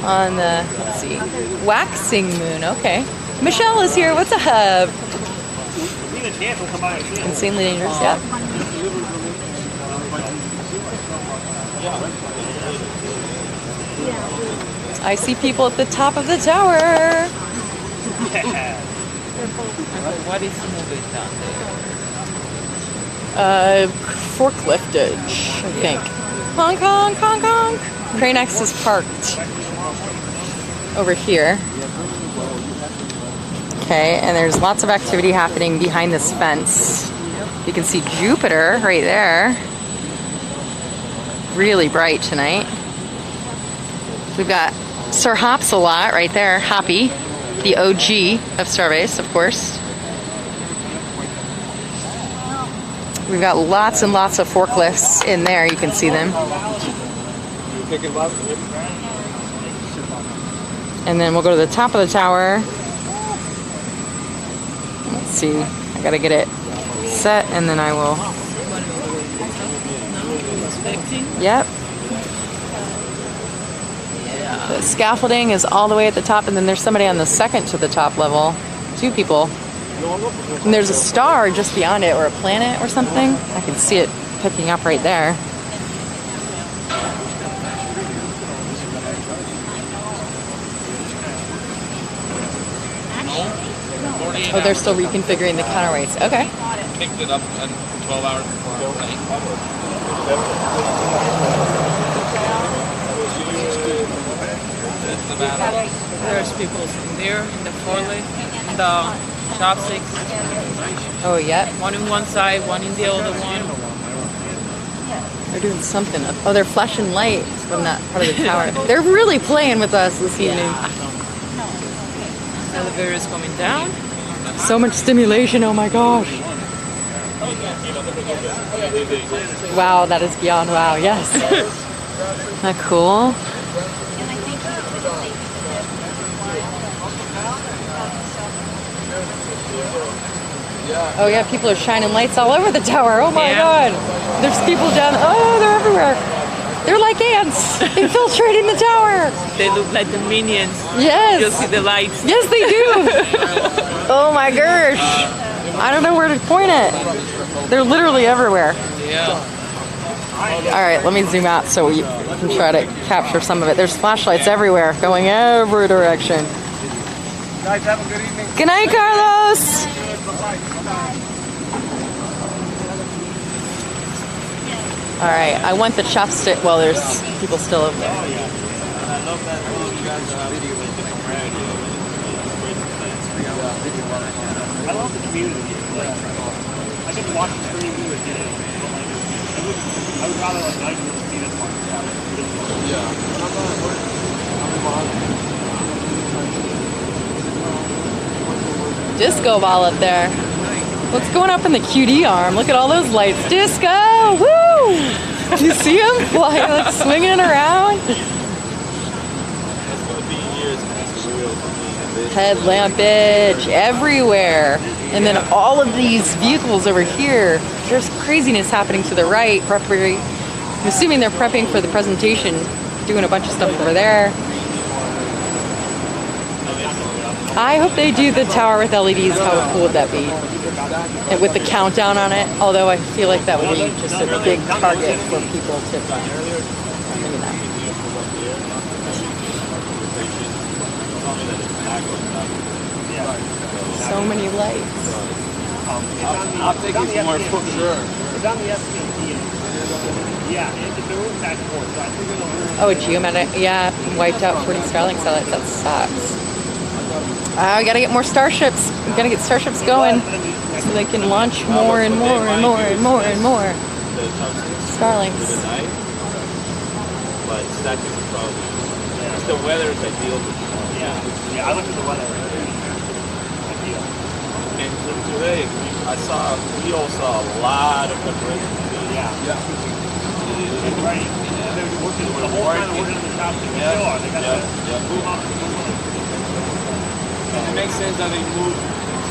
on the, let's see, waxing moon. Okay. Michelle is here. What's up? Insanely dangerous, yeah. I see people at the top of the tower. What is moving down there? Forkliftage, I think. Honk, honk, honk, honk. Crane X is parked over here. Okay, and there's lots of activity happening behind this fence. You can see Jupiter right there. Really bright tonight. We've got Sir Hops-a-Lot right there, Hoppy, the OG of Starbase, of course. We've got lots and lots of forklifts in there. You can see them. And then we'll go to the top of the tower. Let's see. I gotta get it set, and then I will. Yep. The scaffolding is all the way at the top, and then there's somebody on the second to the top level. 2 people. And there's a star just beyond it, or a planet or something. I can see it picking up right there. Oh, they're still reconfiguring the counterweights. Okay. Picked it up in 12 hours before our flight. That's the battery. There's people in there in the forklift, in the chopsticks. Oh, yeah. One in one side, one in the other one. They're doing something. Oh, they're flashing lights from that part of the tower. They're really playing with us this evening. Elevator is coming down. So much stimulation, oh my gosh. Wow, that is beyond wow, yes. Isn't that cool? Oh yeah, people are shining lights all over the tower. Oh my God. There's people down, oh, they're everywhere. They're like ants, infiltrating the tower. They look like the minions. Yes. You'll see the lights. Yes, they do. Oh my gosh. I don't know where to point it. They're literally everywhere. Yeah. All right, let me zoom out so we can try to capture some of it. There's flashlights everywhere, going every direction. Guys, have a good evening. Good night, Carlos. All right, I want the chopstick. Well, there's people still over there. I love that you guys video with different brands. I love the community. I get to watch the stream do it. I would rather like not even see this one. Disco ball up there. What's going up in the QD arm? Look at all those lights. Disco! Woo! Do you see them flying, like swinging around? Headlampage everywhere. And then all of these vehicles over here. There's craziness happening to the right. I'm assuming they're prepping for the presentation, doing a bunch of stuff over there. I hope they do the tower with LEDs. How cool would that be? And with the countdown on it. Although I feel like that would be just a big target for people to. Maybe not. So many lights. I'll take you somewhere for sure. It's on the SPT. Yeah, it's the room back and forth. So I think it'll. Oh, geometric. Yeah, wiped out 40 Starlink satellites. That sucks. We gotta get more Starships. We gotta get Starships going so they can launch more and more and more and more and more Starlinks. But stacking is probably. The weather is ideal. Yeah, I looked at the weather. Ideal. And today, we all saw a lot of preparation. Yeah. It's right. They're working the whole time. They're working on the shop. It makes sense that they moved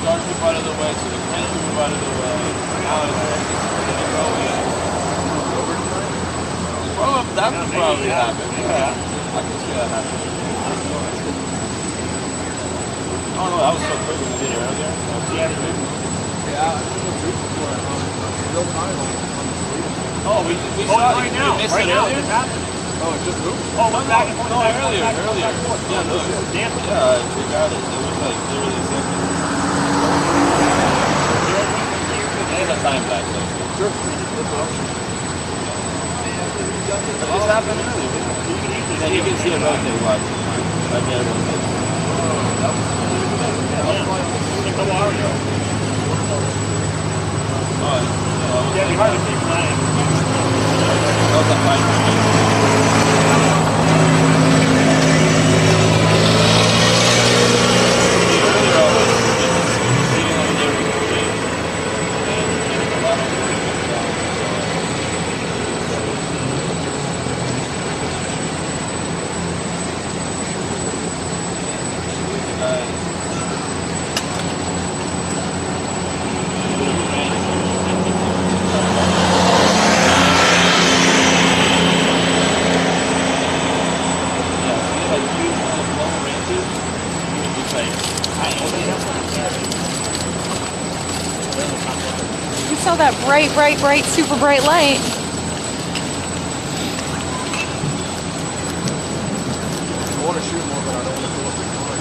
Starship out of the way, so they can't move out of the way. Now it's going to go in. Well, that could probably happen. Yeah. I can see that happening. Oh no, that was so quick when we did it earlier. Oh, we saw it right now. We missed it earlier. Oh, it just moved? Oh, went back and forth. No, earlier. Yeah, no, we got it. It was like literally seconds. There's a time lapse though. Sure. It just happened earlier. Yeah, you can see it rotate, watch. Right there, rotate. Yeah, we hardly see flying. That was a fight. You saw that bright, bright, bright, super bright light. I want to shoot more, but I don't want to pull up the camera.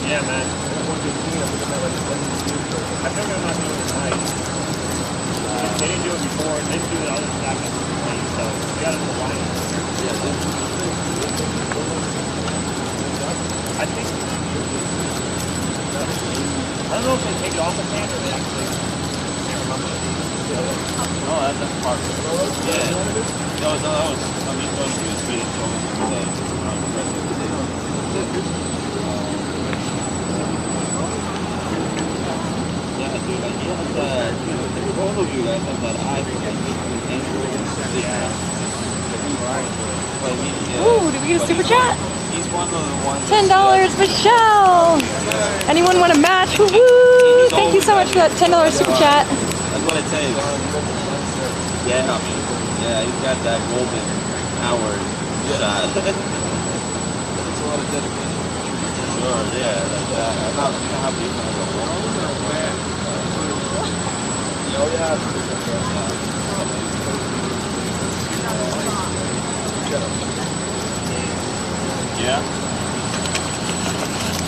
Yeah, man. I think I'm not doing it tonight. They didn't do it before. They didn't do the other stack at the plane, so we got it in the line. I think. I don't know if they take it off the can or they actually. I can't remember. No, that's part of it. Yeah. That was, I mean, when she was reading, so yeah, dude, like, you have that, all of you guys have that eye for like, Ooh, did we get a super chat? He's one of the ones. $10, Michelle. Anyone want to match? Woo woo! Thank you so much for that $10 super chat. That's what it takes. Yeah, yeah, he's got that golden hour shot. It's a lot of dedication. Sure, yeah, like that. I'm not gonna have you guys a Oh, yeah. Yeah.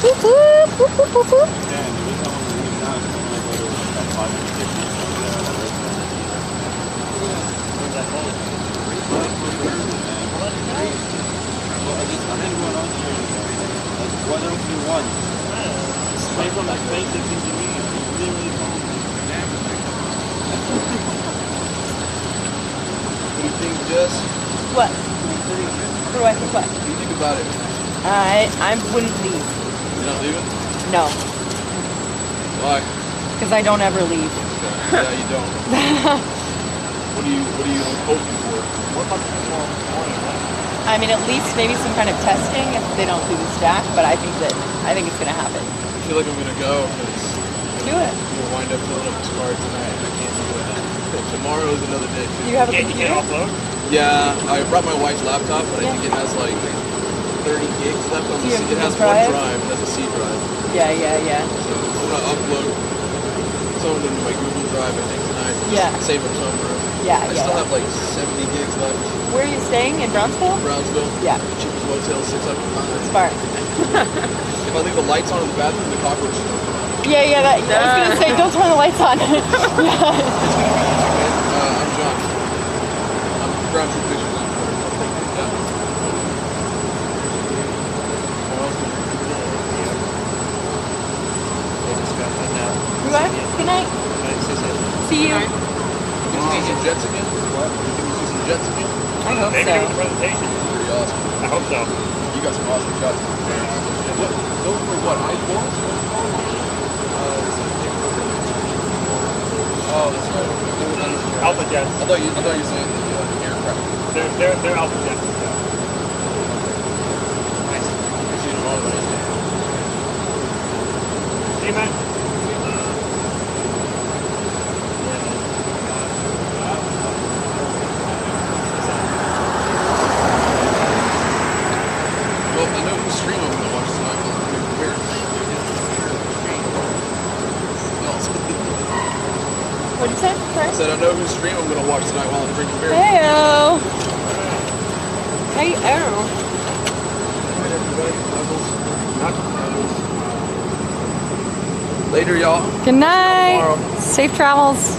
Whoop whoop whoop whoop whoop whoop. What else do you want? Straight from that SpaceX engineer. Really cool. What do you think, Jess? What? What do I think? What? What do you think about it? I wouldn't leave. You're not leaving? No. Why? Because I don't ever leave. Okay. Yeah, you don't. What are you hoping for? What about tomorrow morning? I mean, at least maybe some kind of testing if they don't do the stack, but I think it's gonna happen. I feel like I'm gonna go because Do it. I'm gonna wind up filling up this car tonight. I can't do it. Tomorrow is another day too. Do you have a computer? You can't offload? Yeah, I brought my wife's laptop, but I think it has like 30 gigs left on the C. It has one drive. It has a C drive. Yeah. So I'm gonna upload some of them to my Google Drive, I think, tonight. Yeah. Save up some room. Yeah, I still have like 70 gigs left. Where are you staying? In Brownsville? Brownsville. Yeah. Cheapest motel, 600. Smart. If I leave the lights on in the bathroom, the cockroaches don't come out. Yeah. I was gonna say, don't turn the lights on. Yeah. It's gonna be easy, man. I'm John. I'm Ground Truth Pictures on Twitter. Yeah. Good night. See you. Can you see some jets again? What? Can you see some jets again? I hope Maybe so. do a presentation. Pretty awesome. I hope so. You got some awesome shots. What? Those were what? I-4s? Oh, that's right. Alpha jets. I thought you were saying the aircraft. They're alpha jets. Nice. I've seen them all the way. See you, man. Well, I know whose stream I'm going to watch tonight. What'd you say? Sorry? I said I know whose stream I'm going to watch tonight while I'm drinking beer. Heyo. Heyo. Later, y'all. Good night. Safe travels.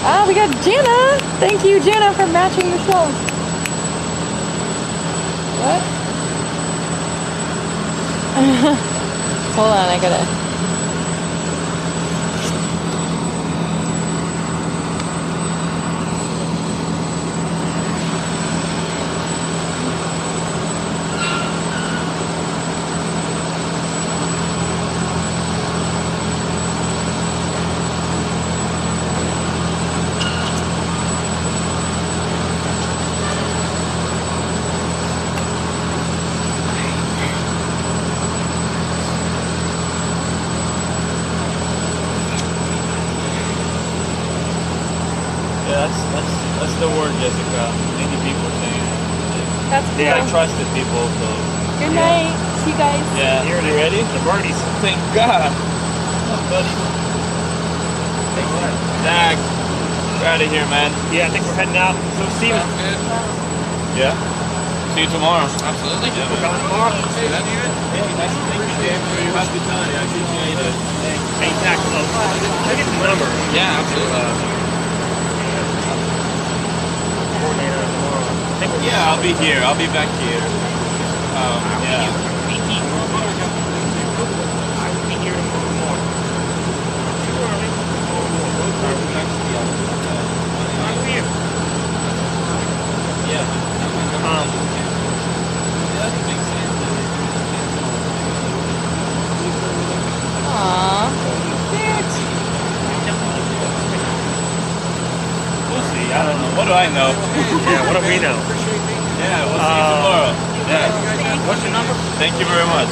Ah, we got Jana. Thank you, Jana, for matching the show. What? Hold on, I gotta. Yeah, that's the word, Jessica. Many people saying it. That's cool. I trusted people, so. Good night. See you guys. Yeah. You ready? The birdies. Thank God. Buddy. Zach, we're out of here, man. Yeah, I think we're heading out. So see you. Yeah. See you tomorrow. Absolutely. Yeah, we're coming tomorrow. Hey, that's good. Hey, nice to meet you, Dave. For your hospitality. I appreciate it. Hey, Zach, look at the number. Yeah, absolutely. Coordinator tomorrow. Yeah, I'll be here. I'll be back here. Yeah. Aww. We'll see. I don't know. What do I know? Yeah, what do we know? Yeah, we'll see you tomorrow. Yeah. What's your number? Thank you very much.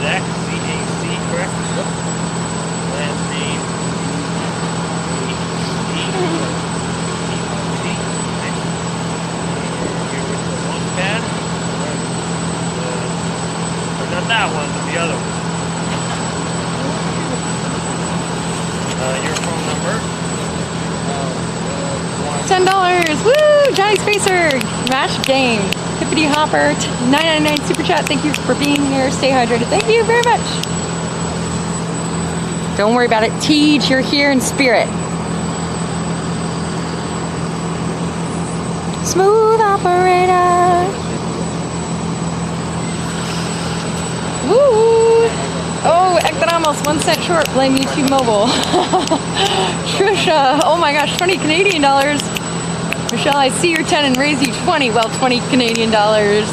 Zach, C-A-C, correct? Yep. Last name, E-E-E-T. Here with the launch pad. Or not that one, but the other one. Your phone number. $10. Woo! Johnny Spacer. Match game. Hippity Hopper. $9.99 super chat. Thank you for being here. Stay hydrated. Thank you very much. Don't worry about it. Teach, you're here in spirit. Smooth operator. Woo! Oh, Ekdamos, 1 cent short. Blame YouTube Mobile. Trisha, oh my gosh, 20 Canadian dollars. Michelle, I see your 10 and raise you 20. Well, 20 Canadian dollars.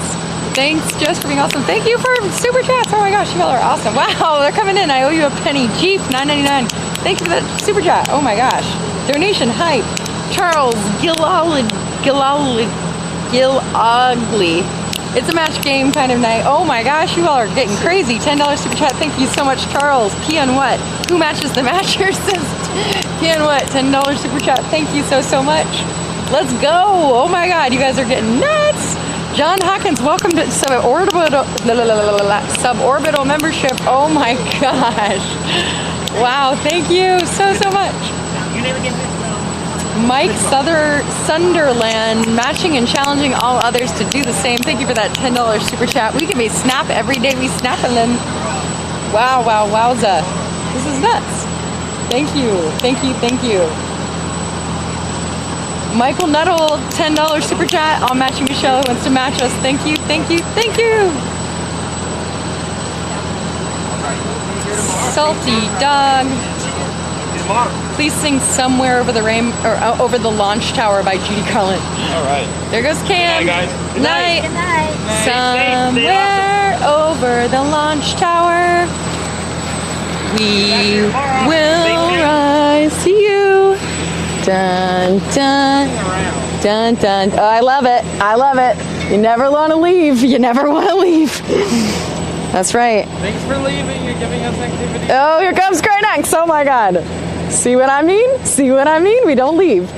Thanks, just for being awesome. Thank you for super chats. Oh my gosh, you all are awesome. Wow, they're coming in. I owe you a penny. Jeep, $9.99. Thank you for that super chat. Oh my gosh. Donation hype. Charles Gillogly. It's a match game kind of night. Oh my gosh, you all are getting crazy. $10 super chat. Thank you so much, Charles. P on what? Who matches the matcher? Says P on what? $10 super chat. Thank you so much. Let's go. Oh my God, you guys are getting nuts. John Hawkins, welcome to suborbital membership. Oh my gosh. Wow, thank you so much. You never get this. Mike Sunderland, matching and challenging all others to do the same. Thank you for that $10 super chat. We give a snap every day we snap and then wow, wowza. This is nuts. Thank you. Michael Nuttall, $10 super chat. I'll match you, Michelle, who wants to match us. Thank you. Salty Dog. Please sing Somewhere Over the Rain or Over the Launch Tower by Judy Garland. All right. There goes Cam. Good night, guys. Good night. Good night. Somewhere over the launch tower, we will rise to you. Dun dun dun dun. Oh, I love it. You never want to leave. That's right. Thanks for leaving. You're giving us activity. Oh, here comes Craynex. Oh my God. See what I mean? We don't leave.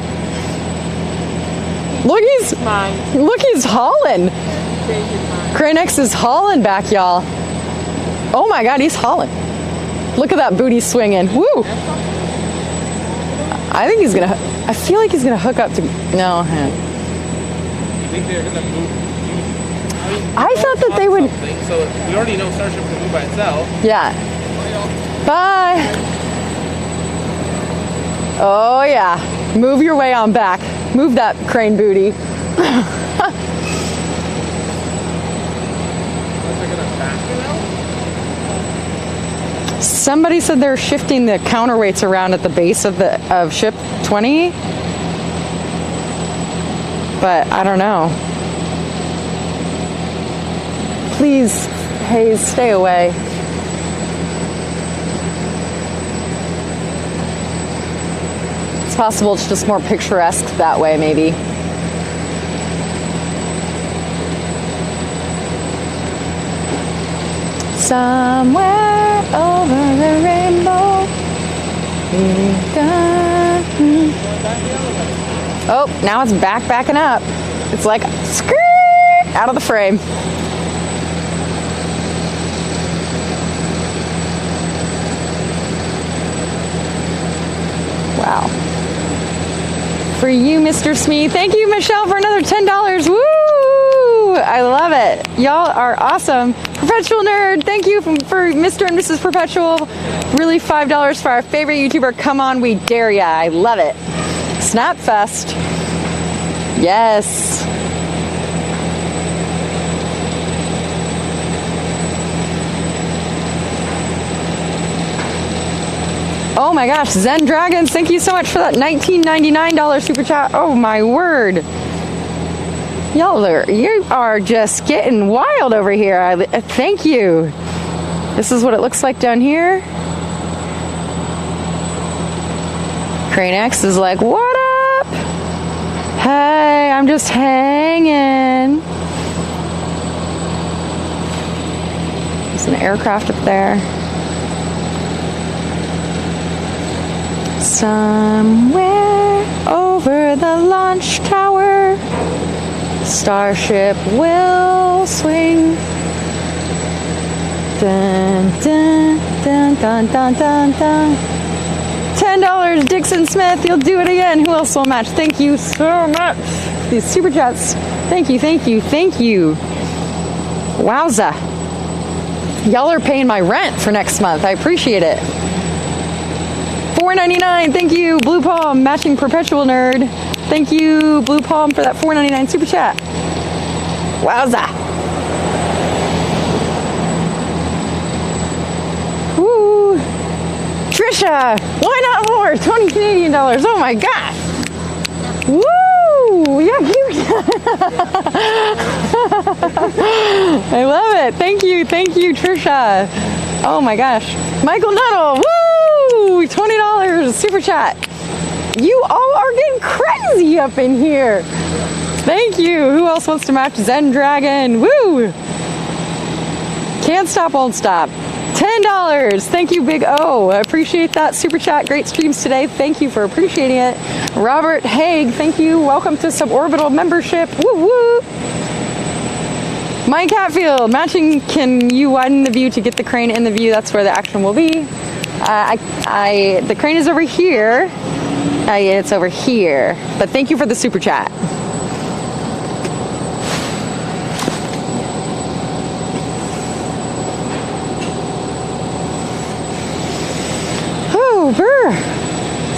Look, he's hauling. Craynex is hauling back, y'all. Oh my God, he's hauling. Look at that booty swinging. Woo! I feel like he's gonna hook up to. No. You think they're gonna move? I thought that they would. So we already know Starship can move by itself. Yeah. Bye. Oh yeah. Move your way on back. Move that crane booty. Somebody said they're shifting the counterweights around at the base of ship 20. But I don't know. Please, Hayes, stay away. It's possible it's just more picturesque that way, maybe. Somewhere over the rainbow. Oh, now it's backing up. It's like skirt out of the frame. Wow. For you, Mr. Smee. Thank you, Michelle, for another $10. Woo! I love it. Y'all are awesome. Perpetual Nerd, thank you for Mr. and Mrs. Perpetual. Really $5 for our favorite YouTuber. Come on, we dare ya. I love it. Snapfest. Yes. Oh my gosh, Zen Dragons, thank you so much for that $19.99 super chat. Oh my word. You are just getting wild over here. Thank you. This is what it looks like down here. Crane X is like, what up? Hey, I'm just hanging. There's an aircraft up there. Somewhere over the launch tower, Starship will swing. Dun, dun, dun, dun, dun, dun, dun. $10, Dixon Smith. You'll do it again. Who else will match? Thank you so much. These super chats. Thank you, thank you, thank you. Wowza. Y'all are paying my rent for next month. I appreciate it. $4.99. Thank you, Blue Palm, matching Perpetual Nerd. Thank you, Blue Palm, for that $4.99 super chat. Wowza. Woo. Trisha, why not more? 20 Canadian dollars. Oh my gosh. Woo. Yeah, you. I love it. Thank you, Trisha. Oh my gosh. Michael Nuttall. Woo. $20 super chat. You all are getting crazy up in here. Thank you. Who else wants to match? Zen Dragon. Woo. Can't stop, won't stop. $10. Thank you, Big O. I appreciate that super chat. Great streams today. Thank you for appreciating it. Robert Haig, thank you. Welcome to Suborbital membership. Woo woo. Mike Hatfield, matching. Can you widen the view to get the crane in the view? That's where the action will be. The crane is over here. It's over here. But thank you for the super chat. Oh, brr.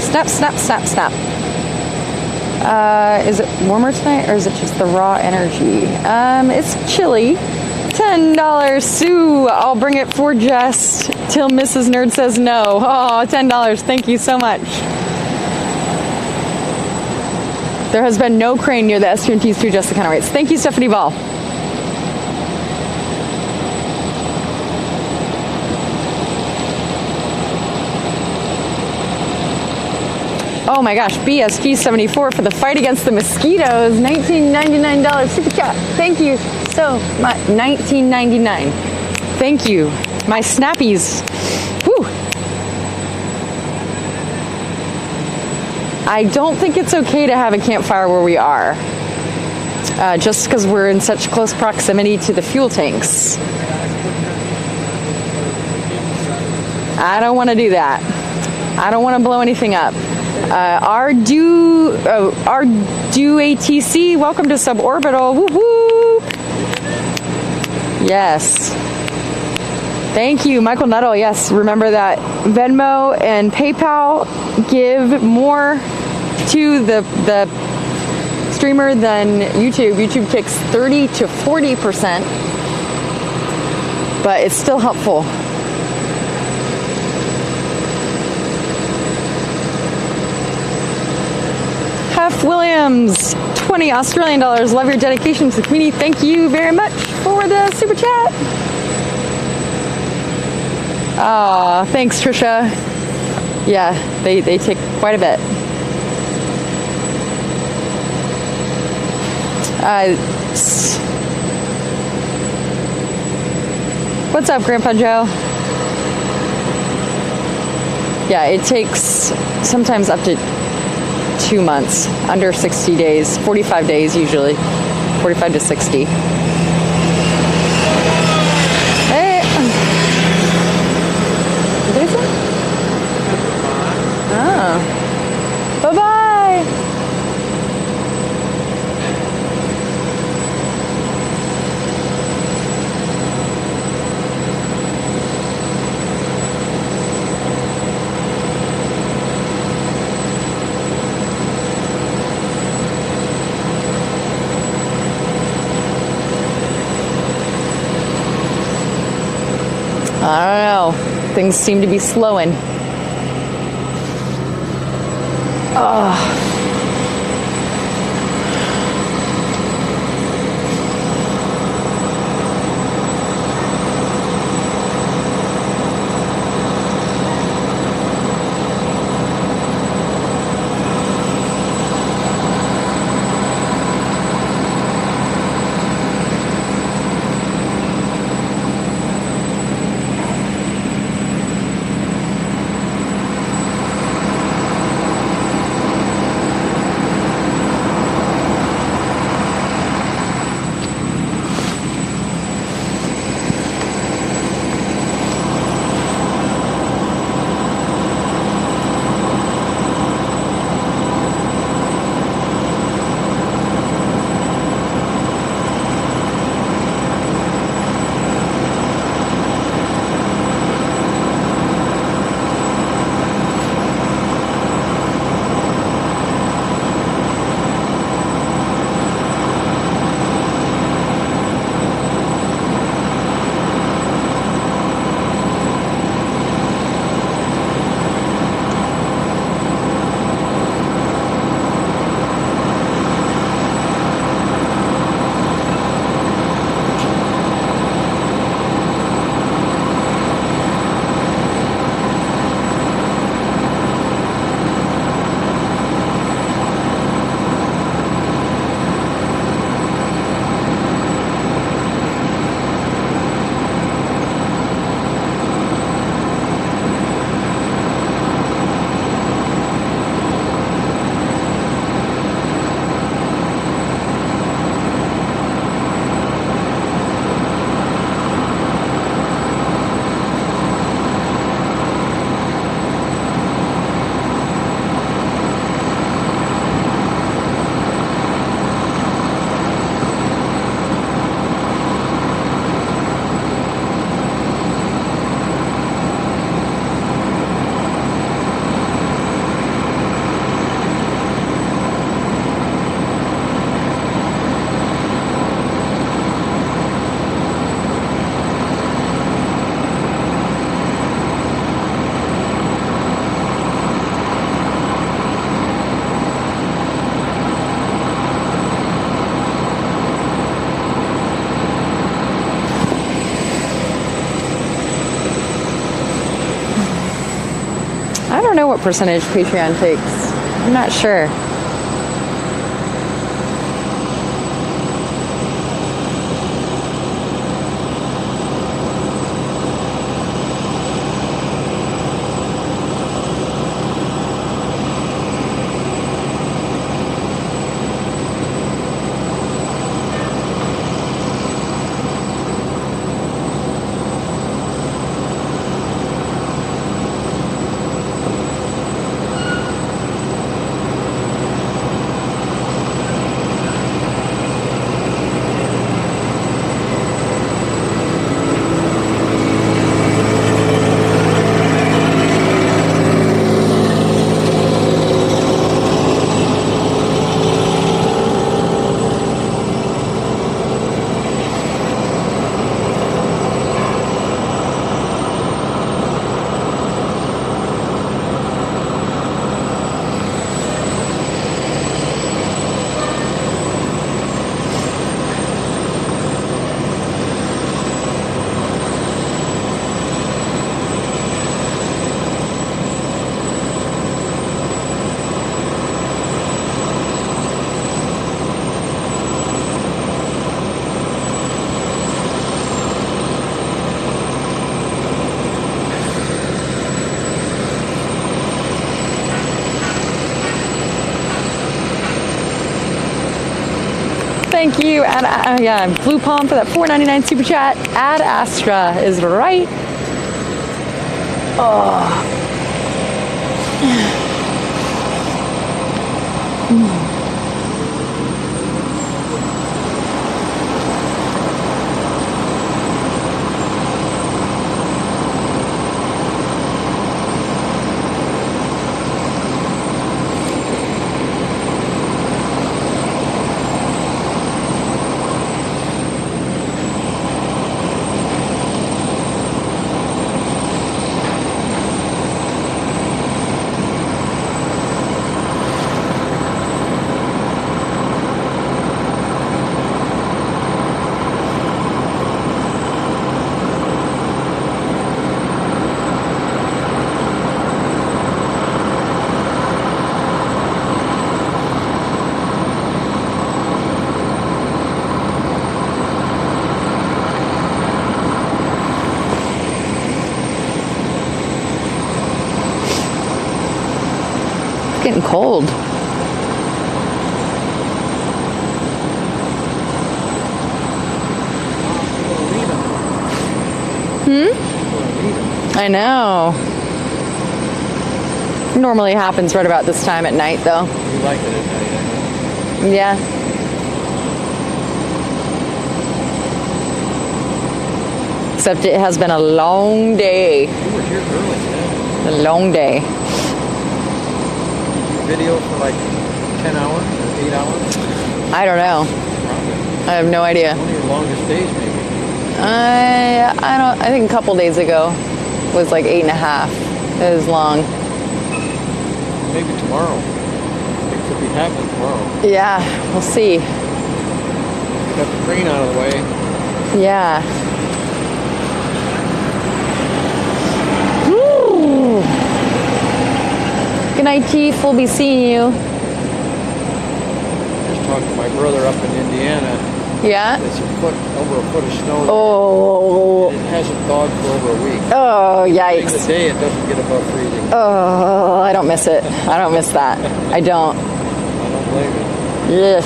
Snap, snap, snap, snap. Is it warmer tonight or is it just the raw energy? It's chilly. $10, Sue. I'll bring it for Jess till Mrs. Nerd says no. Oh, $10. Thank you so much. There has been no crane near the STMTs to adjust the counterweights. Thank you, Stephanie Ball. Oh my gosh, BSG74 for the fight against the mosquitoes. $19.99 super chat. Thank you so much. $19.99. Thank you. My snappies. Woo. I don't think it's okay to have a campfire where we are. Just because we're in such close proximity to the fuel tanks. I don't want to do that. I don't want to blow anything up. Ardu ATC, welcome to Suborbital. Woo woo. Yes. Thank you, Michael Nuttall. Yes, remember that Venmo and PayPal give more to the streamer than YouTube. YouTube takes 30 to 40%, but it's still helpful. Hef Williams, 20 Australian dollars. Love your dedication to the community. Thank you very much for the super chat. Aw, thanks, Trisha. Yeah, they take quite a bit. What's up, Grandpa Joe? Yeah, it takes sometimes up to 2 months, under 60 days, 45 days usually, 45 to 60. Hey! What is it? Oh. Bye-bye! I don't know. Things seem to be slowing. Ugh. I don't know what percentage Patreon takes. I'm not sure. Thank you. Yeah, Blue Palm for that $4.99 super chat. Ad Astra is right. Oh. Getting cold. I know. Normally happens right about this time at night, though. You like it at night, I know. Yeah. Except it has been a long day. You were here early today. A long day. Video for like 10 hours or 8 hours? I don't know. I have no idea. One of your longest days, maybe. I think a couple days ago was like 8.5. It was long. Maybe tomorrow. It could be happening tomorrow. Yeah, we'll see. Got the crane out of the way. Yeah. Woo. Good night, Chief. We'll be seeing you. Just talked to my brother up in Indiana. Yeah? It's over a foot of snow. Oh. It hasn't thawed for over a week. Oh, yikes. During the day, it doesn't get above freezing. Oh, I don't miss it. I don't miss that. I don't. I don't blame you. Yeah.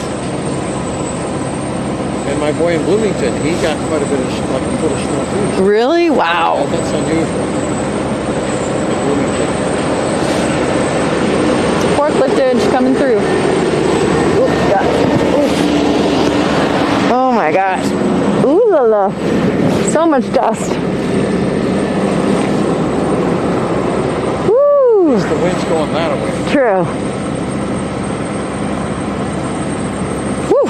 And my boy in Bloomington, he got quite a bit of, like a foot of snow too. Really? Wow. Yeah, that's unusual. In Bloomington. Forkliftage coming through. Oop, yeah. Ooh. Oh my gosh. Ooh la la. So much dust. Woo. The wind's going that way. True. Woo.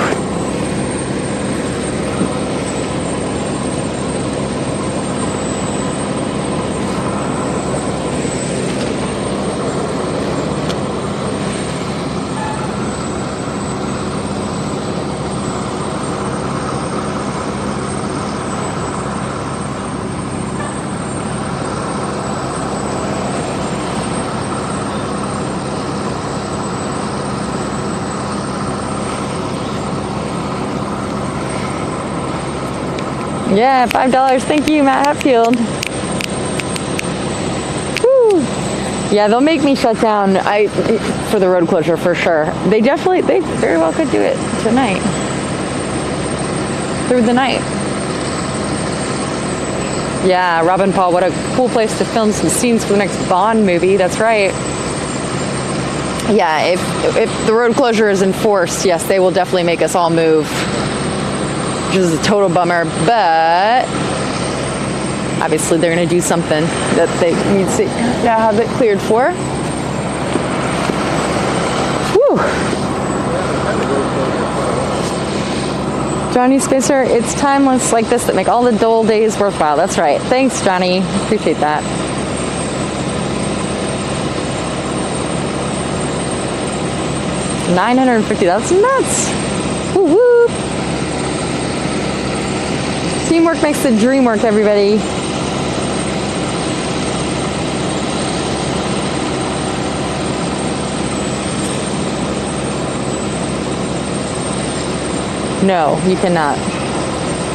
Yeah, $5. Thank you, Matt Hatfield. Woo. Yeah, they'll make me shut down for the road closure for sure. They very well could do it tonight. Through the night. Yeah, Robin Paul, what a cool place to film some scenes for the next Bond movie. That's right. Yeah, if the road closure is enforced, yes, they will definitely make us all move. Which is a total bummer, but obviously they're going to do something that they need to now have it cleared for. Whew. Johnny Spacer, it's timeless like this that make all the dull days worthwhile. That's right. Thanks, Johnny. Appreciate that. $950. That's nuts. Woo woo. Teamwork makes the dream work, everybody. No, you cannot,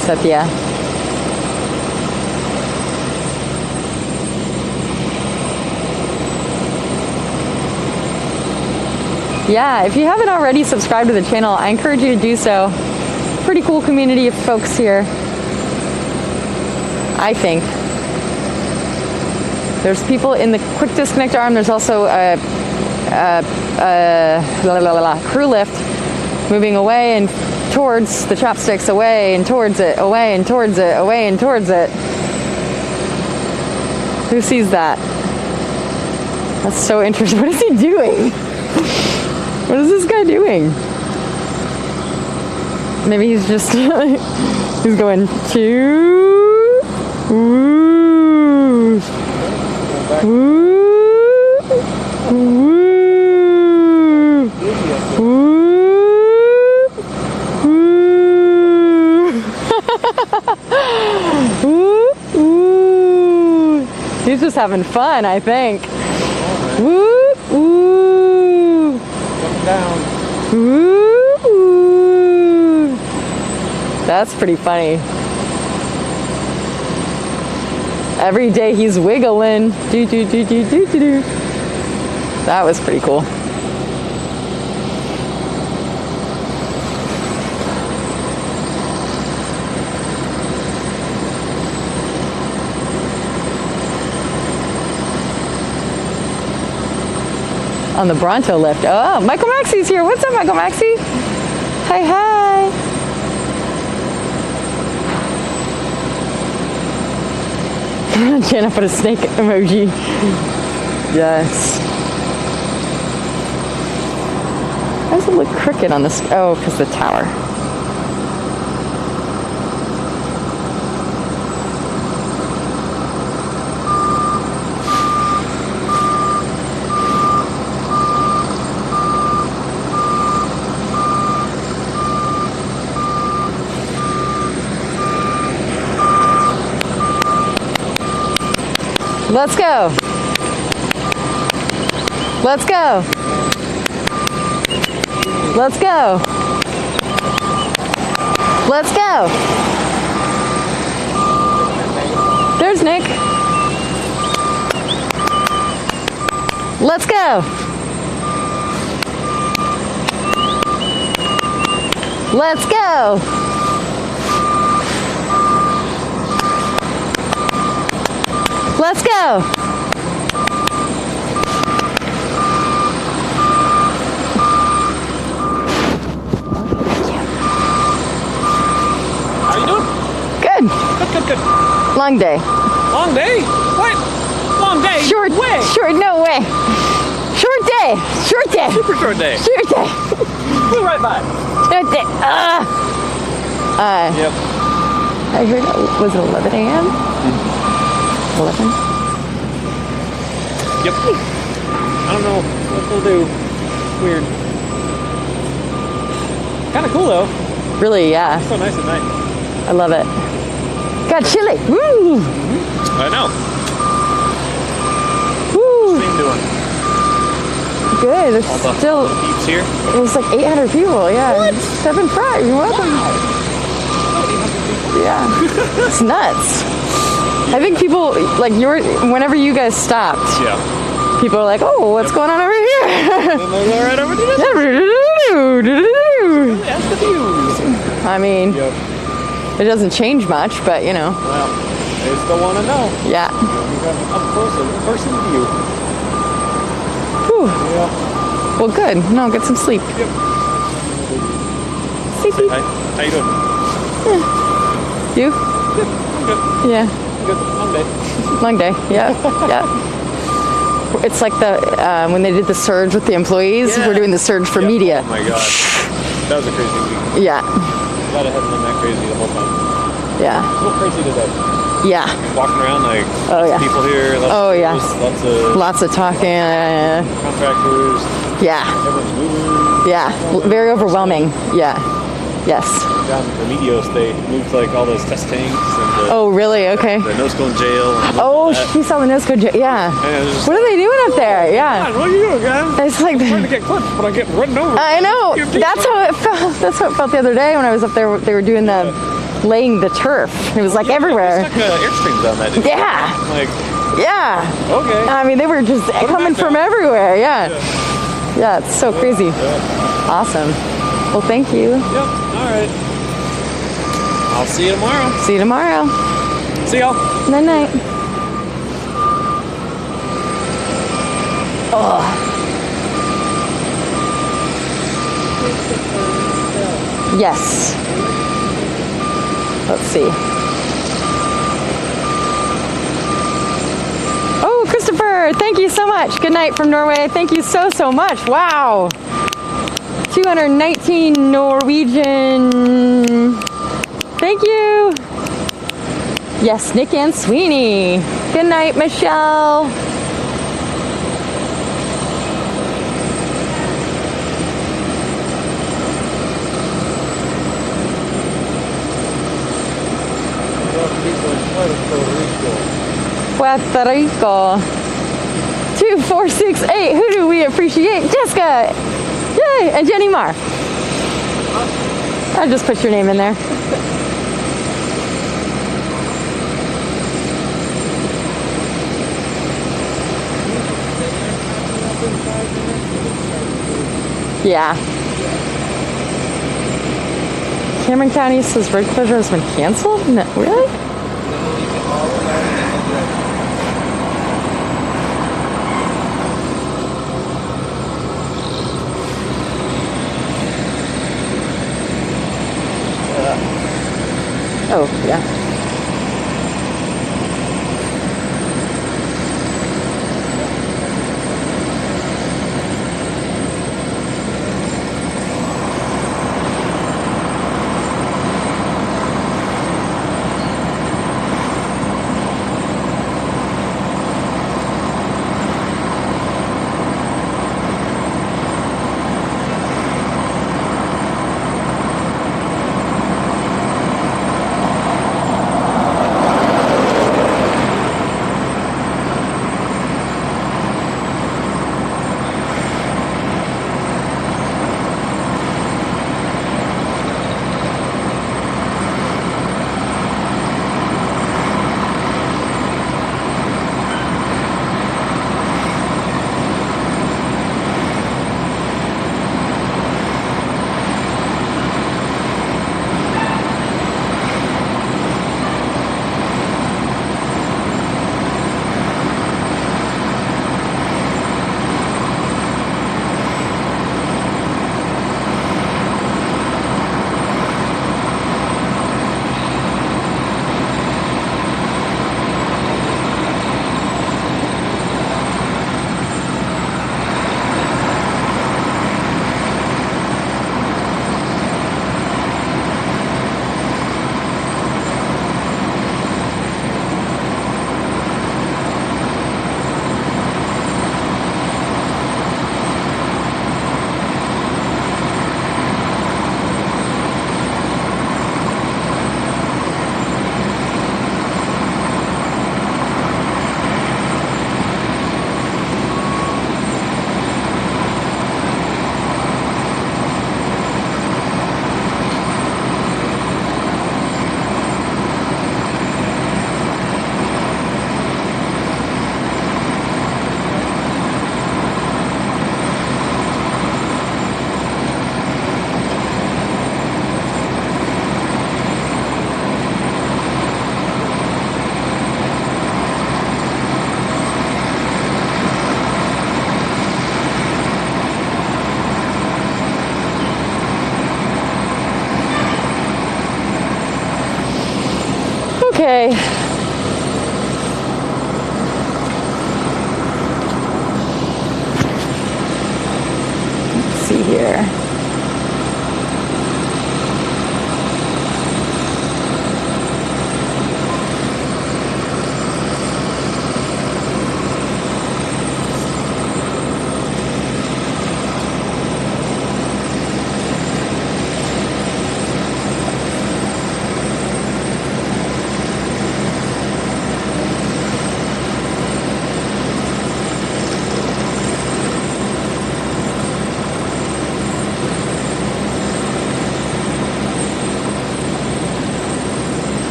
Satya. Yeah, if you haven't already subscribed to the channel, I encourage you to do so. pretty cool community of folks here, I think. There's people in the quick disconnect arm. There's also a crew lift moving away and towards the chopsticks, away and towards it, away and towards it, away and towards it. Who sees that? That's so interesting. What is he doing? What is this guy doing? Maybe he's just he's going to woo, woo, woo, woo, woo. He's just having fun, I think. Woo, woo. Down. Woo, woo. That's pretty funny. Every day he's wiggling. Do, do, do, do, do, do, do. That was pretty cool. On the Bronto lift. Oh, Michael Maxey's here. What's up, Michael Maxey? Hi, hi. Jenna put a snake emoji. Yes. Why does it look crooked on this? Oh, because the tower. Let's go. Let's go. Let's go. Let's go. There's Nick. Let's go. Let's go. Let's go. How you doing? Good. Good. Long day. Long day? What? Long day? Short way. Short, no way. Short day. Short day. Super short day. Short day. Flew right by. Short day. Yep. I heard it was 11 a.m. 11? Yep. I don't know what they'll do. Weird. Kind of cool though. Really, yeah. It's so nice at night. I love it. Got chilly. Woo! I know. Woo! What's Spain doing? Good. There's All the still peeps here. There's like 800 people. Yeah. What? 7-5. You're welcome. Yeah. It's nuts. I think people like whenever you guys stopped. Yeah. People are like, oh, what's going on over here? Right over there. That's the views. I mean, it doesn't change much, but you know. Well, they still want to know. Yeah. You got an up close and person view. Whew. Yeah. Well, good. No, get some sleep. Yep. Sleepy. Hi. How you doing? You? Good. I'm good. Yeah. Good. Long day. Long day. Yeah. Yeah. It's like the when they did the surge with the employees. Yeah. We're doing the surge for media. Oh my gosh. That was a crazy week. Yeah. Glad it hasn't been that crazy the whole time. Yeah. A little crazy today. Yeah. Walking around like people here. Lots of talking. Contractors. Yeah. Everyone's moving. Yeah. Very overwhelming. Yeah. Yes. Down in Remedios, they moved like all those test tanks and Oh, really? Okay. the NOSCO jail. Oh, she saw the NOSCO. Yeah. What are they doing up there? Yeah. What are you doing, guys? It's like I'm trying to get clipped, but I get run over. I know. That's how it felt. That's how it felt the other day when I was up there. They were doing laying the turf. It was like everywhere. They stuck airstreams on that. Yeah. Like. Yeah. Okay. I mean, they were just coming from everywhere. Yeah. Yeah. It's so crazy. Awesome. Well, thank you. Yep. All right. I'll see you tomorrow. See you tomorrow. See y'all. Night night. Oh. Yes. Let's see. Oh, Christopher, thank you so much. Good night from Norway. Thank you so, so much. Wow. 219 Norwegian. Thank you. Yes, Nick and Sweeney. Good night, Michelle. Puerto Rico. 2468. Who do we appreciate? Jessica. Yay. And Jenny Marr. I'll just put your name in there. Yeah. Cameron County says road closure has been canceled? No, really? Oh, yeah.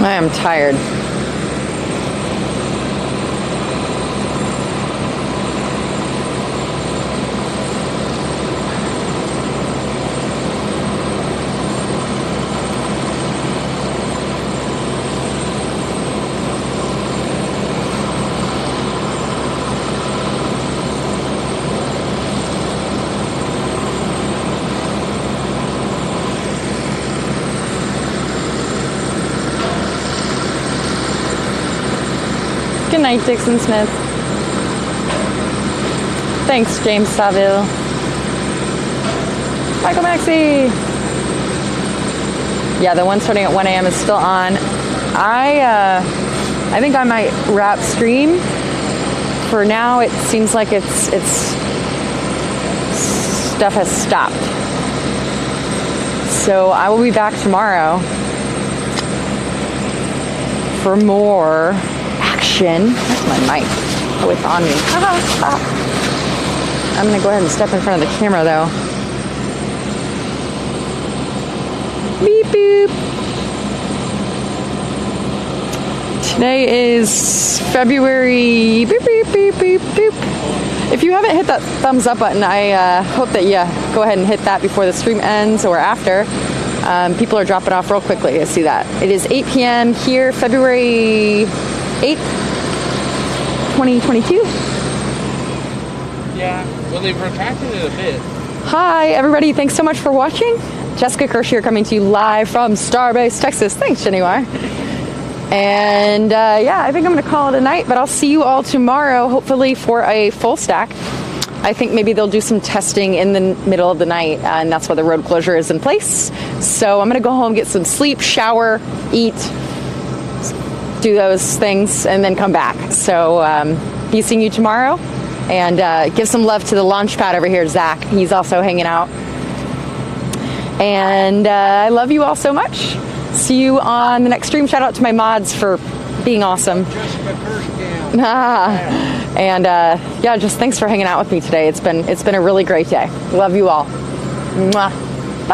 I am tired. Good night, Dixon Smith. Thanks, James Saville. Michael Maxey. Yeah, the one starting at 1 a.m. is still on. I think I might wrap stream. For now, it seems like it's stuff has stopped. So I will be back tomorrow for more action. That's my mic. Oh, it's on me. I'm gonna go ahead and step in front of the camera though. Beep boop. Today is February. Beep beep beep beep beep. If you haven't hit that thumbs up button, I hope that you go ahead and hit that before the stream ends or after. People are dropping off real quickly. I see that. It is 8 p.m. here, February 8th, 2022. Yeah, well, they've retracted it a bit. Hi, everybody. Thanks so much for watching. Jessica Kirsh here, coming to you live from Starbase, Texas. Thanks, Jenny Y. And yeah, I think I'm going to call it a night, but I'll see you all tomorrow, hopefully for a full stack. I think maybe they'll do some testing in the middle of the night, and that's why the road closure is in place. So I'm going to go home, get some sleep, shower, eat, do those things, and then come back. So be seeing you tomorrow. And give some love to the launch pad over here, Zach. He's also hanging out. And I love you all so much. See you on the next stream. Shout out to my mods for being awesome. And yeah, just thanks for hanging out with me today. It's been a really great day. Love you all. Mwah.